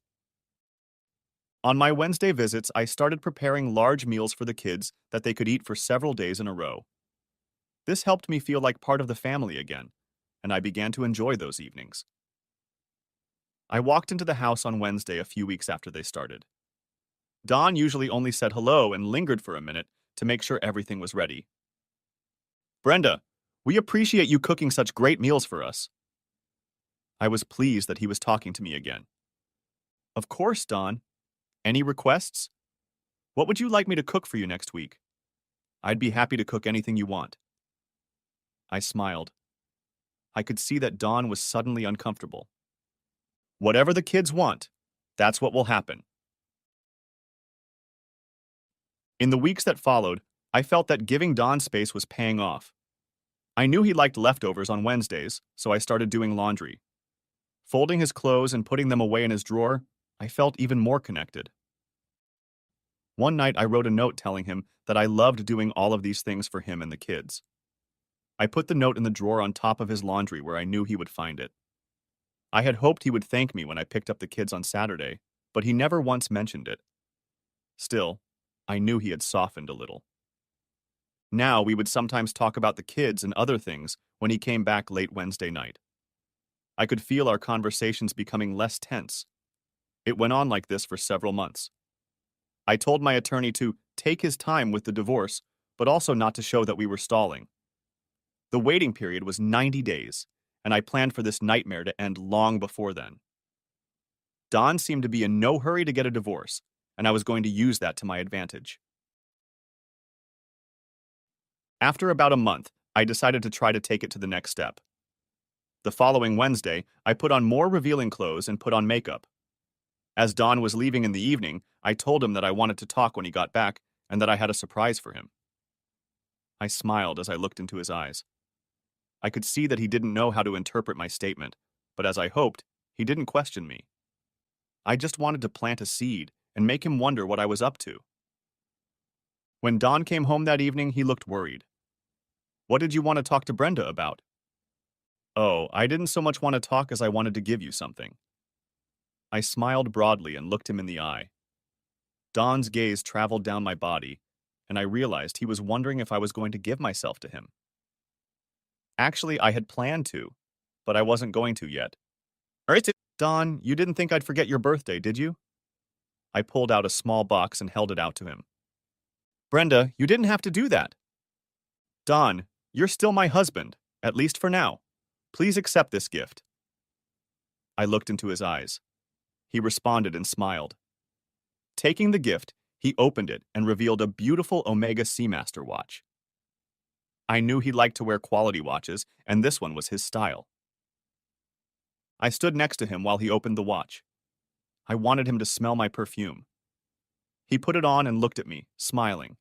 Speaker 1: On my Wednesday visits, I started preparing large meals for the kids that they could eat for several days in a row. This helped me feel like part of the family again, and I began to enjoy those evenings. I walked into the house on Wednesday a few weeks after they started. Don usually only said hello and lingered for a minute to make sure everything was ready. Brenda, we appreciate you cooking such great meals for us. I was pleased that he was talking to me again. Of course, Don. Any requests? What would you like me to cook for you next week? I'd be happy to cook anything you want. I smiled. I could see that Don was suddenly uncomfortable. Whatever the kids want, that's what will happen. In the weeks that followed, I felt that giving Don space was paying off. I knew he liked leftovers on Wednesdays, so I started doing laundry. Folding his clothes and putting them away in his drawer, I felt even more connected. One night I wrote a note telling him that I loved doing all of these things for him and the kids. I put the note in the drawer on top of his laundry where I knew he would find it. I had hoped he would thank me when I picked up the kids on Saturday, but he never once mentioned it. Still, I knew he had softened a little. Now we would sometimes talk about the kids and other things when he came back late Wednesday night. I could feel our conversations becoming less tense. It went on like this for several months. I told my attorney to take his time with the divorce, but also not to show that we were stalling. The waiting period was 90 days, and I planned for this nightmare to end long before then. Don seemed to be in no hurry to get a divorce, and I was going to use that to my advantage. After about a month, I decided to try to take it to the next step. The following Wednesday, I put on more revealing clothes and put on makeup. As Don was leaving in the evening, I told him that I wanted to talk when he got back and that I had a surprise for him. I smiled as I looked into his eyes. I could see that he didn't know how to interpret my statement, but as I hoped, he didn't question me. I just wanted to plant a seed and make him wonder what I was up to. When Don came home that evening, he looked worried. "What did you want to talk to Brenda about?" "Oh, I didn't so much want to talk as I wanted to give you something." I smiled broadly and looked him in the eye. Don's gaze traveled down my body, and I realized he was wondering if I was going to give myself to him. Actually, I had planned to, but I wasn't going to yet. "Alright, Don, you didn't think I'd forget your birthday, did you?" I pulled out a small box and held it out to him. "Brenda, you didn't have to do that." "Don, you're still my husband, at least for now. Please accept this gift." I looked into his eyes. He responded and smiled. Taking the gift, he opened it and revealed a beautiful Omega Seamaster watch. I knew he liked to wear quality watches, and this one was his style. I stood next to him while he opened the watch. I wanted him to smell my perfume. He put it on and looked at me, smiling.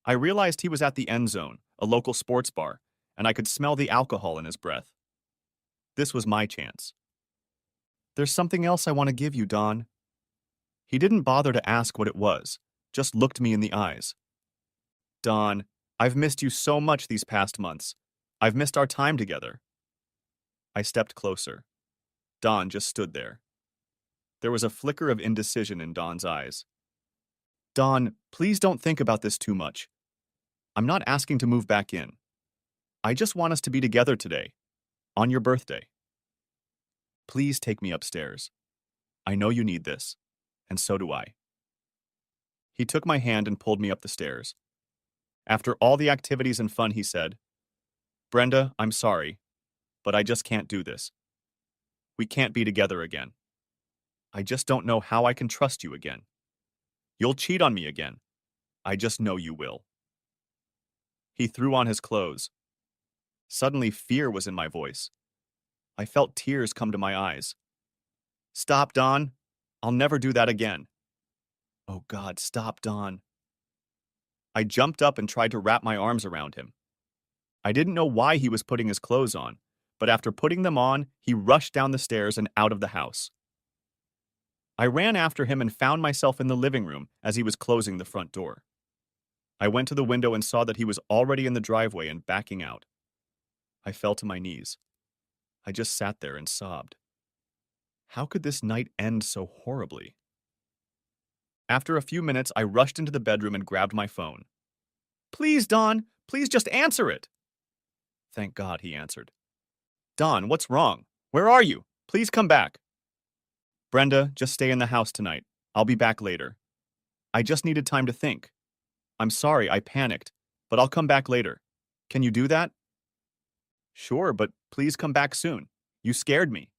Speaker 1: I realized he was at the End Zone, a local sports bar, and I could smell the alcohol in his breath. This was my chance. "There's something else I want to give you, Don." He didn't bother to ask what it was, just looked me in the eyes. "Don, I've missed you so much these past months. I've missed our time together." I stepped closer. Don just stood there. There was a flicker of indecision in Don's eyes. "Don, please don't think about this too much. I'm not asking to move back in. I just want us to be together today, on your birthday. Please take me upstairs. I know you need this, and so do I." He took my hand and pulled me up the stairs. After all the activities and fun, he said, "Brenda, I'm sorry, but I just can't do this. We can't be together again. I just don't know how I can trust you again. You'll cheat on me again. I just know you will." He threw on his clothes. Suddenly, fear was in my voice. I felt tears come to my eyes. "Stop, Don. I'll never do that again." "Oh God, stop, Don." I jumped up and tried to wrap my arms around him. I didn't know why he was putting his clothes on, but after putting them on, he rushed down the stairs and out of the house. I ran after him and found myself in the living room as he was closing the front door. I went to the window and saw that he was already in the driveway and backing out. I fell to my knees. I just sat there and sobbed. How could this night end so horribly? After a few minutes, I rushed into the bedroom and grabbed my phone. "Please, Don, please just answer it." Thank God he answered. "Don, what's wrong? Where are you? Please come back." "Brenda, just stay in the house tonight. I'll be back later. I just needed time to think. I'm sorry, I panicked, but I'll come back later. Can you do that?" "Sure, but please come back soon. You scared me."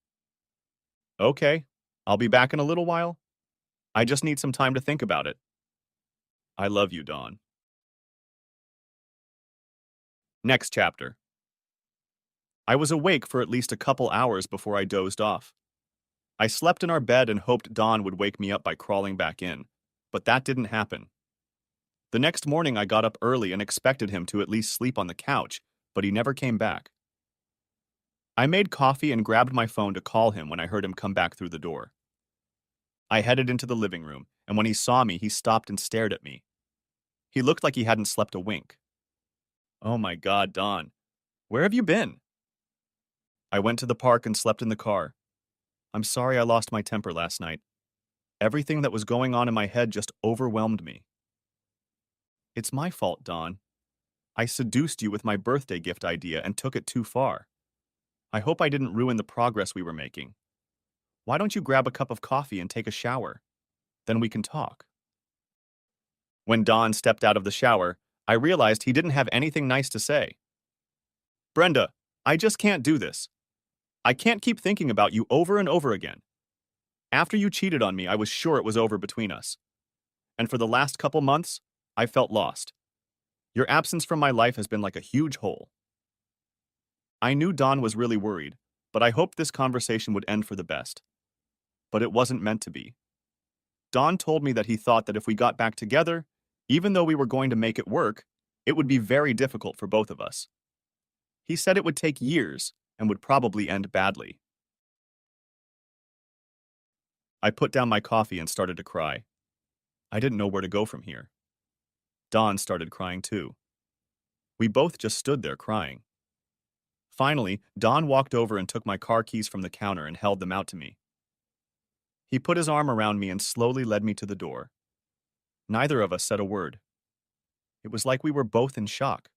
Speaker 1: "Okay, I'll be back in a little while. I just need some time to think about it. I love you, Dawn." Next chapter. I was awake for at least a couple hours before I dozed off. I slept in our bed and hoped Dawn would wake me up by crawling back in, but that didn't happen. The next morning I got up early and expected him to at least sleep on the couch, but he never came back. I made coffee and grabbed my phone to call him when I heard him come back through the door. I headed into the living room, and when he saw me, he stopped and stared at me. He looked like he hadn't slept a wink. "Oh my God, Dawn, where have you been?" "I went to the park and slept in the car. I'm sorry I lost my temper last night. Everything that was going on in my head just overwhelmed me." "It's my fault, Dawn. I seduced you with my birthday gift idea and took it too far. I hope I didn't ruin the progress we were making. Why don't you grab a cup of coffee and take a shower? Then we can talk." When Dawn stepped out of the shower, I realized he didn't have anything nice to say. "Brenda, I just can't do this. I can't keep thinking about you over and over again. After you cheated on me, I was sure it was over between us. And for the last couple months, I felt lost. Your absence from my life has been like a huge hole. I knew Don was really worried, but I hoped this conversation would end for the best. But it wasn't meant to be. Don told me that he thought that if we got back together, even though we were going to make it work, it would be very difficult for both of us. He said it would take years and would probably end badly. I put down my coffee and started to cry. I didn't know where to go from here. Don started crying too. We both just stood there crying. Finally, Don walked over and took my car keys from the counter and held them out to me. He put his arm around me and slowly led me to the door. Neither of us said a word. It was like we were both in shock.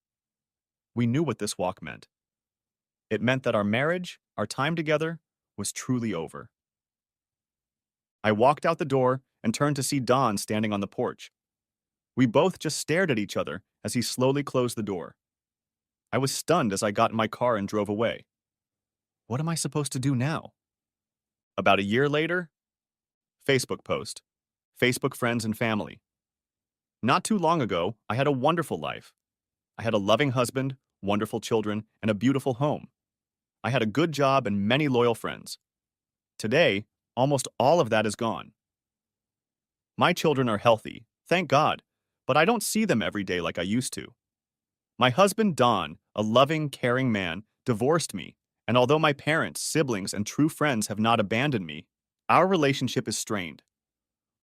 Speaker 1: We knew what this walk meant. It meant that our marriage, our time together, was truly over. I walked out the door and turned to see Don standing on the porch. We both just stared at each other as he slowly closed the door. I was stunned as I got in my car and drove away. What am I supposed to do now? About a year later, Facebook post. Facebook friends and family. Not too long ago, I had a wonderful life. I had a loving husband, wonderful children, and a beautiful home. I had a good job and many loyal friends. Today, almost all of that is gone. My children are healthy, thank God, but I don't see them every day like I used to. My husband, Don, a loving, caring man, divorced me, and although my parents, siblings, and true friends have not abandoned me, our relationship is strained.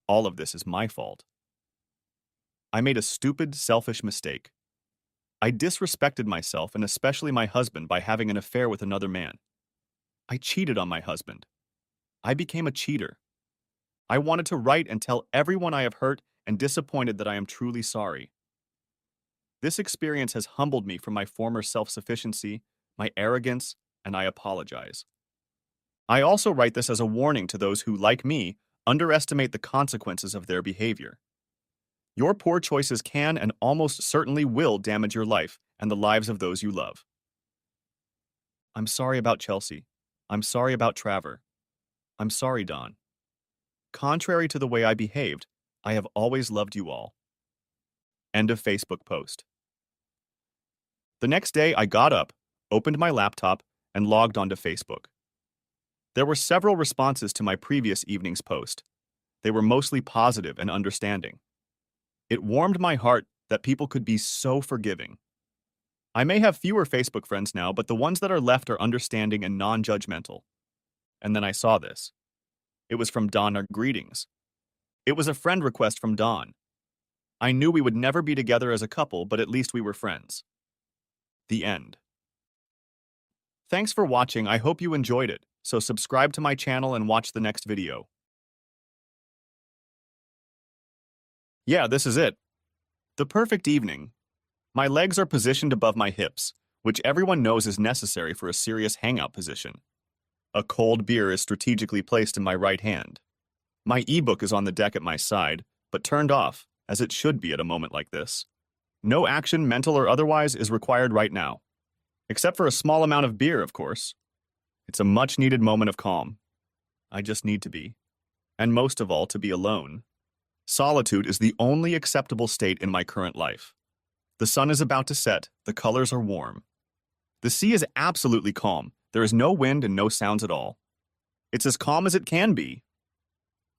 Speaker 1: All of this is my fault. I made a stupid, selfish mistake. I disrespected myself and especially my husband by having an affair with another man. I cheated on my husband. I became a cheater. I wanted to write and tell everyone I have hurt and disappointed that I am truly sorry. This experience has humbled me from my former self-sufficiency, my arrogance, and I apologize. I also write this as a warning to those who, like me, underestimate the consequences of their behavior. Your poor choices can and almost certainly will damage your life and the lives of those you love. I'm sorry about Chelsea. I'm sorry about Trevor. I'm sorry, Don. Contrary to the way I behaved, I have always loved you all. End of Facebook post. The next day, I got up, opened my laptop, and logged onto Facebook. There were several responses to my previous evening's post. They were mostly positive and understanding. It warmed my heart that people could be so forgiving. I may have fewer Facebook friends now, but the ones that are left are understanding and non-judgmental. And then I saw this. It was from Don. Greetings. It was a friend request from Don. I knew we would never be together as a couple, but at least we were friends. The end. Thanks for watching. I hope you enjoyed it. So subscribe to my channel and watch the next video. Yeah, this is it. The perfect evening. My legs are positioned above my hips, which everyone knows is necessary for a serious hangout position. A cold beer is strategically placed in my right hand. My ebook is on the deck at my side, but turned off, as it should be at a moment like this. No action, mental or otherwise, is required right now. Except for a small amount of beer, of course. It's a much-needed moment of calm. I just need to be. And most of all, to be alone. Solitude is the only acceptable state in my current life. The sun is about to set, the colors are warm. The sea is absolutely calm. There is no wind and no sounds at all. It's as calm as it can be.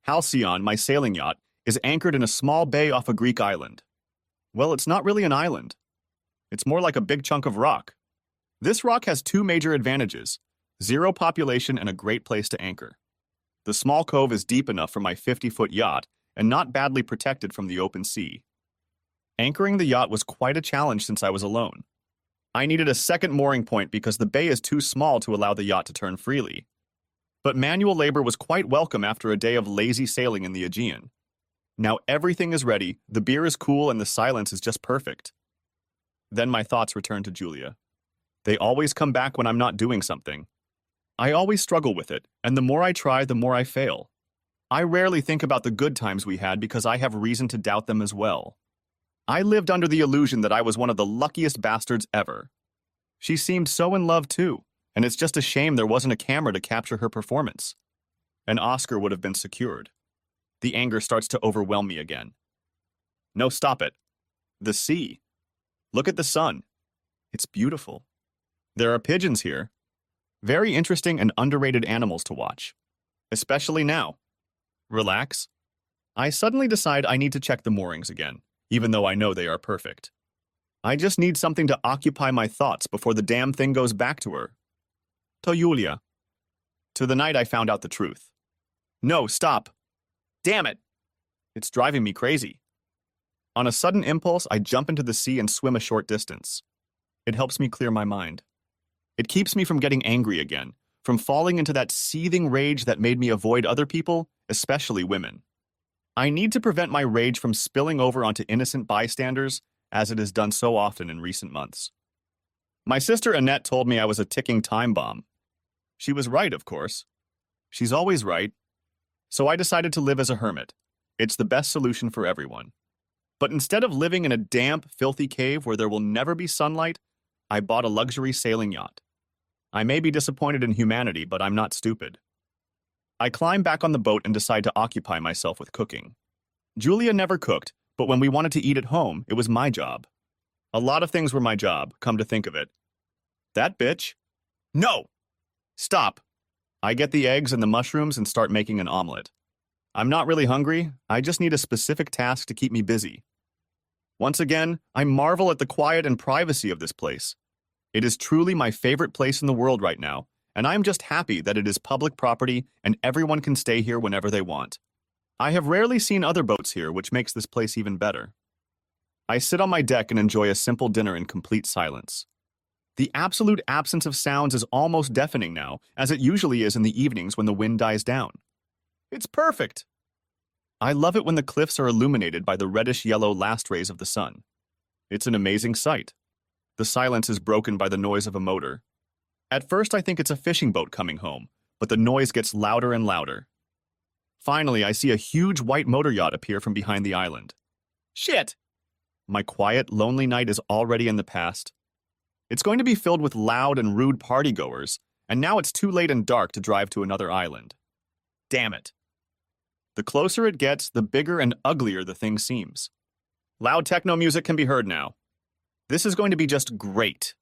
Speaker 1: Halcyon, my sailing yacht, is anchored in a small bay off a Greek island. Well, it's not really an island. It's more like a big chunk of rock. This rock has two major advantages: zero population and a great place to anchor. The small cove is deep enough for my 50-foot yacht and not badly protected from the open sea. Anchoring the yacht was quite a challenge since I was alone. I needed a second mooring point because the bay is too small to allow the yacht to turn freely. But manual labor was quite welcome after a day of lazy sailing in the Aegean. Now everything is ready, the beer is cool, and the silence is just perfect. Then my thoughts return to Julia. They always come back when I'm not doing something. I always struggle with it, and the more I try, the more I fail. I rarely think about the good times we had because I have reason to doubt them as well. I lived under the illusion that I was one of the luckiest bastards ever. She seemed so in love too, and it's just a shame there wasn't a camera to capture her performance. An Oscar would have been secured. The anger starts to overwhelm me again. No, stop it. The sea. Look at the sun. It's beautiful. There are pigeons here. Very interesting and underrated animals to watch. Especially now. Relax. I suddenly decide I need to check the moorings again, even though I know they are perfect. I just need something to occupy my thoughts before the damn thing goes back to her. To Yulia. To the night I found out the truth. No, stop. Damn it. It's driving me crazy. On a sudden impulse, I jump into the sea and swim a short distance. It helps me clear my mind. It keeps me from getting angry again, from falling into that seething rage that made me avoid other people, especially women. I need to prevent my rage from spilling over onto innocent bystanders, as it has done so often in recent months. My sister Annette told me I was a ticking time bomb. She was right, of course. She's always right. So I decided to live as a hermit. It's the best solution for everyone. But instead of living in a damp, filthy cave where there will never be sunlight, I bought a luxury sailing yacht. I may be disappointed in humanity, but I'm not stupid. I climb back on the boat and decide to occupy myself with cooking. Julia never cooked, but when we wanted to eat at home, it was my job. A lot of things were my job, come to think of it. That bitch? No! Stop. I get the eggs and the mushrooms and start making an omelet. I'm not really hungry, I just need a specific task to keep me busy. Once again, I marvel at the quiet and privacy of this place. It is truly my favorite place in the world right now, and I'm just happy that it is public property and everyone can stay here whenever they want. I have rarely seen other boats here, which makes this place even better. I sit on my deck and enjoy a simple dinner in complete silence. The absolute absence of sounds is almost deafening now, as it usually is in the evenings when the wind dies down. It's perfect! I love it when the cliffs are illuminated by the reddish-yellow last rays of the sun. It's an amazing sight. The silence is broken by the noise of a motor. At first I think it's a fishing boat coming home, but the noise gets louder and louder. Finally, I see a huge white motor yacht appear from behind the island. Shit! My quiet, lonely night is already in the past. It's going to be filled with loud and rude partygoers, and now it's too late and dark to drive to another island. Damn it. The closer it gets, the bigger and uglier the thing seems. Loud techno music can be heard now. This is going to be just great.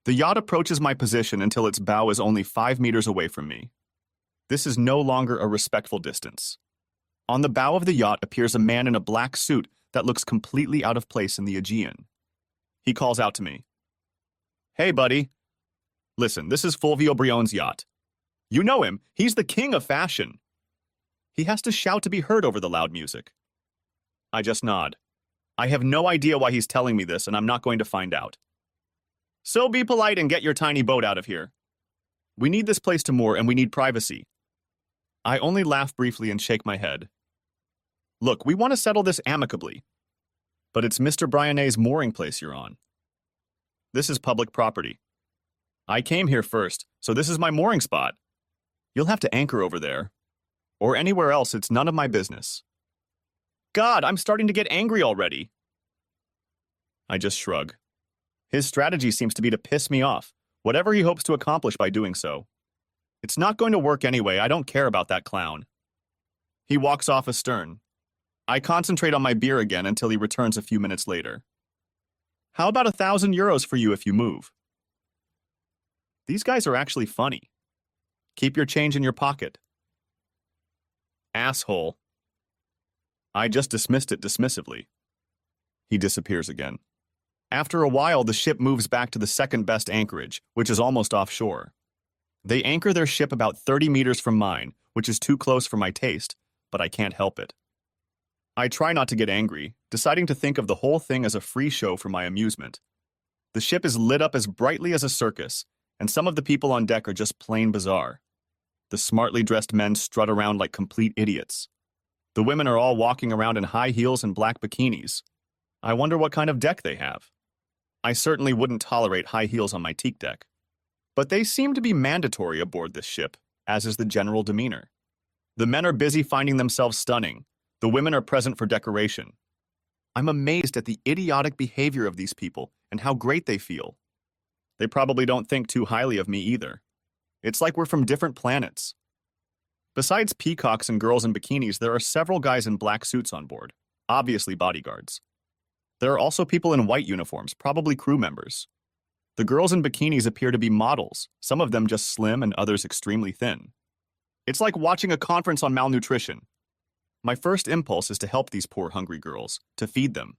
Speaker 1: The yacht approaches my position until its bow is only 5 meters away from me. This is no longer a respectful distance. On the bow of the yacht appears a man in a black suit that looks completely out of place in the Aegean. He calls out to me. Hey, buddy. Listen, this is Fulvio Brione's yacht. You know him. He's the king of fashion. He has to shout to be heard over the loud music. I just nod. I have no idea why he's telling me this, and I'm not going to find out. So be polite and get your tiny boat out of here. We need this place to moor, and we need privacy. I only laugh briefly and shake my head. Look, we want to settle this amicably. But it's Mr. Brianet's mooring place you're on. This is public property. I came here first, so this is my mooring spot. You'll have to anchor over there. Or anywhere else, it's none of my business. God, I'm starting to get angry already. I just shrug. His strategy seems to be to piss me off, whatever he hopes to accomplish by doing so. It's not going to work anyway, I don't care about that clown. He walks off astern. I concentrate on my beer again until he returns a few minutes later. How about €1,000 for you if you move? These guys are actually funny. Keep your change in your pocket. Asshole. I just dismissed it dismissively. He disappears again. After a while, the ship moves back to the second best anchorage, which is almost offshore. They anchor their ship about 30 meters from mine, which is too close for my taste, but I can't help it. I try not to get angry, deciding to think of the whole thing as a free show for my amusement. The ship is lit up as brightly as a circus, and some of the people on deck are just plain bizarre. The smartly dressed men strut around like complete idiots. The women are all walking around in high heels and black bikinis. I wonder what kind of deck they have. I certainly wouldn't tolerate high heels on my teak deck. But they seem to be mandatory aboard this ship, as is the general demeanor. The men are busy finding themselves stunning. The women are present for decoration. I'm amazed at the idiotic behavior of these people and how great they feel. They probably don't think too highly of me either. It's like we're from different planets. Besides peacocks and girls in bikinis, there are several guys in black suits on board, obviously bodyguards. There are also people in white uniforms, probably crew members. The girls in bikinis appear to be models, some of them just slim and others extremely thin. It's like watching a conference on malnutrition. My first impulse is to help these poor hungry girls, to feed them.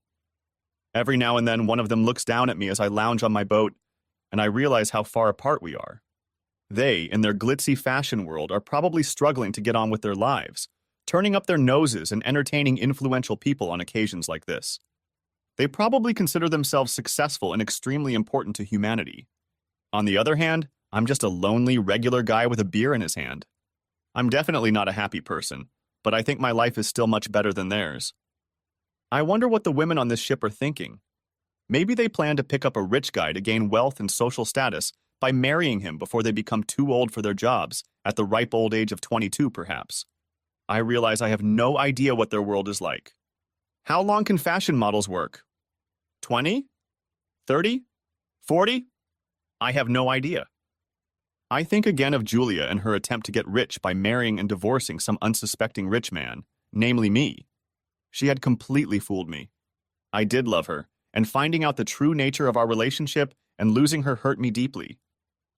Speaker 1: Every now and then one of them looks down at me as I lounge on my boat, and I realize how far apart we are. They, in their glitzy fashion world, are probably struggling to get on with their lives, turning up their noses and entertaining influential people on occasions like this. They probably consider themselves successful and extremely important to humanity. On the other hand, I'm just a lonely, regular guy with a beer in his hand. I'm definitely not a happy person, but I think my life is still much better than theirs. I wonder what the women on this ship are thinking. Maybe they plan to pick up a rich guy to gain wealth and social status by marrying him before they become too old for their jobs, at the ripe old age of 22 perhaps. I realize I have no idea what their world is like. How long can fashion models work? 20? 30? 40? I have no idea. I think again of Julia and her attempt to get rich by marrying and divorcing some unsuspecting rich man, namely me. She had completely fooled me. I did love her, and finding out the true nature of our relationship and losing her hurt me deeply.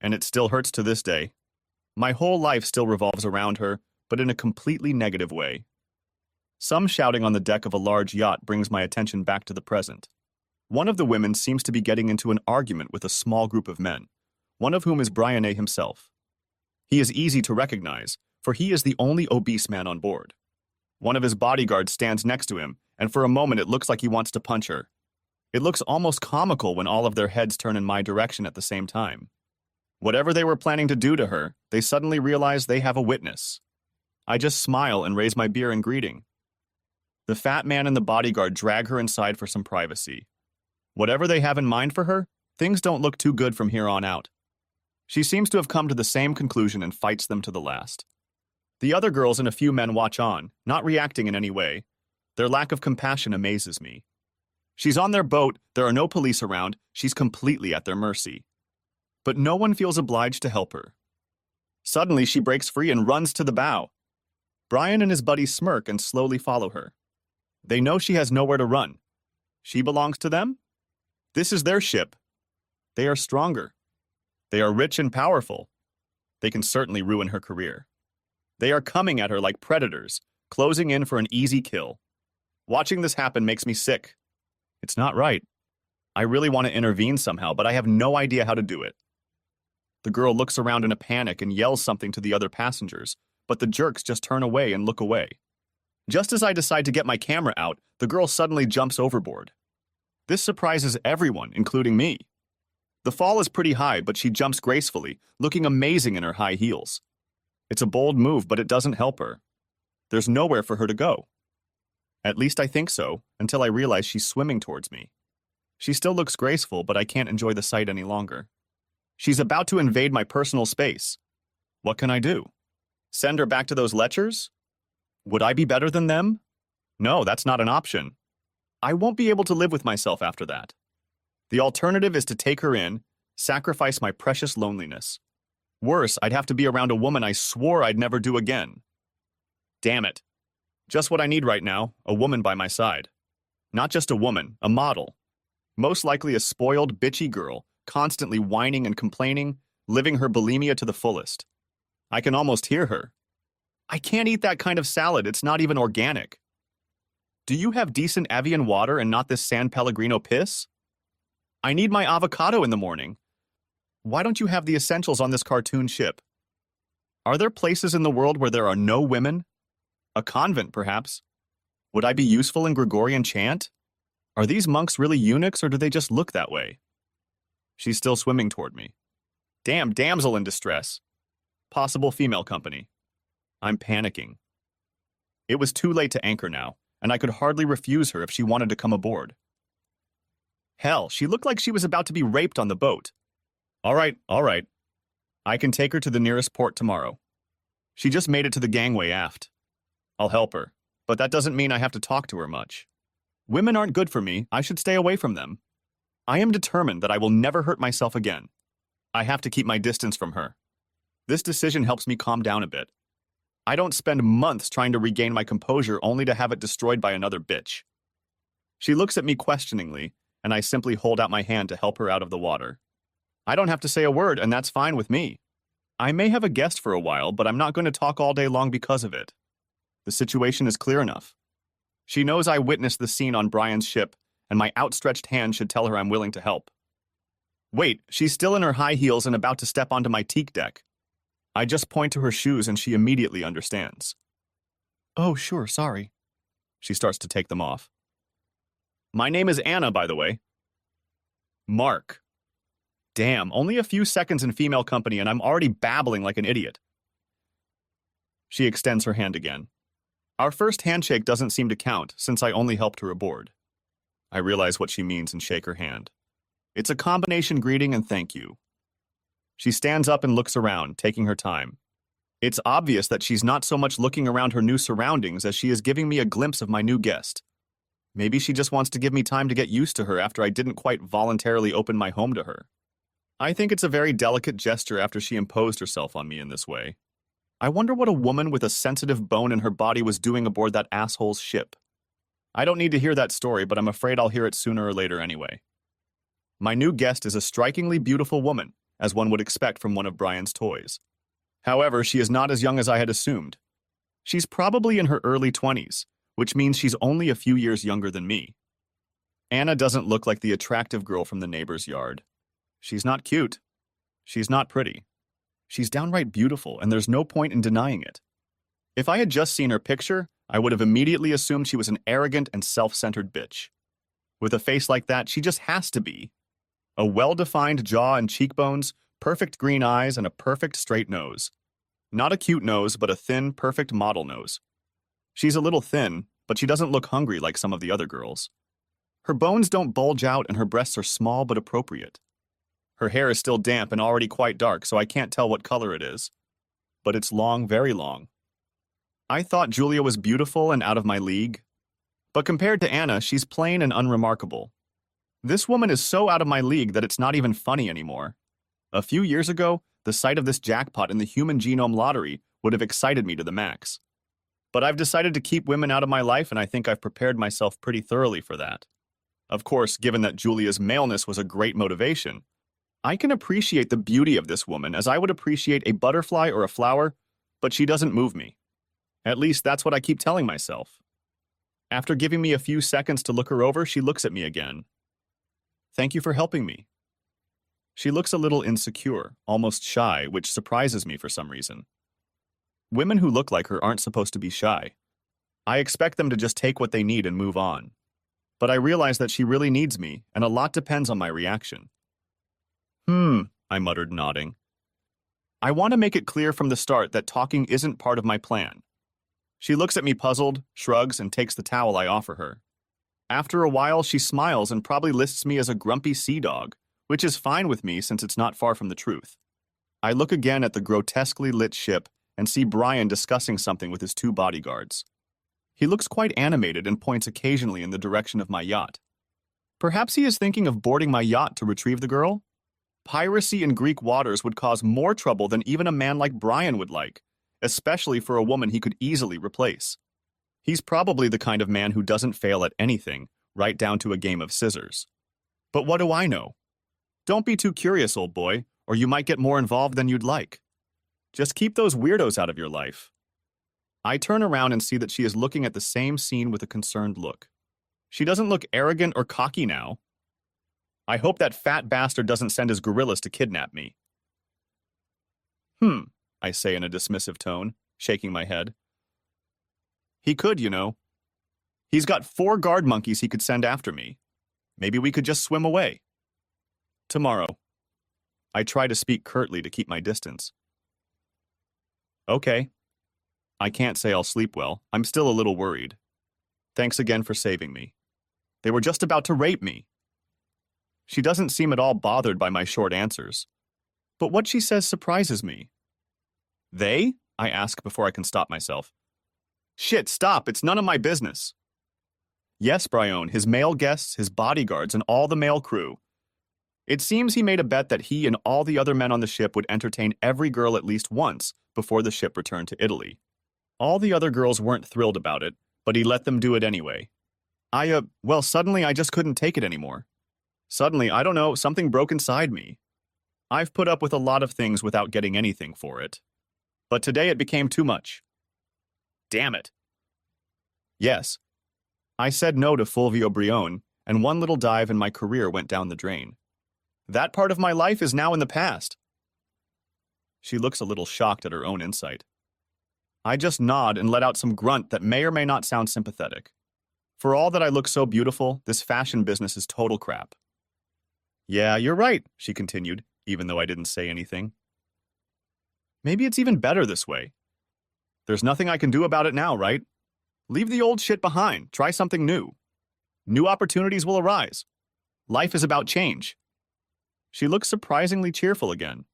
Speaker 1: And it still hurts to this day. My whole life still revolves around her, but in a completely negative way. Some shouting on the deck of a large yacht brings my attention back to the present. One of the women seems to be getting into an argument with a small group of men, one of whom is Brian A. himself. He is easy to recognize, for he is the only obese man on board. One of his bodyguards stands next to him, and for a moment it looks like he wants to punch her. It looks almost comical when all of their heads turn in my direction at the same time. Whatever they were planning to do to her, they suddenly realize they have a witness. I just smile and raise my beer in greeting. The fat man and the bodyguard drag her inside for some privacy. Whatever they have in mind for her, things don't look too good from here on out. She seems to have come to the same conclusion and fights them to the last. The other girls and a few men watch on, not reacting in any way. Their lack of compassion amazes me. She's on their boat, there are no police around, she's completely at their mercy. But no one feels obliged to help her. Suddenly she breaks free and runs to the bow. Brian and his buddies smirk and slowly follow her. They know she has nowhere to run. She belongs to them? This is their ship. They are stronger. They are rich and powerful. They can certainly ruin her career. They are coming at her like predators, closing in for an easy kill. Watching this happen makes me sick. It's not right. I really want to intervene somehow, but I have no idea how to do it. The girl looks around in a panic and yells something to the other passengers, but the jerks just turn away and look away. Just as I decide to get my camera out, the girl suddenly jumps overboard. This surprises everyone, including me. The fall is pretty high, but she jumps gracefully, looking amazing in her high heels. It's a bold move, but it doesn't help her. There's nowhere for her to go. At least I think so, until I realize she's swimming towards me. She still looks graceful, but I can't enjoy the sight any longer. She's about to invade my personal space. What can I do? Send her back to those lechers? Would I be better than them? No, that's not an option. I won't be able to live with myself after that. The alternative is to take her in, sacrifice my precious loneliness. Worse, I'd have to be around a woman I swore I'd never do again. Damn it. Just what I need right now, a woman by my side. Not just a woman, a model. Most likely a spoiled, bitchy girl, constantly whining and complaining, living her bulimia to the fullest. I can almost hear her. I can't eat that kind of salad, it's not even organic. Do you have decent Evian water and not this San Pellegrino piss? I need my avocado in the morning. Why don't you have the essentials on this cartoon ship? Are there places in the world where there are no women? A convent, perhaps. Would I be useful in Gregorian chant? Are these monks really eunuchs, or do they just look that way? She's still swimming toward me. Damn damsel in distress. Possible female company. I'm panicking. It was too late to anchor now, and I could hardly refuse her if she wanted to come aboard. Hell, she looked like she was about to be raped on the boat. All right. I can take her to the nearest port tomorrow. She just made it to the gangway aft. I'll help her, but that doesn't mean I have to talk to her much. Women aren't good for me, I should stay away from them. I am determined that I will never hurt myself again. I have to keep my distance from her. This decision helps me calm down a bit. I don't spend months trying to regain my composure only to have it destroyed by another bitch. She looks at me questioningly, and I simply hold out my hand to help her out of the water. I don't have to say a word, and that's fine with me. I may have a guest for a while, but I'm not going to talk all day long because of it. The situation is clear enough. She knows I witnessed the scene on Brian's ship, and my outstretched hand should tell her I'm willing to help. Wait, she's still in her high heels and about to step onto my teak deck. I just point to her shoes and she immediately understands. Oh, sure, sorry. She starts to take them off. My name is Anna, by the way. Mark. Damn, only a few seconds in female company and I'm already babbling like an idiot. She extends her hand again. Our first handshake doesn't seem to count, since I only helped her aboard. I realize what she means and shake her hand. It's a combination greeting and thank you. She stands up and looks around, taking her time. It's obvious that she's not so much looking around her new surroundings as she is giving me a glimpse of my new guest. Maybe she just wants to give me time to get used to her after I didn't quite voluntarily open my home to her. I think it's a very delicate gesture after she imposed herself on me in this way. I wonder what a woman with a sensitive bone in her body was doing aboard that asshole's ship. I don't need to hear that story, but I'm afraid I'll hear it sooner or later anyway. My new guest is a strikingly beautiful woman, as one would expect from one of Brian's toys. However, she is not as young as I had assumed. She's probably in her early 20s, which means she's only a few years younger than me. Anna doesn't look like the attractive girl from the neighbor's yard. She's not cute. She's not pretty. She's downright beautiful, and there's no point in denying it. If I had just seen her picture, I would have immediately assumed she was an arrogant and self-centered bitch. With a face like that, she just has to be. A well-defined jaw and cheekbones, perfect green eyes, and a perfect straight nose. Not a cute nose, but a thin, perfect model nose. She's a little thin, but she doesn't look hungry like some of the other girls. Her bones don't bulge out and her breasts are small but appropriate. Her hair is still damp and already quite dark, so I can't tell what color it is. But it's long, very long. I thought Julia was beautiful and out of my league. But compared to Anna, she's plain and unremarkable. This woman is so out of my league that it's not even funny anymore. A few years ago, the sight of this jackpot in the human genome lottery would have excited me to the max. But I've decided to keep women out of my life, and I think I've prepared myself pretty thoroughly for that. Of course, given that Julia's maleness was a great motivation, I can appreciate the beauty of this woman as I would appreciate a butterfly or a flower, but she doesn't move me. At least that's what I keep telling myself. After giving me a few seconds to look her over, she looks at me again. Thank you for helping me. She looks a little insecure, almost shy, which surprises me for some reason. Women who look like her aren't supposed to be shy. I expect them to just take what they need and move on. But I realize that she really needs me, and a lot depends on my reaction. I muttered, nodding. I want to make it clear from the start that talking isn't part of my plan. She looks at me puzzled, shrugs, and takes the towel I offer her. After a while, she smiles and probably lists me as a grumpy sea dog, which is fine with me since it's not far from the truth. I look again at the grotesquely lit ship and see Brian discussing something with his two bodyguards. He looks quite animated and points occasionally in the direction of my yacht. Perhaps he is thinking of boarding my yacht to retrieve the girl? Piracy in Greek waters would cause more trouble than even a man like Brian would like, especially for a woman he could easily replace. He's probably the kind of man who doesn't fail at anything, right down to a game of scissors. But what do I know? Don't be too curious, old boy, or you might get more involved than you'd like. Just keep those weirdos out of your life. I turn around and see that she is looking at the same scene with a concerned look. She doesn't look arrogant or cocky now. I hope that fat bastard doesn't send his gorillas to kidnap me. I say in a dismissive tone, shaking my head. He could, you know. He's got 4 guard monkeys he could send after me. Maybe we could just swim away. Tomorrow. I try to speak curtly to keep my distance. Okay. I can't say I'll sleep well. I'm still a little worried. Thanks again for saving me. They were just about to rape me. She doesn't seem at all bothered by my short answers. But what she says surprises me. They? I ask before I can stop myself. Shit, stop, it's none of my business. Yes, Brian, his male guests, his bodyguards, and all the male crew. It seems he made a bet that he and all the other men on the ship would entertain every girl at least once before the ship returned to Italy. All the other girls weren't thrilled about it, but he let them do it anyway. Suddenly I just couldn't take it anymore. Suddenly, I don't know, something broke inside me. I've put up with a lot of things without getting anything for it. But today it became too much. Damn it. Yes. I said no to Fulvio Brione, and one little dive in my career went down the drain. That part of my life is now in the past. She looks a little shocked at her own insight. I just nod and let out some grunt that may or may not sound sympathetic. For all that I look so beautiful, this fashion business is total crap. Yeah, you're right, she continued, even though I didn't say anything. Maybe it's even better this way. There's nothing I can do about it now, right? Leave the old shit behind, try something new. New opportunities will arise. Life is about change. She looks surprisingly cheerful again.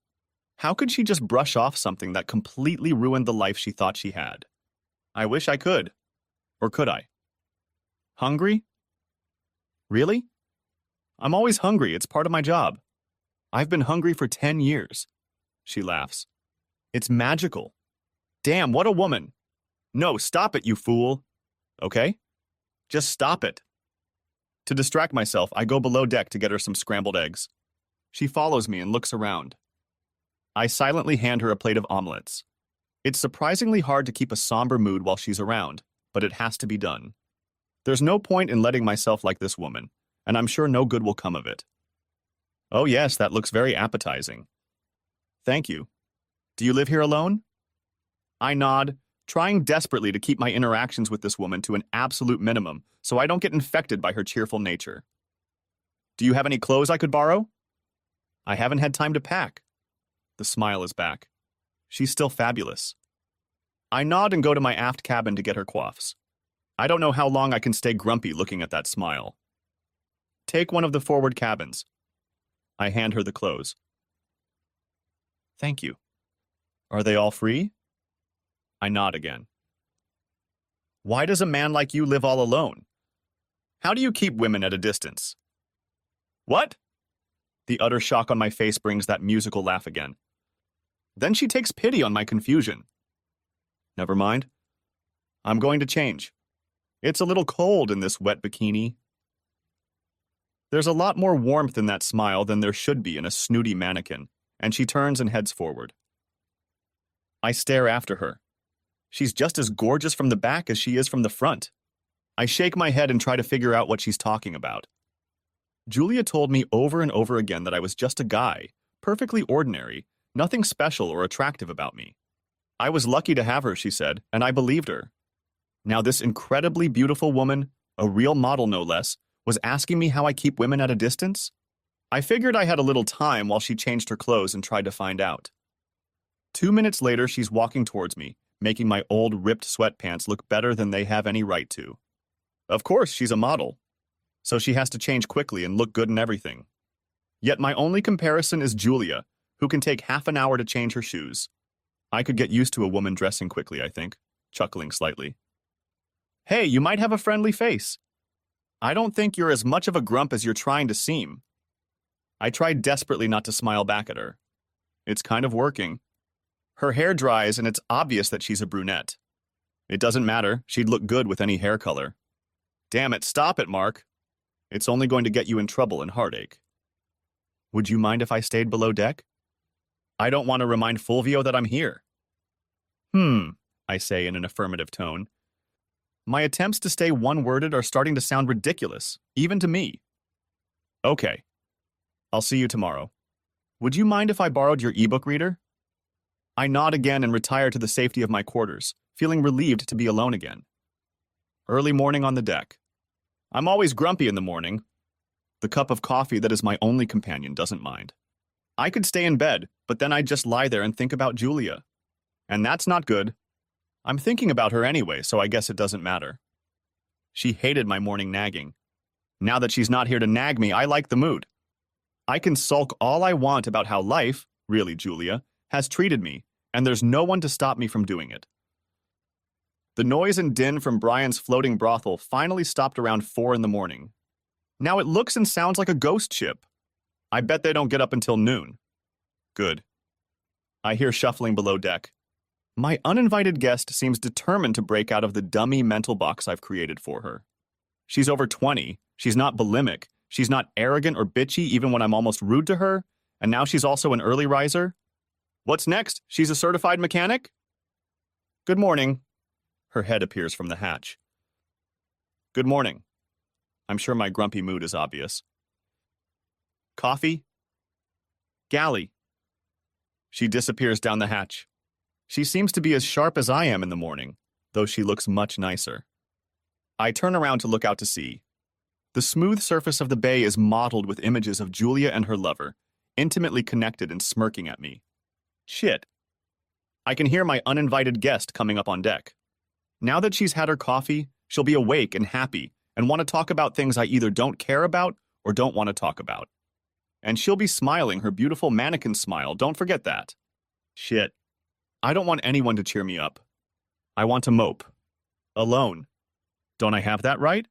Speaker 1: How could she just brush off something that completely ruined the life she thought she had? I wish I could. Or could I? Hungry? Really? I'm always hungry, it's part of my job. I've been hungry for 10 years. She laughs. It's magical. Damn, what a woman. No, stop it, you fool. Okay? Just stop it. To distract myself, I go below deck to get her some scrambled eggs. She follows me and looks around. I silently hand her a plate of omelets. It's surprisingly hard to keep a somber mood while she's around, but it has to be done. There's no point in letting myself like this woman, and I'm sure no good will come of it. Oh yes, that looks very appetizing. Thank you. Do you live here alone? I nod, trying desperately to keep my interactions with this woman to an absolute minimum so I don't get infected by her cheerful nature. Do you have any clothes I could borrow? I haven't had time to pack. The smile is back. She's still fabulous. I nod and go to my aft cabin to get her coiffes. I don't know how long I can stay grumpy looking at that smile. Take one of the forward cabins. I hand her the clothes. Thank you. Are they all free? I nod again. Why does a man like you live all alone? How do you keep women at a distance? What? The utter shock on my face brings that musical laugh again. Then she takes pity on my confusion. Never mind. I'm going to change. It's a little cold in this wet bikini. There's a lot more warmth in that smile than there should be in a snooty mannequin, and she turns and heads forward. I stare after her. She's just as gorgeous from the back as she is from the front. I shake my head and try to figure out what she's talking about. Julia told me over and over again that I was just a guy, perfectly ordinary, nothing special or attractive about me. I was lucky to have her, she said, and I believed her. Now this incredibly beautiful woman, a real model no less, was asking me how I keep women at a distance? I figured I had a little time while she changed her clothes and tried to find out. 2 minutes later, she's walking towards me, making my old ripped sweatpants look better than they have any right to. Of course, she's a model, so she has to change quickly and look good in everything. Yet my only comparison is Julia, who can take half an hour to change her shoes. I could get used to a woman dressing quickly, I think, chuckling slightly. Hey, you might have a friendly face. I don't think you're as much of a grump as you're trying to seem. I tried desperately not to smile back at her. It's kind of working. Her hair dries and it's obvious that she's a brunette. It doesn't matter, she'd look good with any hair color. Damn it, stop it, Mark. It's only going to get you in trouble and heartache. Would you mind if I stayed below deck? I don't want to remind Fulvio that I'm here. I say in an affirmative tone. My attempts to stay one-worded are starting to sound ridiculous, even to me. Okay. I'll see you tomorrow. Would you mind if I borrowed your ebook reader? I nod again and retire to the safety of my quarters, feeling relieved to be alone again. Early morning on the deck. I'm always grumpy in the morning. The cup of coffee that is my only companion doesn't mind. I could stay in bed, but then I'd just lie there and think about Julia. And that's not good. I'm thinking about her anyway, so I guess it doesn't matter. She hated my morning nagging. Now that she's not here to nag me, I like the mood. I can sulk all I want about how life, really Julia, has treated me, and there's no one to stop me from doing it. The noise and din from Brian's floating brothel finally stopped around 4 in the morning. Now it looks and sounds like a ghost ship. I bet they don't get up until noon. Good. I hear shuffling below deck. My uninvited guest seems determined to break out of the dummy mental box I've created for her. She's over 20, she's not bulimic, she's not arrogant or bitchy even when I'm almost rude to her, And now she's also an early riser? What's next? She's a certified mechanic? Good morning. Her head appears from the hatch. Good morning. I'm sure my grumpy mood is obvious. Coffee? Galley. She disappears down the hatch. She seems to be as sharp as I am in the morning, though she looks much nicer. I turn around to look out to sea. The smooth surface of the bay is mottled with images of Julia and her lover, intimately connected and smirking at me. Shit. I can hear my uninvited guest coming up on deck. Now that she's had her coffee, she'll be awake and happy and want to talk about things I either don't care about or don't want to talk about. And she'll be smiling her beautiful mannequin smile, don't forget that. Shit. I don't want anyone to cheer me up. I want to mope. Alone. Don't I have that right?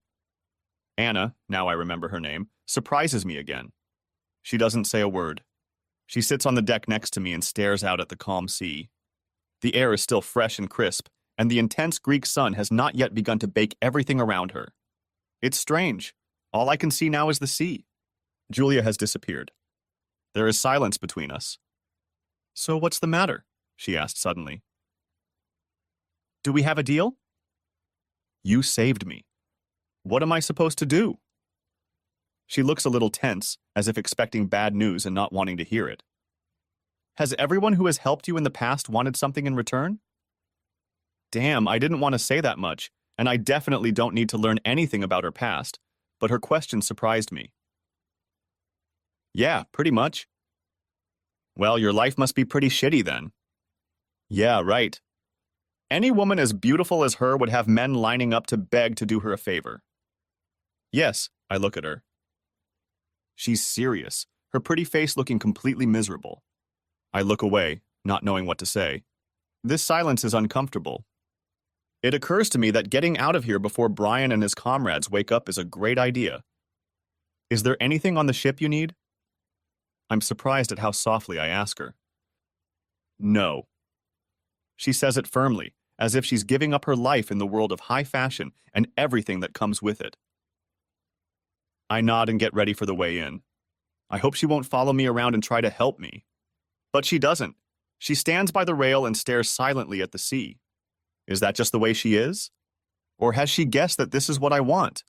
Speaker 1: Anna, now I remember her name, surprises me again. She doesn't say a word. She sits on the deck next to me and stares out at the calm sea. The air is still fresh and crisp, and the intense Greek sun has not yet begun to bake everything around her. It's strange. All I can see now is the sea. Julia has disappeared. There is silence between us. So what's the matter? She asked suddenly. Do we have a deal? You saved me. What am I supposed to do? She looks a little tense, as if expecting bad news and not wanting to hear it. Has everyone who has helped you in the past wanted something in return? Damn, I didn't want to say that much, and I definitely don't need to learn anything about her past, but her question surprised me. Yeah, pretty much. Well, your life must be pretty shitty then. Yeah, right. Any woman as beautiful as her would have men lining up to beg to do her a favor. Yes, I look at her. She's serious, her pretty face looking completely miserable. I look away, not knowing what to say. This silence is uncomfortable. It occurs to me that getting out of here before Brian and his comrades wake up is a great idea. Is there anything on the ship you need? I'm surprised at how softly I ask her. No. She says it firmly, as if she's giving up her life in the world of high fashion and everything that comes with it. I nod and get ready for the way in. I hope she won't follow me around and try to help me. But she doesn't. She stands by the rail and stares silently at the sea. Is that just the way she is? Or has she guessed that this is what I want?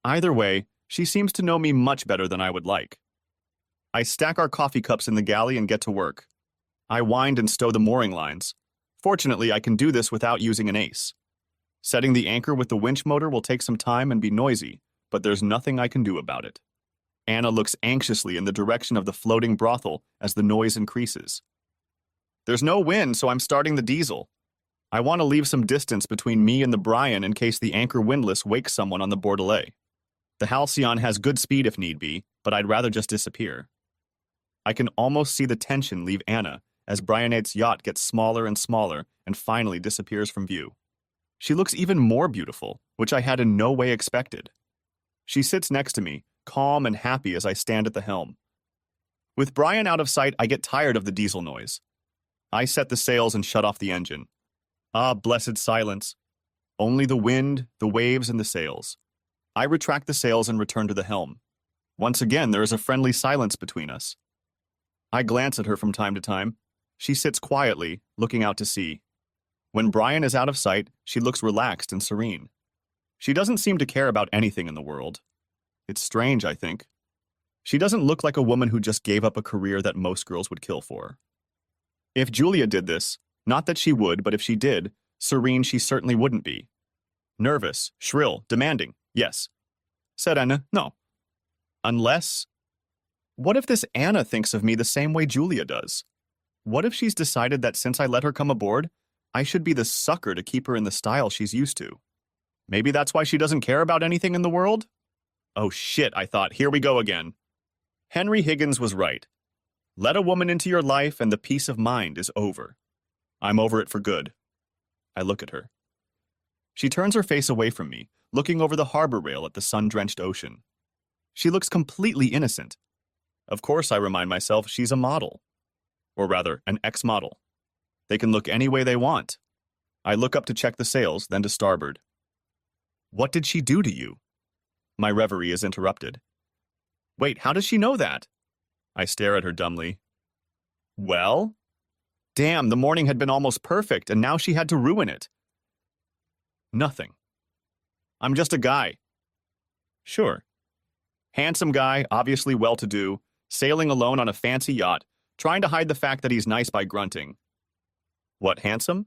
Speaker 1: Either way, she seems to know me much better than I would like. I stack our coffee cups in the galley and get to work. I wind and stow the mooring lines. Fortunately, I can do this without using an ace. Setting the anchor with the winch motor will take some time and be noisy, but there's nothing I can do about it. Anna looks anxiously in the direction of the floating brothel as the noise increases. There's no wind, so I'm starting the diesel. I want to leave some distance between me and the Brian in case the anchor windlass wakes someone on the Bordelais. The Halcyon has good speed if need be, but I'd rather just disappear. I can almost see the tension leave Anna as Brianate's yacht gets smaller and smaller and finally disappears from view. She looks even more beautiful, which I had in no way expected. She sits next to me, calm and happy as I stand at the helm. With Brian out of sight, I get tired of the diesel noise. I set the sails and shut off the engine. Ah, blessed silence. Only the wind, the waves, and the sails. I retract the sails and return to the helm. Once again, there is a friendly silence between us. I glance at her from time to time. She sits quietly, looking out to sea. When Brian is out of sight, she looks relaxed and serene. She doesn't seem to care about anything in the world. It's strange, I think. She doesn't look like a woman who just gave up a career that most girls would kill for. If Julia did this, not that she would, but if she did, serene she certainly wouldn't be. Nervous, shrill, demanding, yes. Said Anna, no. Unless... What if this Anna thinks of me the same way Julia does? What if she's decided that since I let her come aboard, I should be the sucker to keep her in the style she's used to? Maybe that's why she doesn't care about anything in the world? Oh shit, I thought, here we go again. Henry Higgins was right. Let a woman into your life and the peace of mind is over. I'm over it for good. I look at her. She turns her face away from me, looking over the harbor rail at the sun-drenched ocean. She looks completely innocent. Of course, I remind myself she's a model. Or rather, an ex-model. They can look any way they want. I look up to check the sails, then to starboard. What did she do to you? My reverie is interrupted. Wait, how does she know that? I stare at her dumbly. Well? Damn, the morning had been almost perfect, and now she had to ruin it. Nothing. I'm just a guy. Sure. Handsome guy, obviously well-to-do, sailing alone on a fancy yacht, trying to hide the fact that he's nice by grunting. What, handsome?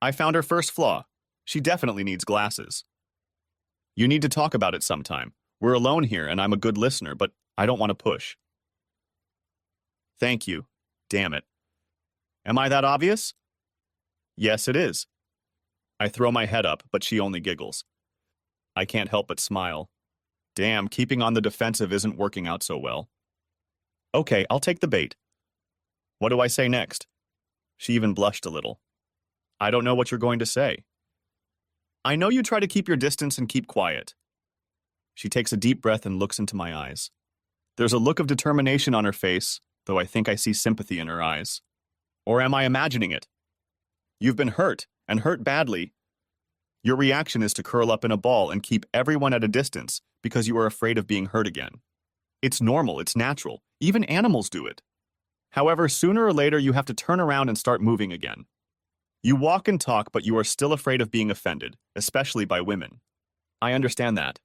Speaker 1: I found her first flaw. She definitely needs glasses. You need to talk about it sometime. We're alone here, and I'm a good listener, but I don't want to push. Thank you. Damn it. Am I that obvious? Yes, it is. I throw my head up, but she only giggles. I can't help but smile. Damn, keeping on the defensive isn't working out so well. Okay, I'll take the bait. What do I say next? She even blushed a little. I don't know what you're going to say. I know you try to keep your distance and keep quiet. She takes a deep breath and looks into my eyes. There's a look of determination on her face, though I think I see sympathy in her eyes. Or am I imagining it? You've been hurt, and hurt badly. Your reaction is to curl up in a ball and keep everyone at a distance because you are afraid of being hurt again. It's normal, it's natural. Even animals do it. However, sooner or later you have to turn around and start moving again. You walk and talk, but you are still afraid of being offended, especially by women. I understand that.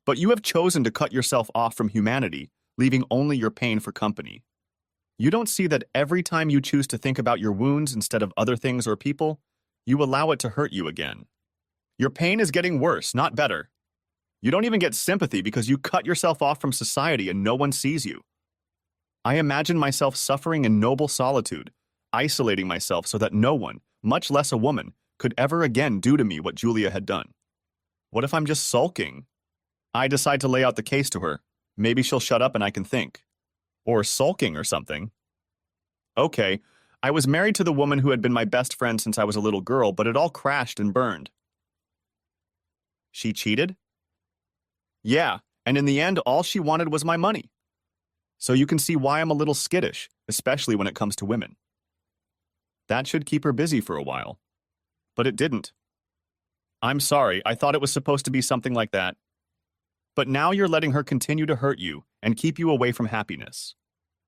Speaker 1: But you have chosen to cut yourself off from humanity, leaving only your pain for company. You don't see that every time you choose to think about your wounds instead of other things or people, you allow it to hurt you again. Your pain is getting worse, not better. You don't even get sympathy because you cut yourself off from society and no one sees you. I imagine myself suffering in noble solitude, isolating myself so that no one, much less a woman, could ever again do to me what Julia had done. What if I'm just sulking? I decide to lay out the case to her. Maybe she'll shut up and I can think. Or sulking or something. Okay, I was married to the woman who had been my best friend since I was a little girl, but it all crashed and burned. She cheated? Yeah, and in the end, all she wanted was my money. So you can see why I'm a little skittish, especially when it comes to women. That should keep her busy for a while. But it didn't. I'm sorry, I thought it was supposed to be something like that. But now you're letting her continue to hurt you and keep you away from happiness.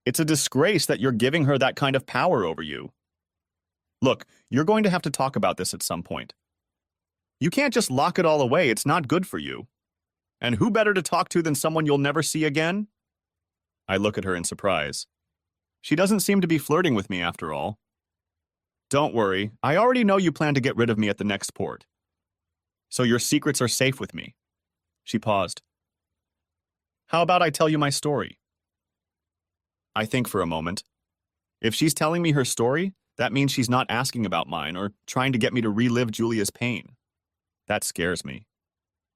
Speaker 1: It's a disgrace that you're giving her that kind of power over you. Look, you're going to have to talk about this at some point. You can't just lock it all away, it's not good for you. And who better to talk to than someone you'll never see again? I look at her in surprise. She doesn't seem to be flirting with me after all. Don't worry, I already know you plan to get rid of me at the next port. So your secrets are safe with me. She paused. How about I tell you my story? I think for a moment. If she's telling me her story, that means she's not asking about mine or trying to get me to relive Julia's pain. That scares me.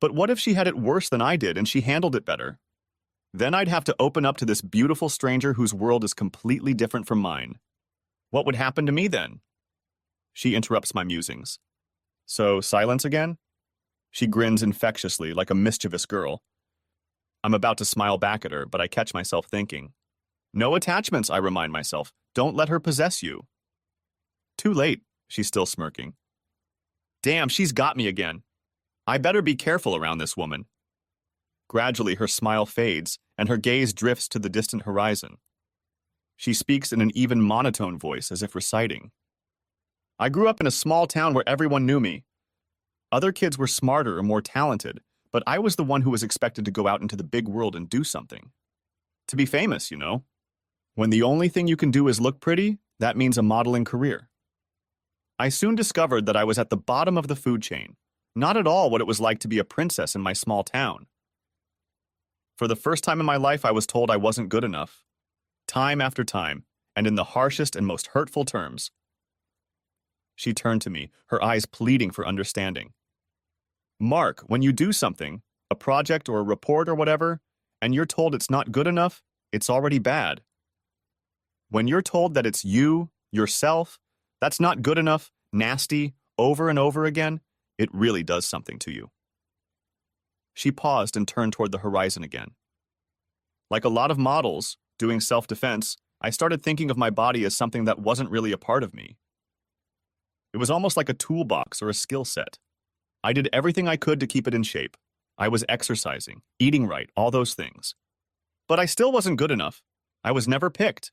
Speaker 1: But what if she had it worse than I did and she handled it better? Then I'd have to open up to this beautiful stranger whose world is completely different from mine. What would happen to me then? She interrupts my musings. So, silence again? She grins infectiously like a mischievous girl. I'm about to smile back at her, but I catch myself thinking. No attachments, I remind myself. Don't let her possess you. Too late, she's still smirking. Damn, she's got me again. I better be careful around this woman. Gradually, her smile fades, and her gaze drifts to the distant horizon. She speaks in an even monotone voice, as if reciting. I grew up in a small town where everyone knew me. Other kids were smarter or more talented, but I was the one who was expected to go out into the big world and do something. To be famous, you know. When the only thing you can do is look pretty, that means a modeling career. I soon discovered that I was at the bottom of the food chain, not at all what it was like to be a princess in my small town. For the first time in my life, I was told I wasn't good enough. Time after time, and in the harshest and most hurtful terms. She turned to me, her eyes pleading for understanding. Mark, when you do something, a project or a report or whatever, and you're told it's not good enough, it's already bad. When you're told that it's you, yourself, that's not good enough, nasty, over and over again, it really does something to you. She paused and turned toward the horizon again. Like a lot of models, doing self-defense, I started thinking of my body as something that wasn't really a part of me. It was almost like a toolbox or a skill set. I did everything I could to keep it in shape. I was exercising, eating right, all those things. But I still wasn't good enough. I was never picked.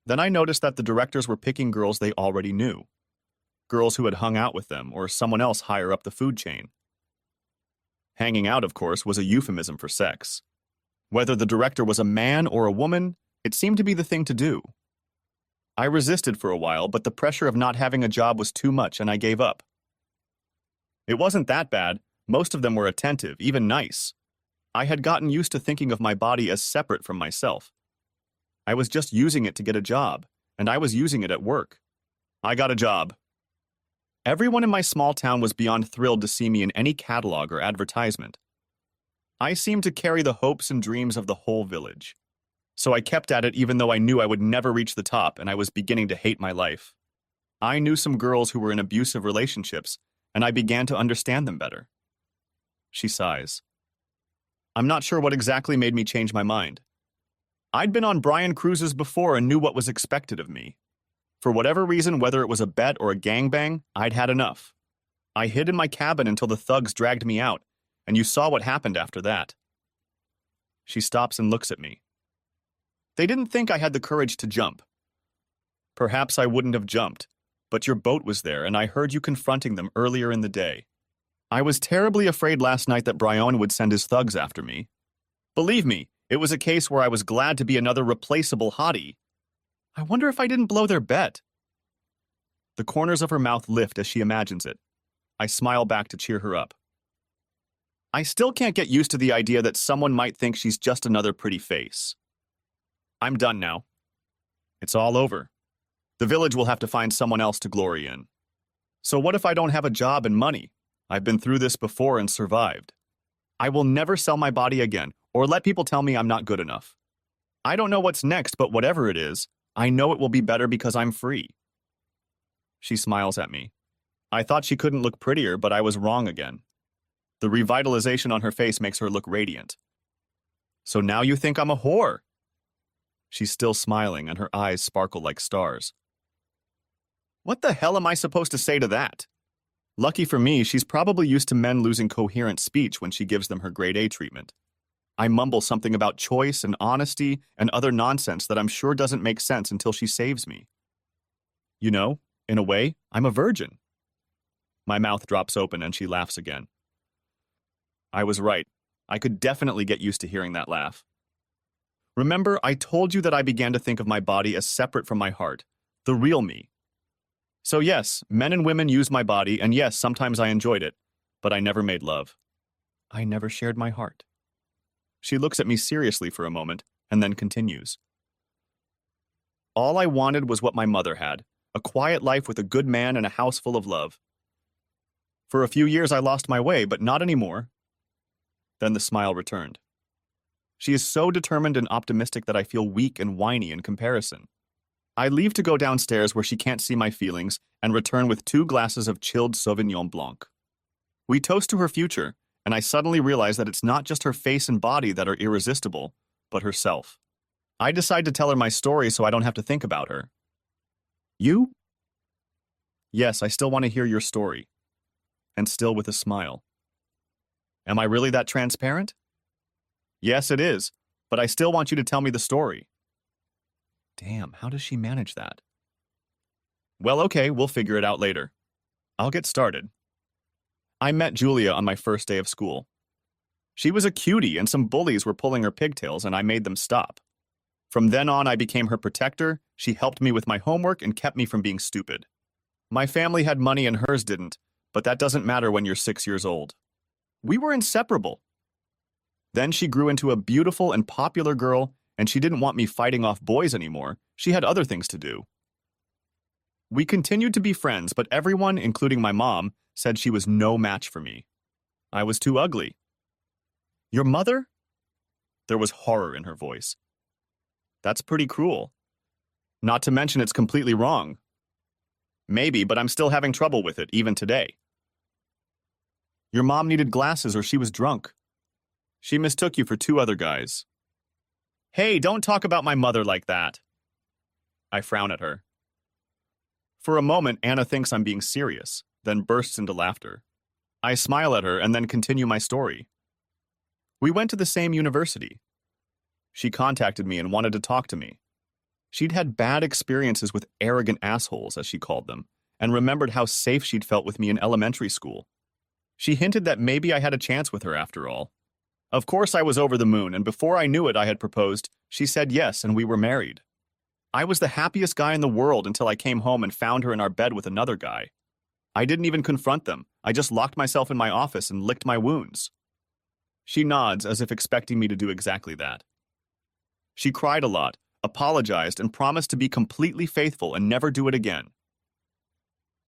Speaker 1: Then I noticed that the directors were picking girls they already knew, girls who had hung out with them or someone else higher up the food chain. Hanging out, of course, was a euphemism for sex. Whether the director was a man or a woman, it seemed to be the thing to do. I resisted for a while, but the pressure of not having a job was too much and I gave up. It wasn't that bad. Most of them were attentive, even nice. I had gotten used to thinking of my body as separate from myself. I was just using it to get a job, and I was using it at work. I got a job. Everyone in my small town was beyond thrilled to see me in any catalog or advertisement. I seemed to carry the hopes and dreams of the whole village. So I kept at it even though I knew I would never reach the top and I was beginning to hate my life. I knew some girls who were in abusive relationships, and I began to understand them better. She sighs. I'm not sure what exactly made me change my mind. I'd been on Brian cruises before and knew what was expected of me. For whatever reason, whether it was a bet or a gangbang, I'd had enough. I hid in my cabin until the thugs dragged me out, and you saw what happened after that. She stops and looks at me. They didn't think I had the courage to jump. Perhaps I wouldn't have jumped, but your boat was there and I heard you confronting them earlier in the day. I was terribly afraid last night that Brian would send his thugs after me. Believe me, it was a case where I was glad to be another replaceable hottie. I wonder if I didn't blow their bet. The corners of her mouth lift as she imagines it. I smile back to cheer her up. I still can't get used to the idea that someone might think she's just another pretty face. I'm done now. It's all over. The village will have to find someone else to glory in. So what if I don't have a job and money? I've been through this before and survived. I will never sell my body again or let people tell me I'm not good enough. I don't know what's next, but whatever it is, I know it will be better because I'm free. She smiles at me. I thought she couldn't look prettier, but I was wrong again. The revitalization on her face makes her look radiant. So now you think I'm a whore? She's still smiling and her eyes sparkle like stars. What the hell am I supposed to say to that? Lucky for me, she's probably used to men losing coherent speech when she gives them her grade A treatment. I mumble something about choice and honesty and other nonsense that I'm sure doesn't make sense until she saves me. You know, in a way, I'm a virgin. My mouth drops open and she laughs again. I was right. I could definitely get used to hearing that laugh. Remember, I told you that I began to think of my body as separate from my heart, the real me. So yes, men and women use my body, and yes, sometimes I enjoyed it, but I never made love. I never shared my heart. She looks at me seriously for a moment, and then continues. All I wanted was what my mother had, a quiet life with a good man and a house full of love. For a few years I lost my way, but not anymore. Then the smile returned. She is so determined and optimistic that I feel weak and whiny in comparison. I leave to go downstairs where she can't see my feelings and return with 2 glasses of chilled Sauvignon Blanc. We toast to her future, and I suddenly realize that it's not just her face and body that are irresistible, but herself. I decide to tell her my story so I don't have to think about her. You? Yes, I still want to hear your story. And still with a smile. Am I really that transparent? Yes, it is, but I still want you to tell me the story. Damn, how does she manage that? Well, okay, we'll figure it out later. I'll get started. I met Julia on my first day of school. She was a cutie and some bullies were pulling her pigtails and I made them stop. From then on, I became her protector, she helped me with my homework and kept me from being stupid. My family had money and hers didn't, but that doesn't matter when you're 6 years old. We were inseparable. Then she grew into a beautiful and popular girl, and she didn't want me fighting off boys anymore. She had other things to do. We continued to be friends, but everyone, including my mom, said she was no match for me. I was too ugly. Your mother? There was horror in her voice. That's pretty cruel. Not to mention it's completely wrong. Maybe, but I'm still having trouble with it, even today. Your mom needed glasses or she was drunk. She mistook you for 2 other guys. Hey, don't talk about my mother like that. I frown at her. For a moment, Anna thinks I'm being serious, then bursts into laughter. I smile at her and then continue my story. We went to the same university. She contacted me and wanted to talk to me. She'd had bad experiences with arrogant assholes, as she called them, and remembered how safe she'd felt with me in elementary school. She hinted that maybe I had a chance with her after all. Of course I was over the moon, and before I knew it I had proposed. She said yes, and we were married. I was the happiest guy in the world until I came home and found her in our bed with another guy. I didn't even confront them. I just locked myself in my office and licked my wounds. She nods as if expecting me to do exactly that. She cried a lot, apologized, and promised to be completely faithful and never do it again.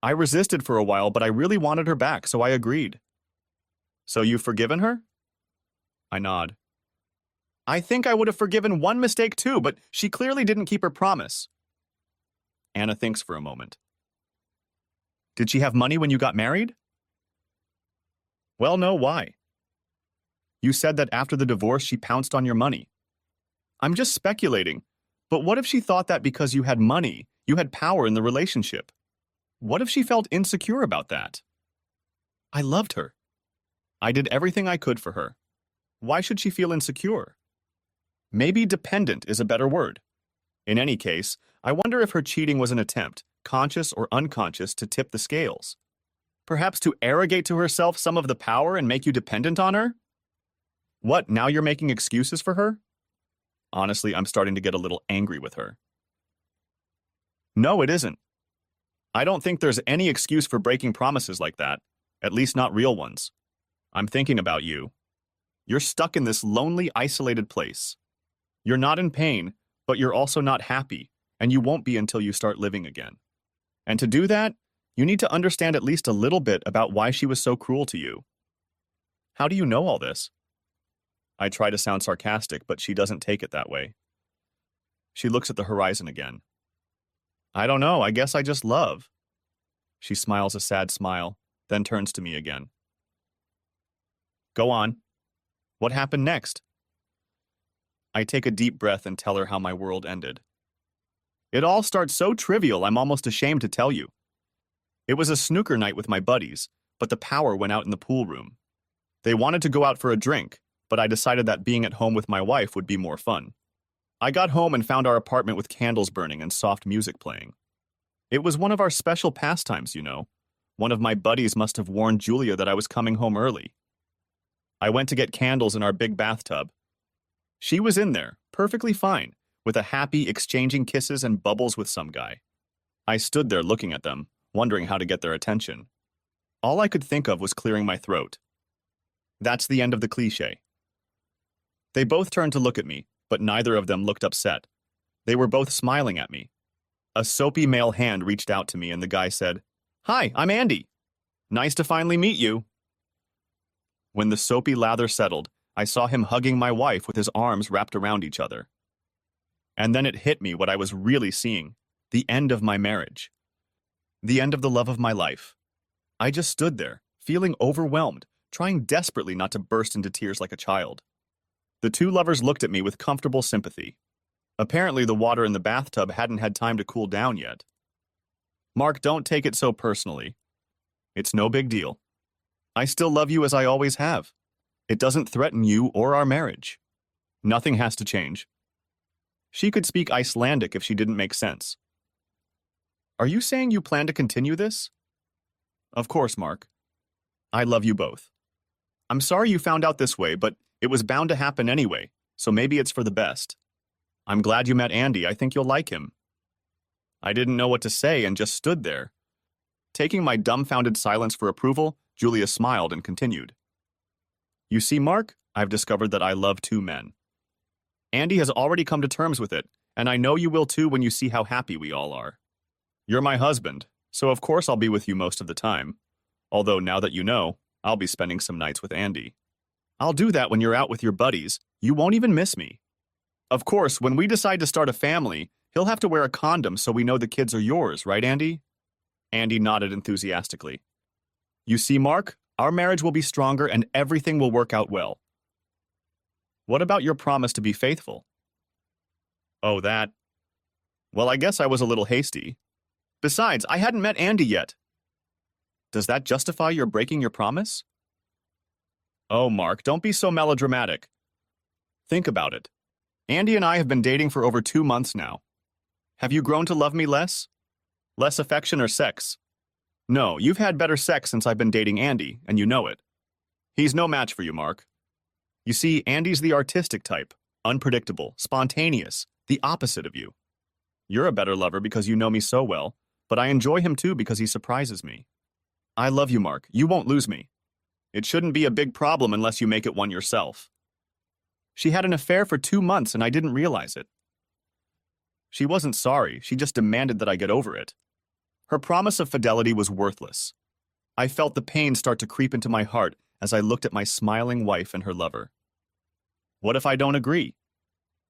Speaker 1: I resisted for a while, but I really wanted her back, so I agreed. So you've forgiven her? I nod. I think I would have forgiven one mistake too, but she clearly didn't keep her promise. Anna thinks for a moment. Did she have money when you got married? Well, no, why? You said that after the divorce she pounced on your money. I'm just speculating, but what if she thought that because you had money, you had power in the relationship? What if she felt insecure about that? I loved her. I did everything I could for her. Why should she feel insecure? Maybe dependent is a better word. In any case, I wonder if her cheating was an attempt, conscious or unconscious, to tip the scales. Perhaps to arrogate to herself some of the power and make you dependent on her? What, now you're making excuses for her? Honestly, I'm starting to get a little angry with her. No, it isn't. I don't think there's any excuse for breaking promises like that, at least not real ones. I'm thinking about you. You're stuck in this lonely, isolated place. You're not in pain, but you're also not happy, and you won't be until you start living again. And to do that, you need to understand at least a little bit about why she was so cruel to you. How do you know all this? I try to sound sarcastic, but she doesn't take it that way. She looks at the horizon again. I don't know, I guess I just love. She smiles a sad smile, then turns to me again. Go on. What happened next? I take a deep breath and tell her how my world ended. It all starts so trivial, I'm almost ashamed to tell you. It was a snooker night with my buddies, but the power went out in the pool room. They wanted to go out for a drink, but I decided that being at home with my wife would be more fun. I got home and found our apartment with candles burning and soft music playing. It was one of our special pastimes, you know. One of my buddies must have warned Julia that I was coming home early. I went to get candles in our big bathtub. She was in there, perfectly fine, with a happy exchanging kisses and bubbles with some guy. I stood there looking at them, wondering how to get their attention. All I could think of was clearing my throat. That's the end of the cliché. They both turned to look at me, but neither of them looked upset. They were both smiling at me. A soapy male hand reached out to me and the guy said, "Hi, I'm Andy. Nice to finally meet you." When the soapy lather settled, I saw him hugging my wife with his arms wrapped around each other. And then it hit me what I was really seeing, the end of my marriage. The end of the love of my life. I just stood there, feeling overwhelmed, trying desperately not to burst into tears like a child. The two lovers looked at me with comfortable sympathy. Apparently the water in the bathtub hadn't had time to cool down yet. Mark, don't take it so personally. It's no big deal. I still love you as I always have. It doesn't threaten you or our marriage. Nothing has to change. She could speak Icelandic if she didn't make sense. Are you saying you plan to continue this? Of course, Mark. I love you both. I'm sorry you found out this way, but it was bound to happen anyway, so maybe it's for the best. I'm glad you met Andy. I think you'll like him. I didn't know what to say and just stood there. Taking my dumbfounded silence for approval, Julia smiled and continued. You see, Mark, I've discovered that I love two men. Andy has already come to terms with it, and I know you will too when you see how happy we all are. You're my husband, so of course I'll be with you most of the time. Although now that you know, I'll be spending some nights with Andy. I'll do that when you're out with your buddies. You won't even miss me. Of course, when we decide to start a family, he'll have to wear a condom so we know the kids are yours, right, Andy? Andy nodded enthusiastically. You see, Mark, our marriage will be stronger and everything will work out well. What about your promise to be faithful? Oh, that. Well, I guess I was a little hasty. Besides, I hadn't met Andy yet. Does that justify your breaking your promise? Oh, Mark, don't be so melodramatic. Think about it. Andy and I have been dating for over 2 months now. Have you grown to love me less? Less affection or sex? No, you've had better sex since I've been dating Andy, and you know it. He's no match for you, Mark. You see, Andy's the artistic type, unpredictable, spontaneous, the opposite of you. You're a better lover because you know me so well, but I enjoy him too because he surprises me. I love you, Mark. You won't lose me. It shouldn't be a big problem unless you make it one yourself. She had an affair for 2 months and I didn't realize it. She wasn't sorry, she just demanded that I get over it. Her promise of fidelity was worthless. I felt the pain start to creep into my heart as I looked at my smiling wife and her lover. What if I don't agree?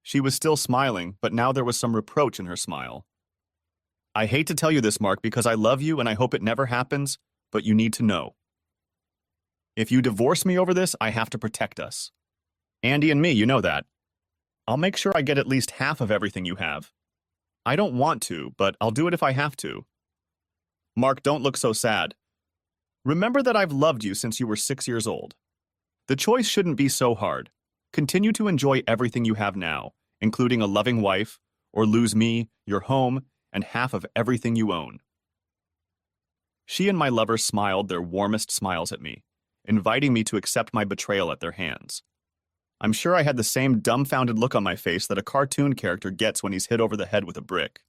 Speaker 1: She was still smiling, but now there was some reproach in her smile. I hate to tell you this, Mark, because I love you and I hope it never happens, but you need to know. If you divorce me over this, I have to protect us. Andy and me, you know that. I'll make sure I get at least half of everything you have. I don't want to, but I'll do it if I have to. Mark, don't look so sad. Remember that I've loved you since you were 6 years old. The choice shouldn't be so hard. Continue to enjoy everything you have now, including a loving wife, or lose me, your home, and half of everything you own. She and my lover smiled their warmest smiles at me, inviting me to accept my betrayal at their hands. I'm sure I had the same dumbfounded look on my face that a cartoon character gets when he's hit over the head with a brick.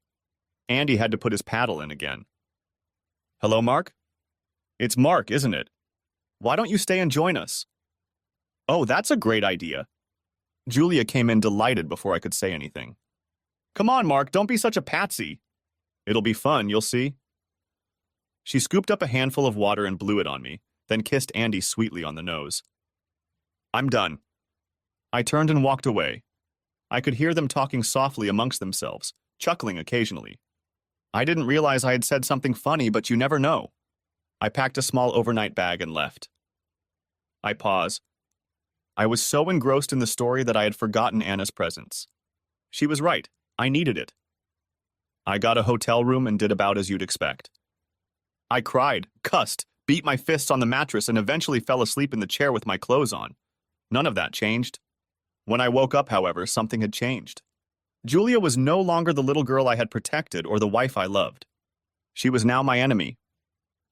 Speaker 1: Andy had to put his paddle in again. Hello, Mark? It's Mark, isn't it? Why don't you stay and join us? Oh, that's a great idea. Julia came in delighted before I could say anything. Come on, Mark, don't be such a patsy. It'll be fun, you'll see. She scooped up a handful of water and blew it on me, then kissed Andy sweetly on the nose. I'm done. I turned and walked away. I could hear them talking softly amongst themselves, chuckling occasionally. I didn't realize I had said something funny, but you never know. I packed a small overnight bag and left. I pause. I was so engrossed in the story that I had forgotten Anna's presence. She was right. I needed it. I got a hotel room and did about as you'd expect. I cried, cussed, beat my fists on the mattress, and eventually fell asleep in the chair with my clothes on. None of that changed. When I woke up, however, something had changed. Julia was no longer the little girl I had protected or the wife I loved. She was now my enemy.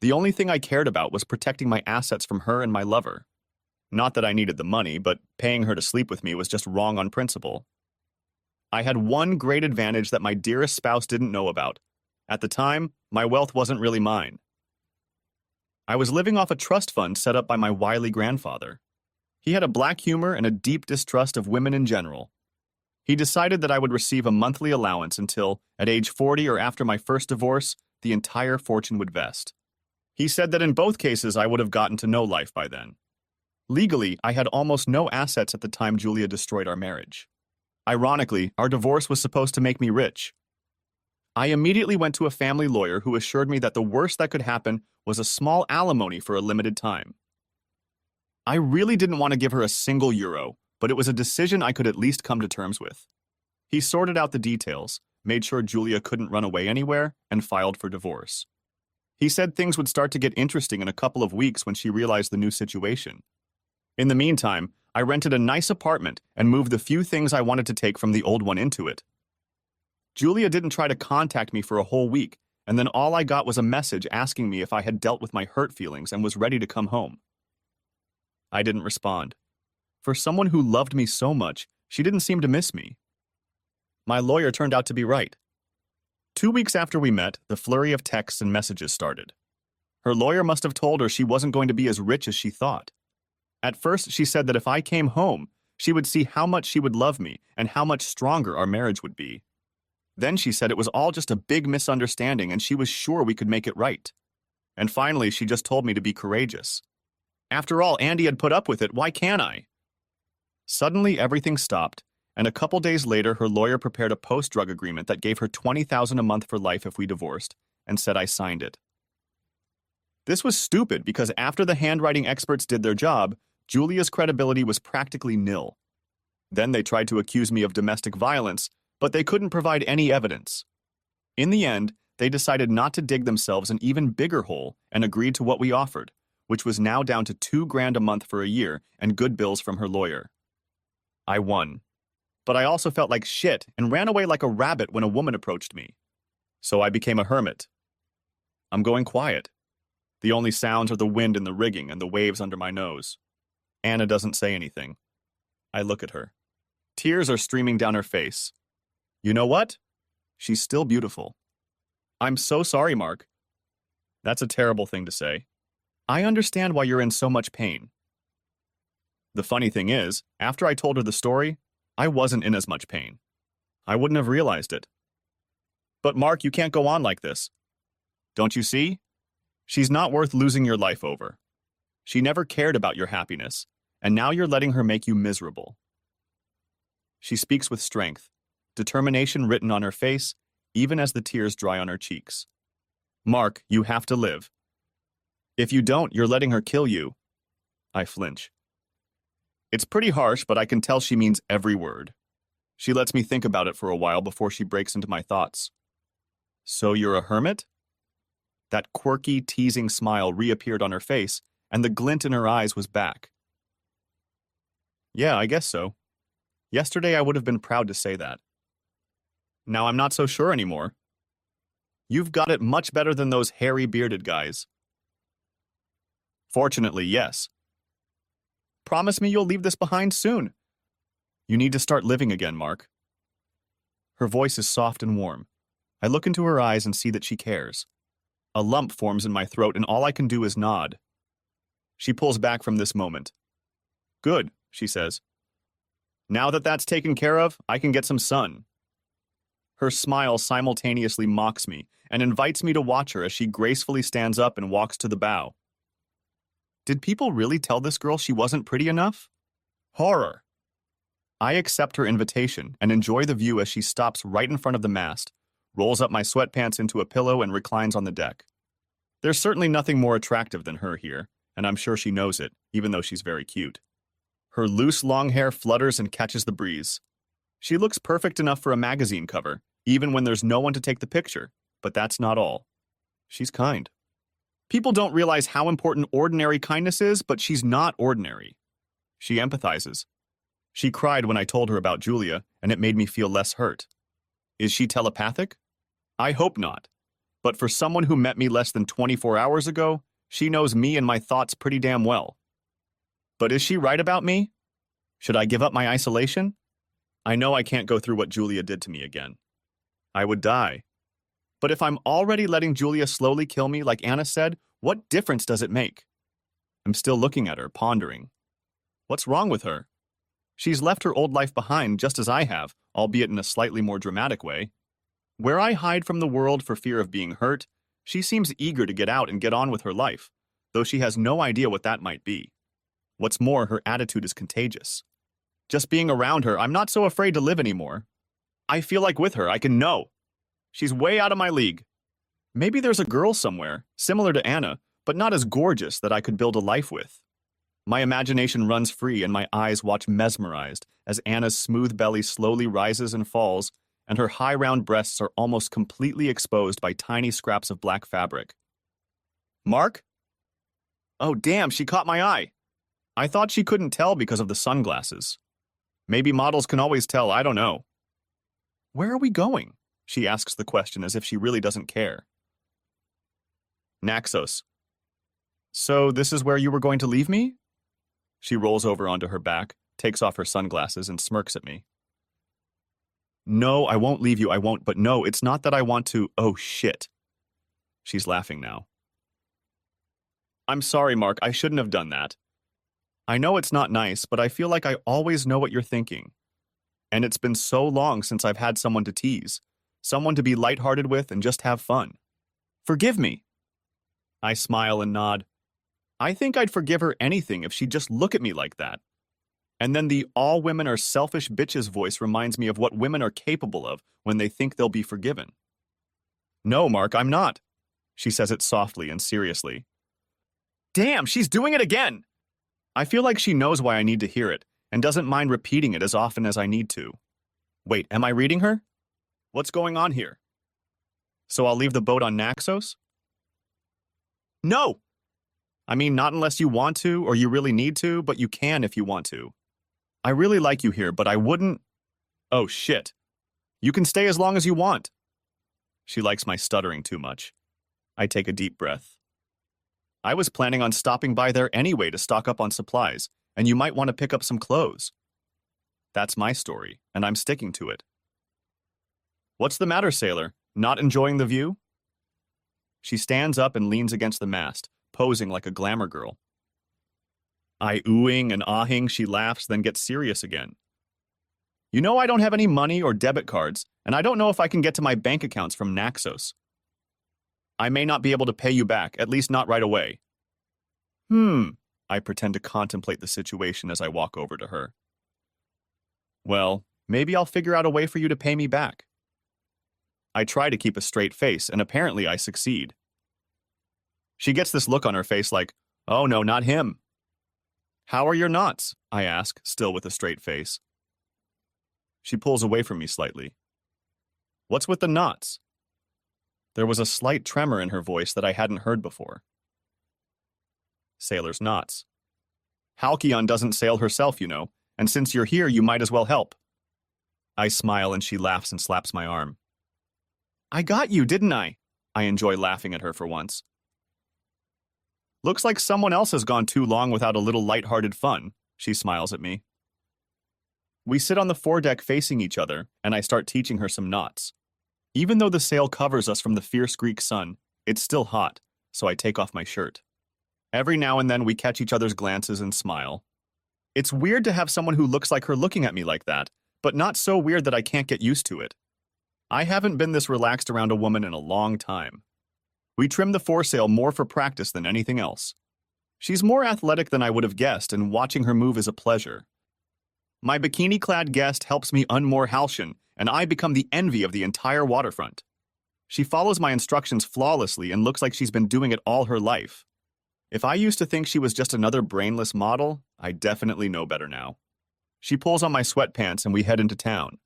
Speaker 1: The only thing I cared about was protecting my assets from her and my lover. Not that I needed the money, but paying her to sleep with me was just wrong on principle. I had one great advantage that my dearest spouse didn't know about. At the time, my wealth wasn't really mine. I was living off a trust fund set up by my wily grandfather. He had a black humor and a deep distrust of women in general. He decided that I would receive a monthly allowance until, at age 40 or after my first divorce, the entire fortune would vest. He said that in both cases I would have gotten to know life by then. Legally, I had almost no assets at the time Julia destroyed our marriage. Ironically, our divorce was supposed to make me rich. I immediately went to a family lawyer who assured me that the worst that could happen was a small alimony for a limited time. I really didn't want to give her a single euro, but it was a decision I could at least come to terms with. He sorted out the details, made sure Julia couldn't run away anywhere, and filed for divorce. He said things would start to get interesting in a couple of weeks when she realized the new situation. In the meantime, I rented a nice apartment and moved the few things I wanted to take from the old one into it. Julia didn't try to contact me for a whole week, and then all I got was a message asking me if I had dealt with my hurt feelings and was ready to come home. I didn't respond. For someone who loved me so much, she didn't seem to miss me. My lawyer turned out to be right. 2 weeks after we met, the flurry of texts and messages started. Her lawyer must have told her she wasn't going to be as rich as she thought. At first, she said that if I came home, she would see how much she would love me and how much stronger our marriage would be. Then she said it was all just a big misunderstanding and she was sure we could make it right. And finally, she just told me to be courageous. After all, Andy had put up with it, why can't I? Suddenly, everything stopped, and a couple days later, her lawyer prepared a post-drug agreement that gave her $20,000 a month for life if we divorced, and said I signed it. This was stupid because after the handwriting experts did their job, Julia's credibility was practically nil. Then they tried to accuse me of domestic violence, but they couldn't provide any evidence. In the end, they decided not to dig themselves an even bigger hole and agreed to what we offered, which was now down to $2,000 a month for a year and good bills from her lawyer. I won. But I also felt like shit and ran away like a rabbit when a woman approached me. So I became a hermit. I'm going quiet. The only sounds are the wind in the rigging and the waves under my nose. Anna doesn't say anything. I look at her. Tears are streaming down her face. You know what? She's still beautiful. I'm so sorry, Mark. That's a terrible thing to say. I understand why you're in so much pain. The funny thing is, after I told her the story, I wasn't in as much pain. I wouldn't have realized it. But Mark, you can't go on like this. Don't you see? She's not worth losing your life over. She never cared about your happiness, and now you're letting her make you miserable. She speaks with strength, determination written on her face, even as the tears dry on her cheeks. Mark, you have to live. If you don't, you're letting her kill you. I flinch. It's pretty harsh, but I can tell she means every word. She lets me think about it for a while before she breaks into my thoughts. So you're a hermit? That quirky, teasing smile reappeared on her face, and the glint in her eyes was back. Yeah, I guess so. Yesterday I would have been proud to say that. Now I'm not so sure anymore. You've got it much better than those hairy, bearded guys. Fortunately, yes. Promise me you'll leave this behind soon. You need to start living again, Mark. Her voice is soft and warm. I look into her eyes and see that she cares. A lump forms in my throat, and all I can do is nod. She pulls back from this moment. Good, she says. Now that that's taken care of, I can get some sun. Her smile simultaneously mocks me and invites me to watch her as she gracefully stands up and walks to the bow. Did people really tell this girl she wasn't pretty enough? Horror. I accept her invitation and enjoy the view as she stops right in front of the mast, rolls up my sweatpants into a pillow, and reclines on the deck. There's certainly nothing more attractive than her here, and I'm sure she knows it, even though she's very cute. Her loose long hair flutters and catches the breeze. She looks perfect enough for a magazine cover, even when there's no one to take the picture, but that's not all. She's kind. People don't realize how important ordinary kindness is, but she's not ordinary. She empathizes. She cried when I told her about Julia, and it made me feel less hurt. Is she telepathic? I hope not. But for someone who met me less than 24 hours ago, she knows me and my thoughts pretty damn well. But is she right about me? Should I give up my isolation? I know I can't go through what Julia did to me again. I would die. But if I'm already letting Julia slowly kill me, like Anna said, what difference does it make? I'm still looking at her, pondering. What's wrong with her? She's left her old life behind just as I have, albeit in a slightly more dramatic way. Where I hide from the world for fear of being hurt, she seems eager to get out and get on with her life, though she has no idea what that might be. What's more, her attitude is contagious. Just being around her, I'm not so afraid to live anymore. I feel like with her, I can know. She's way out of my league. Maybe there's a girl somewhere, similar to Anna, but not as gorgeous that I could build a life with. My imagination runs free and my eyes watch mesmerized as Anna's smooth belly slowly rises and falls, and her high round breasts are almost completely exposed by tiny scraps of black fabric. Mark? Oh damn, she caught my eye. I thought she couldn't tell because of the sunglasses. Maybe models can always tell, I don't know. Where are we going? She asks the question as if she really doesn't care. Naxos. So this is where you were going to leave me? She rolls over onto her back, takes off her sunglasses, and smirks at me. No, I won't leave you, I won't, but no, it's not that I want to, oh shit. She's laughing now. I'm sorry, Mark, I shouldn't have done that. I know it's not nice, but I feel like I always know what you're thinking. And it's been so long since I've had someone to tease, someone to be lighthearted with and just have fun. Forgive me. I smile and nod. I think I'd forgive her anything if she'd just look at me like that. And then the all women are selfish bitches voice reminds me of what women are capable of when they think they'll be forgiven. No, Mark, I'm not. She says it softly and seriously. Damn, she's doing it again! I feel like she knows why I need to hear it and doesn't mind repeating it as often as I need to. Wait, am I reading her? What's going on here? So I'll leave the boat on Naxos? No! I mean, not unless you want to or you really need to, but you can if you want to. I really like you here, but I wouldn't... Oh, shit. You can stay as long as you want. She likes my stuttering too much. I take a deep breath. I was planning on stopping by there anyway to stock up on supplies, and you might want to pick up some clothes. That's my story, and I'm sticking to it. What's the matter, sailor? Not enjoying the view? She stands up and leans against the mast, posing like a glamour girl. I oohing and ahing, she laughs, then gets serious again. You know I don't have any money or debit cards, and I don't know if I can get to my bank accounts from Naxos. I may not be able to pay you back, at least not right away. I pretend to contemplate the situation as I walk over to her. Well, maybe I'll figure out a way for you to pay me back. I try to keep a straight face, and apparently I succeed. She gets this look on her face like, oh no, not him. How are your knots? I ask, still with a straight face. She pulls away from me slightly. What's with the knots? There was a slight tremor in her voice that I hadn't heard before. Sailor's knots. Halcyon doesn't sail herself, you know, and since you're here, you might as well help. I smile and she laughs and slaps my arm. I got you, didn't I? I enjoy laughing at her for once. Looks like someone else has gone too long without a little light-hearted fun, she smiles at me. We sit on the foredeck facing each other, and I start teaching her some knots. Even though the sail covers us from the fierce Greek sun, it's still hot, so I take off my shirt. Every now and then we catch each other's glances and smile. It's weird to have someone who looks like her looking at me like that, but not so weird that I can't get used to it. I haven't been this relaxed around a woman in a long time. We trim the foresail more for practice than anything else. She's more athletic than I would have guessed, and watching her move is a pleasure. My bikini-clad guest helps me unmoor Halcyon, and I become the envy of the entire waterfront. She follows my instructions flawlessly and looks like she's been doing it all her life. If I used to think she was just another brainless model, I definitely know better now. She pulls on my sweatpants and we head into town.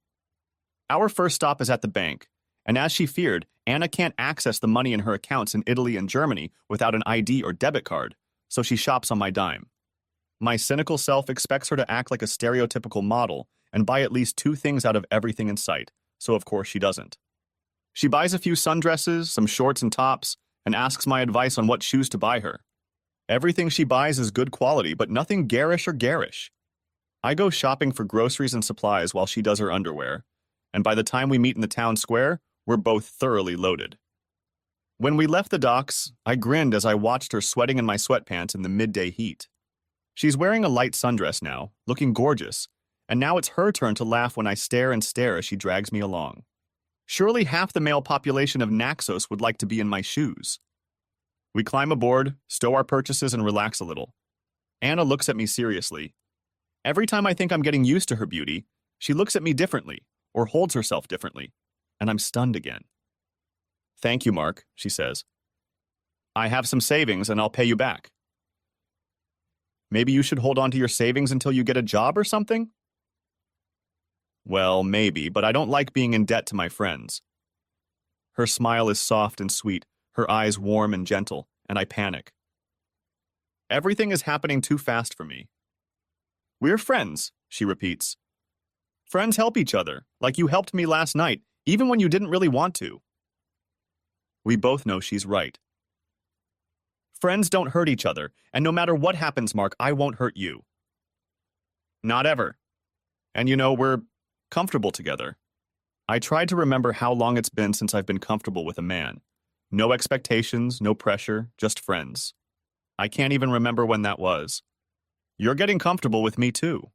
Speaker 1: Our first stop is at the bank, and as she feared, Anna can't access the money in her accounts in Italy and Germany without an ID or debit card, so she shops on my dime. My cynical self expects her to act like a stereotypical model and buy at least 2 things out of everything in sight, so of course she doesn't. She buys a few sundresses, some shorts and tops, and asks my advice on what shoes to buy her. Everything she buys is good quality, but nothing garish or garish. I go shopping for groceries and supplies while she does her underwear, and by the time we meet in the town square, we're both thoroughly loaded. When we left the docks, I grinned as I watched her sweating in my sweatpants in the midday heat. She's wearing a light sundress now, looking gorgeous, and now it's her turn to laugh when I stare and stare as she drags me along. Surely half the male population of Naxos would like to be in my shoes. We climb aboard, stow our purchases, and relax a little. Anna looks at me seriously. Every time I think I'm getting used to her beauty, she looks at me differently, or holds herself differently, and I'm stunned again. Thank you, Mark, she says. I have some savings and I'll pay you back. Maybe you should hold on to your savings until you get a job or something? Well, maybe, but I don't like being in debt to my friends. Her smile is soft and sweet, her eyes warm and gentle, and I panic. Everything is happening too fast for me. We're friends, she repeats. Friends help each other, like you helped me last night, even when you didn't really want to. We both know she's right. Friends don't hurt each other, and no matter what happens, Mark, I won't hurt you. Not ever. And you know, we're comfortable together. I tried to remember how long it's been since I've been comfortable with a man. No expectations, no pressure, just friends. I can't even remember when that was. You're getting comfortable with me too.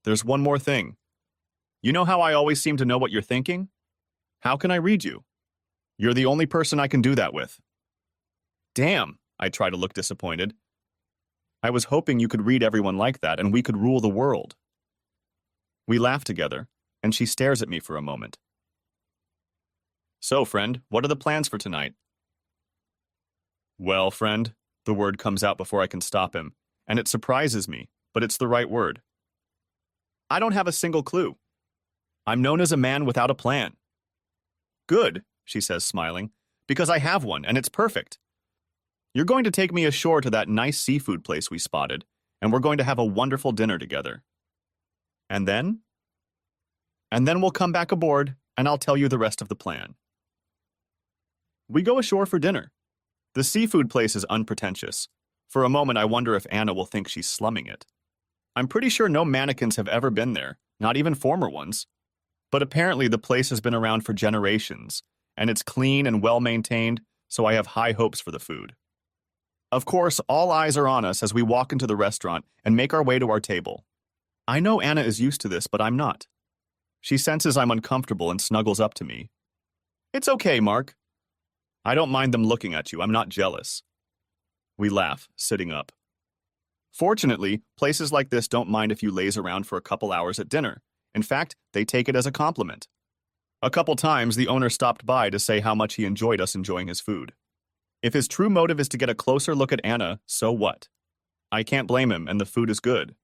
Speaker 1: There's one more thing. You know how I always seem to know what you're thinking? How can I read you? You're the only person I can do that with. Damn, I try to look disappointed. I was hoping you could read everyone like that and we could rule the world. We laugh together, and she stares at me for a moment. So, friend, what are the plans for tonight? Well, friend, the word comes out before I can stop him, and it surprises me, but it's the right word. I don't have a single clue. I'm known as a man without a plan. Good, she says, smiling, because I have one, and it's perfect. You're going to take me ashore to that nice seafood place we spotted, and we're going to have a wonderful dinner together. And then? And then we'll come back aboard, and I'll tell you the rest of the plan. We go ashore for dinner. The seafood place is unpretentious. For a moment, I wonder if Anna will think she's slumming it. I'm pretty sure no mannequins have ever been there, not even former ones. But apparently the place has been around for generations, and it's clean and well-maintained, so I have high hopes for the food. Of course, all eyes are on us as we walk into the restaurant and make our way to our table. I know Anna is used to this, but I'm not. She senses I'm uncomfortable and snuggles up to me. It's okay, Mark. I don't mind them looking at you. I'm not jealous. We laugh, sitting up. Fortunately, places like this don't mind if you laze around for a couple hours at dinner. In fact, they take it as a compliment. A couple times, the owner stopped by to say how much he enjoyed us enjoying his food. If his true motive is to get a closer look at Anna, so what? I can't blame him, and the food is good.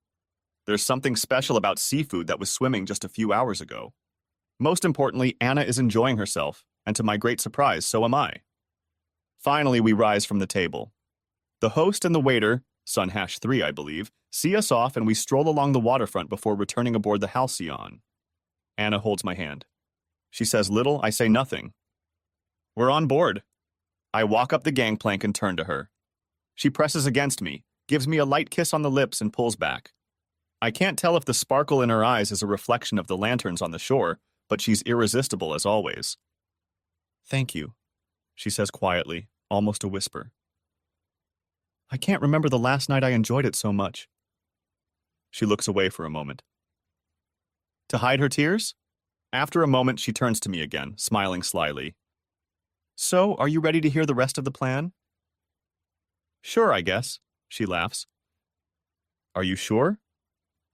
Speaker 1: There's something special about seafood that was swimming just a few hours ago. Most importantly, Anna is enjoying herself, and to my great surprise, so am I. Finally, we rise from the table. The host and the waiter, Sun-3, I believe, see us off and we stroll along the waterfront before returning aboard the Halcyon. Anna holds my hand. She says little, I say nothing. We're on board. I walk up the gangplank and turn to her. She presses against me, gives me a light kiss on the lips and pulls back. I can't tell if the sparkle in her eyes is a reflection of the lanterns on the shore, but she's irresistible as always. Thank you, she says quietly, almost a whisper. I can't remember the last night I enjoyed it so much. She looks away for a moment. To hide her tears? After a moment, she turns to me again, smiling slyly. So, are you ready to hear the rest of the plan? Sure, I guess, she laughs. Are you sure?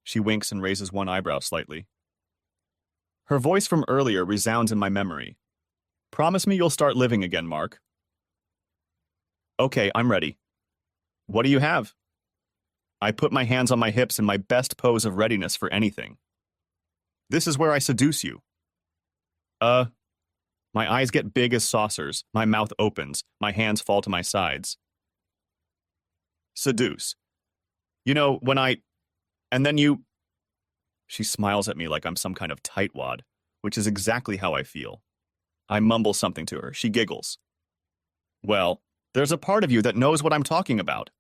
Speaker 1: She winks and raises one eyebrow slightly. Her voice from earlier resounds in my memory. Promise me you'll start living again, Mark. Okay, I'm ready. What do you have? I put my hands on my hips in my best pose of readiness for anything. This is where I seduce you. My eyes get big as saucers, my mouth opens, my hands fall to my sides. Seduce. You know, and then you... She smiles at me like I'm some kind of tightwad, which is exactly how I feel. I mumble something to her. She giggles. Well, there's a part of you that knows what I'm talking about.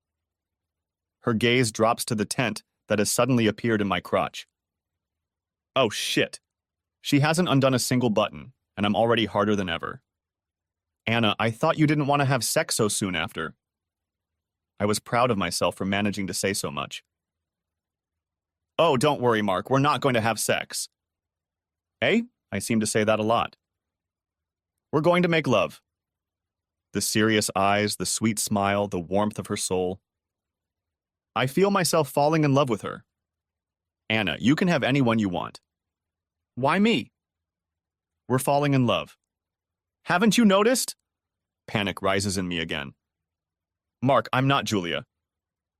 Speaker 1: Her gaze drops to the tent that has suddenly appeared in my crotch. Oh, shit. She hasn't undone a single button, and I'm already harder than ever. Anna, I thought you didn't want to have sex so soon after. I was proud of myself for managing to say so much. Oh, don't worry, Mark. We're not going to have sex. Eh? I seem to say that a lot. We're going to make love. The serious eyes, the sweet smile, the warmth of her soul. I feel myself falling in love with her. Anna, you can have anyone you want. Why me? We're falling in love. Haven't you noticed? Panic rises in me again. Mark, I'm not Julia.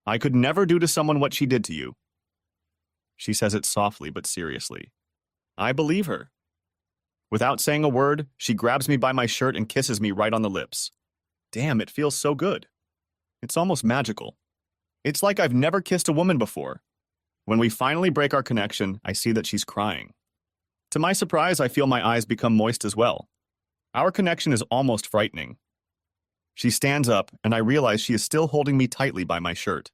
Speaker 1: I could never do to someone what she did to you. She says it softly but seriously. I believe her. Without saying a word, she grabs me by my shirt and kisses me right on the lips. Damn, it feels so good. It's almost magical. It's like I've never kissed a woman before. When we finally break our connection, I see that she's crying. To my surprise, I feel my eyes become moist as well. Our connection is almost frightening. She stands up, and I realize she is still holding me tightly by my shirt.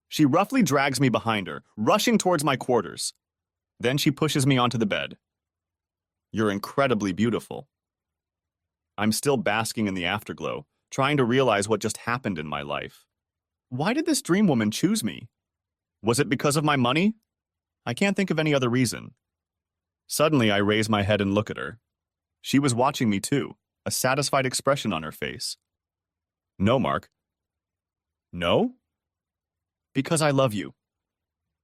Speaker 1: She roughly drags me behind her, rushing towards my quarters. Then she pushes me onto the bed. You're incredibly beautiful. I'm still basking in the afterglow, trying to realize what just happened in my life. Why did this dream woman choose me? Was it because of my money? I can't think of any other reason. Suddenly, I raise my head and look at her. She was watching me too, a satisfied expression on her face. No, Mark. No? Because I love you.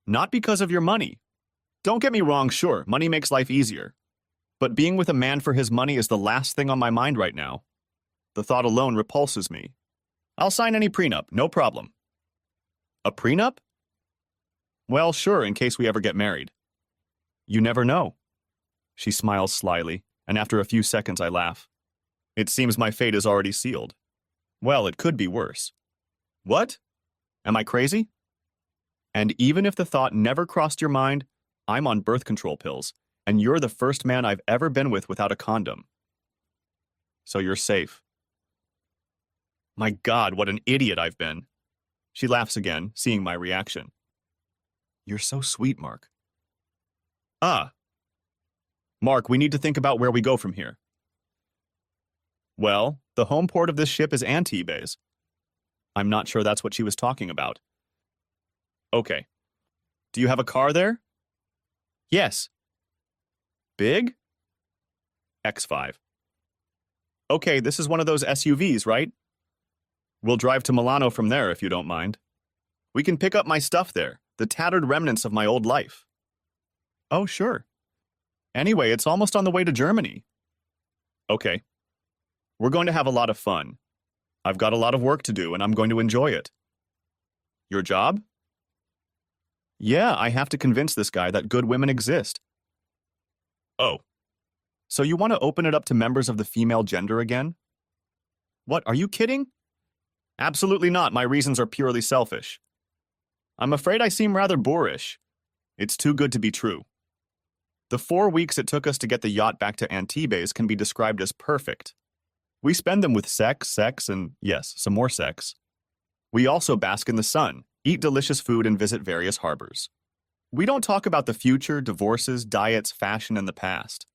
Speaker 1: Not because of your money. Don't get me wrong, sure, money makes life easier. But being with a man for his money is the last thing on my mind right now. The thought alone repulses me. I'll sign any prenup, no problem. A prenup? Well, sure, in case we ever get married. You never know. She smiles slyly, and after a few seconds I laugh. It seems my fate is already sealed. Well, it could be worse. What? Am I crazy? And even if the thought never crossed your mind, I'm on birth control pills, And you're the first man I've ever been with without a condom. So you're safe. My God, what an idiot I've been. She laughs again, seeing my reaction. You're so sweet, Mark. Ah. Mark, we need to think about where we go from here. Well, the home port of this ship is Antibes. I'm not sure that's what she was talking about. Okay. Do you have a car there? Yes. Big? X5. Okay, this is one of those SUVs, right? We'll drive to Milano from there if you don't mind. We can pick up my stuff there, the tattered remnants of my old life. Oh, sure. Anyway, it's almost on the way to Germany. Okay. We're going to have a lot of fun. I've got a lot of work to do, and I'm going to enjoy it. Your job? Yeah, I have to convince this guy that good women exist. Oh. So you want to open it up to members of the female gender again? What, are you kidding? Absolutely not. My reasons are purely selfish. I'm afraid I seem rather boorish. It's too good to be true. The 4 weeks it took us to get the yacht back to Antibes can be described as perfect. We spend them with sex, and, yes, some more sex. We also bask in the sun, eat delicious food, and visit various harbors. We don't talk about the future, divorces, diets, fashion, and the past.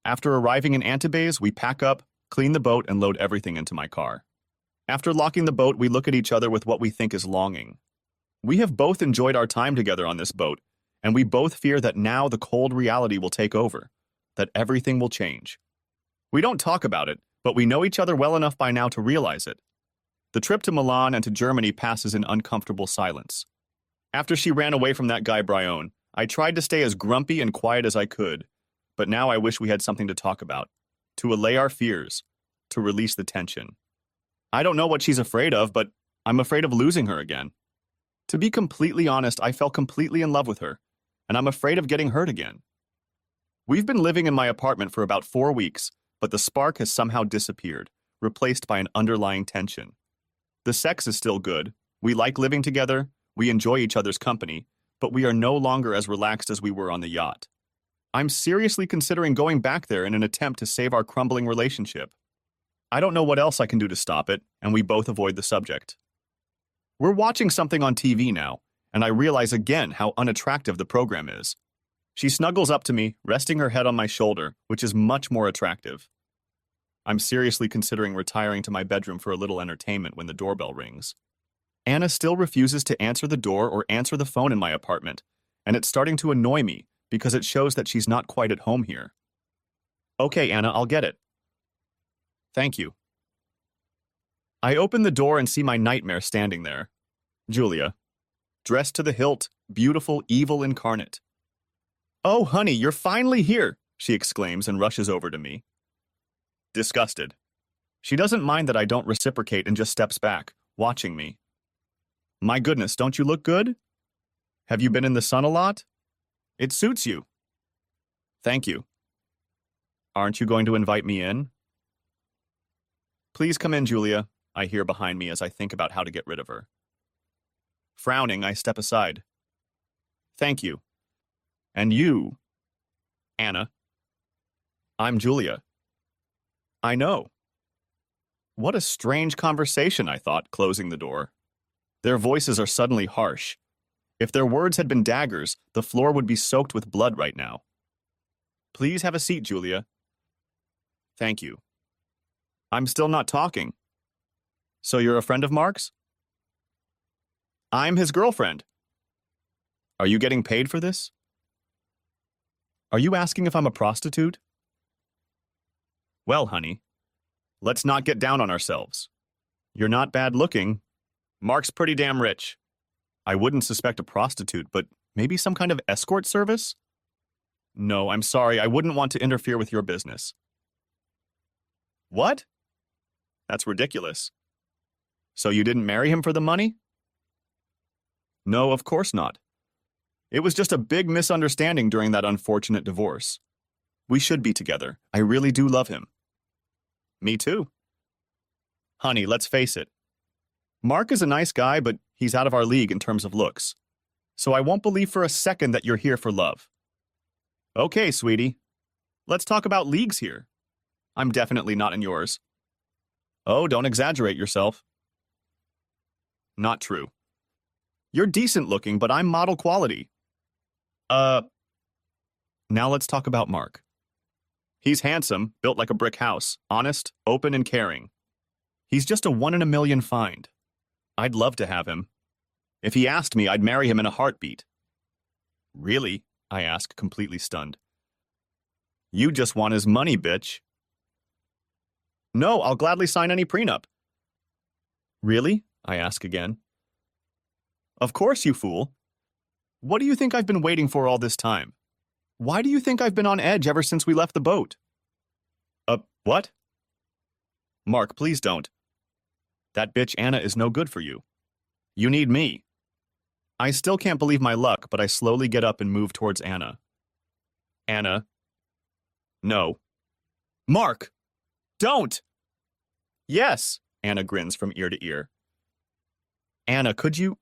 Speaker 1: After arriving in Antibes, we pack up, clean the boat, and load everything into my car. After locking the boat, we look at each other with what we think is longing. We have both enjoyed our time together on this boat, and we both fear that now the cold reality will take over, that everything will change. We don't talk about it, but we know each other well enough by now to realize it. The trip to Milan and to Germany passes in uncomfortable silence. After she ran away from that guy Brion, I tried to stay as grumpy and quiet as I could, but now I wish we had something to talk about, to allay our fears, to release the tension. I don't know what she's afraid of, but I'm afraid of losing her again. To be completely honest, I fell completely in love with her, and I'm afraid of getting hurt again. We've been living in my apartment for about 4 weeks, but the spark has somehow disappeared, replaced by an underlying tension. The sex is still good, we like living together, we enjoy each other's company, but we are no longer as relaxed as we were on the yacht. I'm seriously considering going back there in an attempt to save our crumbling relationship. I don't know what else I can do to stop it, and we both avoid the subject. We're watching something on TV now, and I realize again how unattractive the program is. She snuggles up to me, resting her head on my shoulder, which is much more attractive. I'm seriously considering retiring to my bedroom for a little entertainment when the doorbell rings. Anna still refuses to answer the door or answer the phone in my apartment, and it's starting to annoy me because it shows that she's not quite at home here. Okay, Anna, I'll get it. Thank you. I open the door and see my nightmare standing there. Julia. Dressed to the hilt, beautiful, evil incarnate. Oh, honey, you're finally here, she exclaims and rushes over to me. Disgusted. She doesn't mind that I don't reciprocate and just steps back, watching me. My goodness, don't you look good? Have you been in the sun a lot? It suits you. Thank you. Aren't you going to invite me in? Please come in, Julia, I hear behind me as I think about how to get rid of her. Frowning, I step aside. Thank you. And you? Anna. I'm Julia. I know. What a strange conversation, I thought, closing the door. Their voices are suddenly harsh. If their words had been daggers, the floor would be soaked with blood right now. Please have a seat, Julia. Thank you. I'm still not talking. So you're a friend of Mark's? I'm his girlfriend. Are you getting paid for this? Are you asking if I'm a prostitute? Well, honey, let's not get down on ourselves. You're not bad looking. Mark's pretty damn rich. I wouldn't suspect a prostitute, but maybe some kind of escort service? No, I'm sorry, I wouldn't want to interfere with your business. What? That's ridiculous. So you didn't marry him for the money? No, of course not. It was just a big misunderstanding during that unfortunate divorce. We should be together. I really do love him. Me too. Honey, let's face it. Mark is a nice guy, but he's out of our league in terms of looks. So I won't believe for a second that you're here for love. Okay, sweetie. Let's talk about leagues here. I'm definitely not in yours. Oh, don't exaggerate yourself. Not true. You're decent looking, but I'm model quality. Uh, now let's talk about Mark. He's handsome, built like a brick house, honest, open, and caring. He's just a one in a million find. I'd love to have him. If he asked me, I'd marry him in a heartbeat. Really? I asked, completely stunned. You just want his money, bitch. No, I'll gladly sign any prenup. Really? I ask again. Of course, you fool. What do you think I've been waiting for all this time? Why do you think I've been on edge ever since we left the boat? What? Mark, please don't. That bitch Anna is no good for you. You need me. I still can't believe my luck, but I slowly get up and move towards Anna. Anna. No. Mark! Don't! Yes, Anna grins from ear to ear. Anna, could you...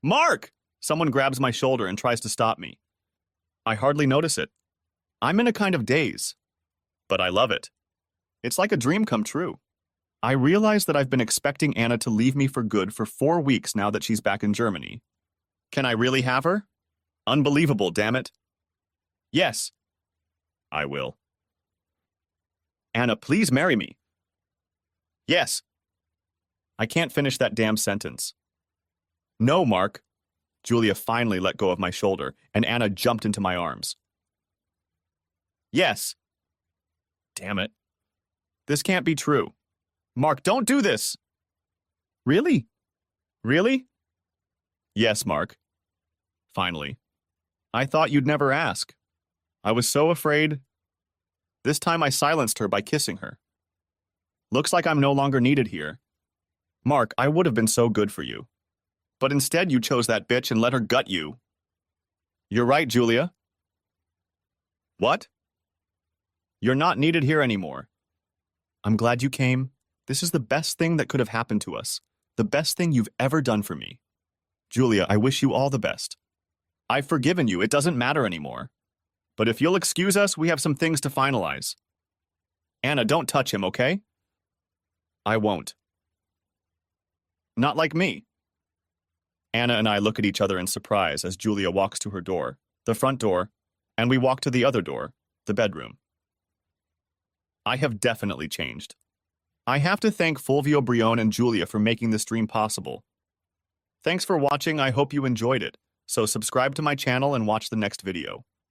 Speaker 1: Mark! Someone grabs my shoulder and tries to stop me. I hardly notice it. I'm in a kind of daze. But I love it. It's like a dream come true. I realize that I've been expecting Anna to leave me for good for 4 weeks now that she's back in Germany. Can I really have her? Unbelievable, damn it. Yes. I will. Anna, please marry me. Yes. I can't finish that damn sentence. No, Mark. Julia finally let go of my shoulder, and Anna jumped into my arms. Yes. Damn it. This can't be true. Mark, don't do this. Really? Really? Yes, Mark. Finally. I thought you'd never ask. I was so afraid. This time I silenced her by kissing her. Looks like I'm no longer needed here. Mark, I would have been so good for you. But instead you chose that bitch and let her gut you. You're right, Julia. What? You're not needed here anymore. I'm glad you came. This is the best thing that could have happened to us. The best thing you've ever done for me. Julia, I wish you all the best. I've forgiven you. It doesn't matter anymore. But if you'll excuse us, we have some things to finalize. Anna, don't touch him, okay? I won't. Not like me. Anna and I look at each other in surprise as Julia walks to her door, the front door, and we walk to the other door, the bedroom. I have definitely changed. I have to thank Fulvio Brione and Julia for making this dream possible. Thanks for watching. I hope you enjoyed it. So subscribe to my channel and watch the next video.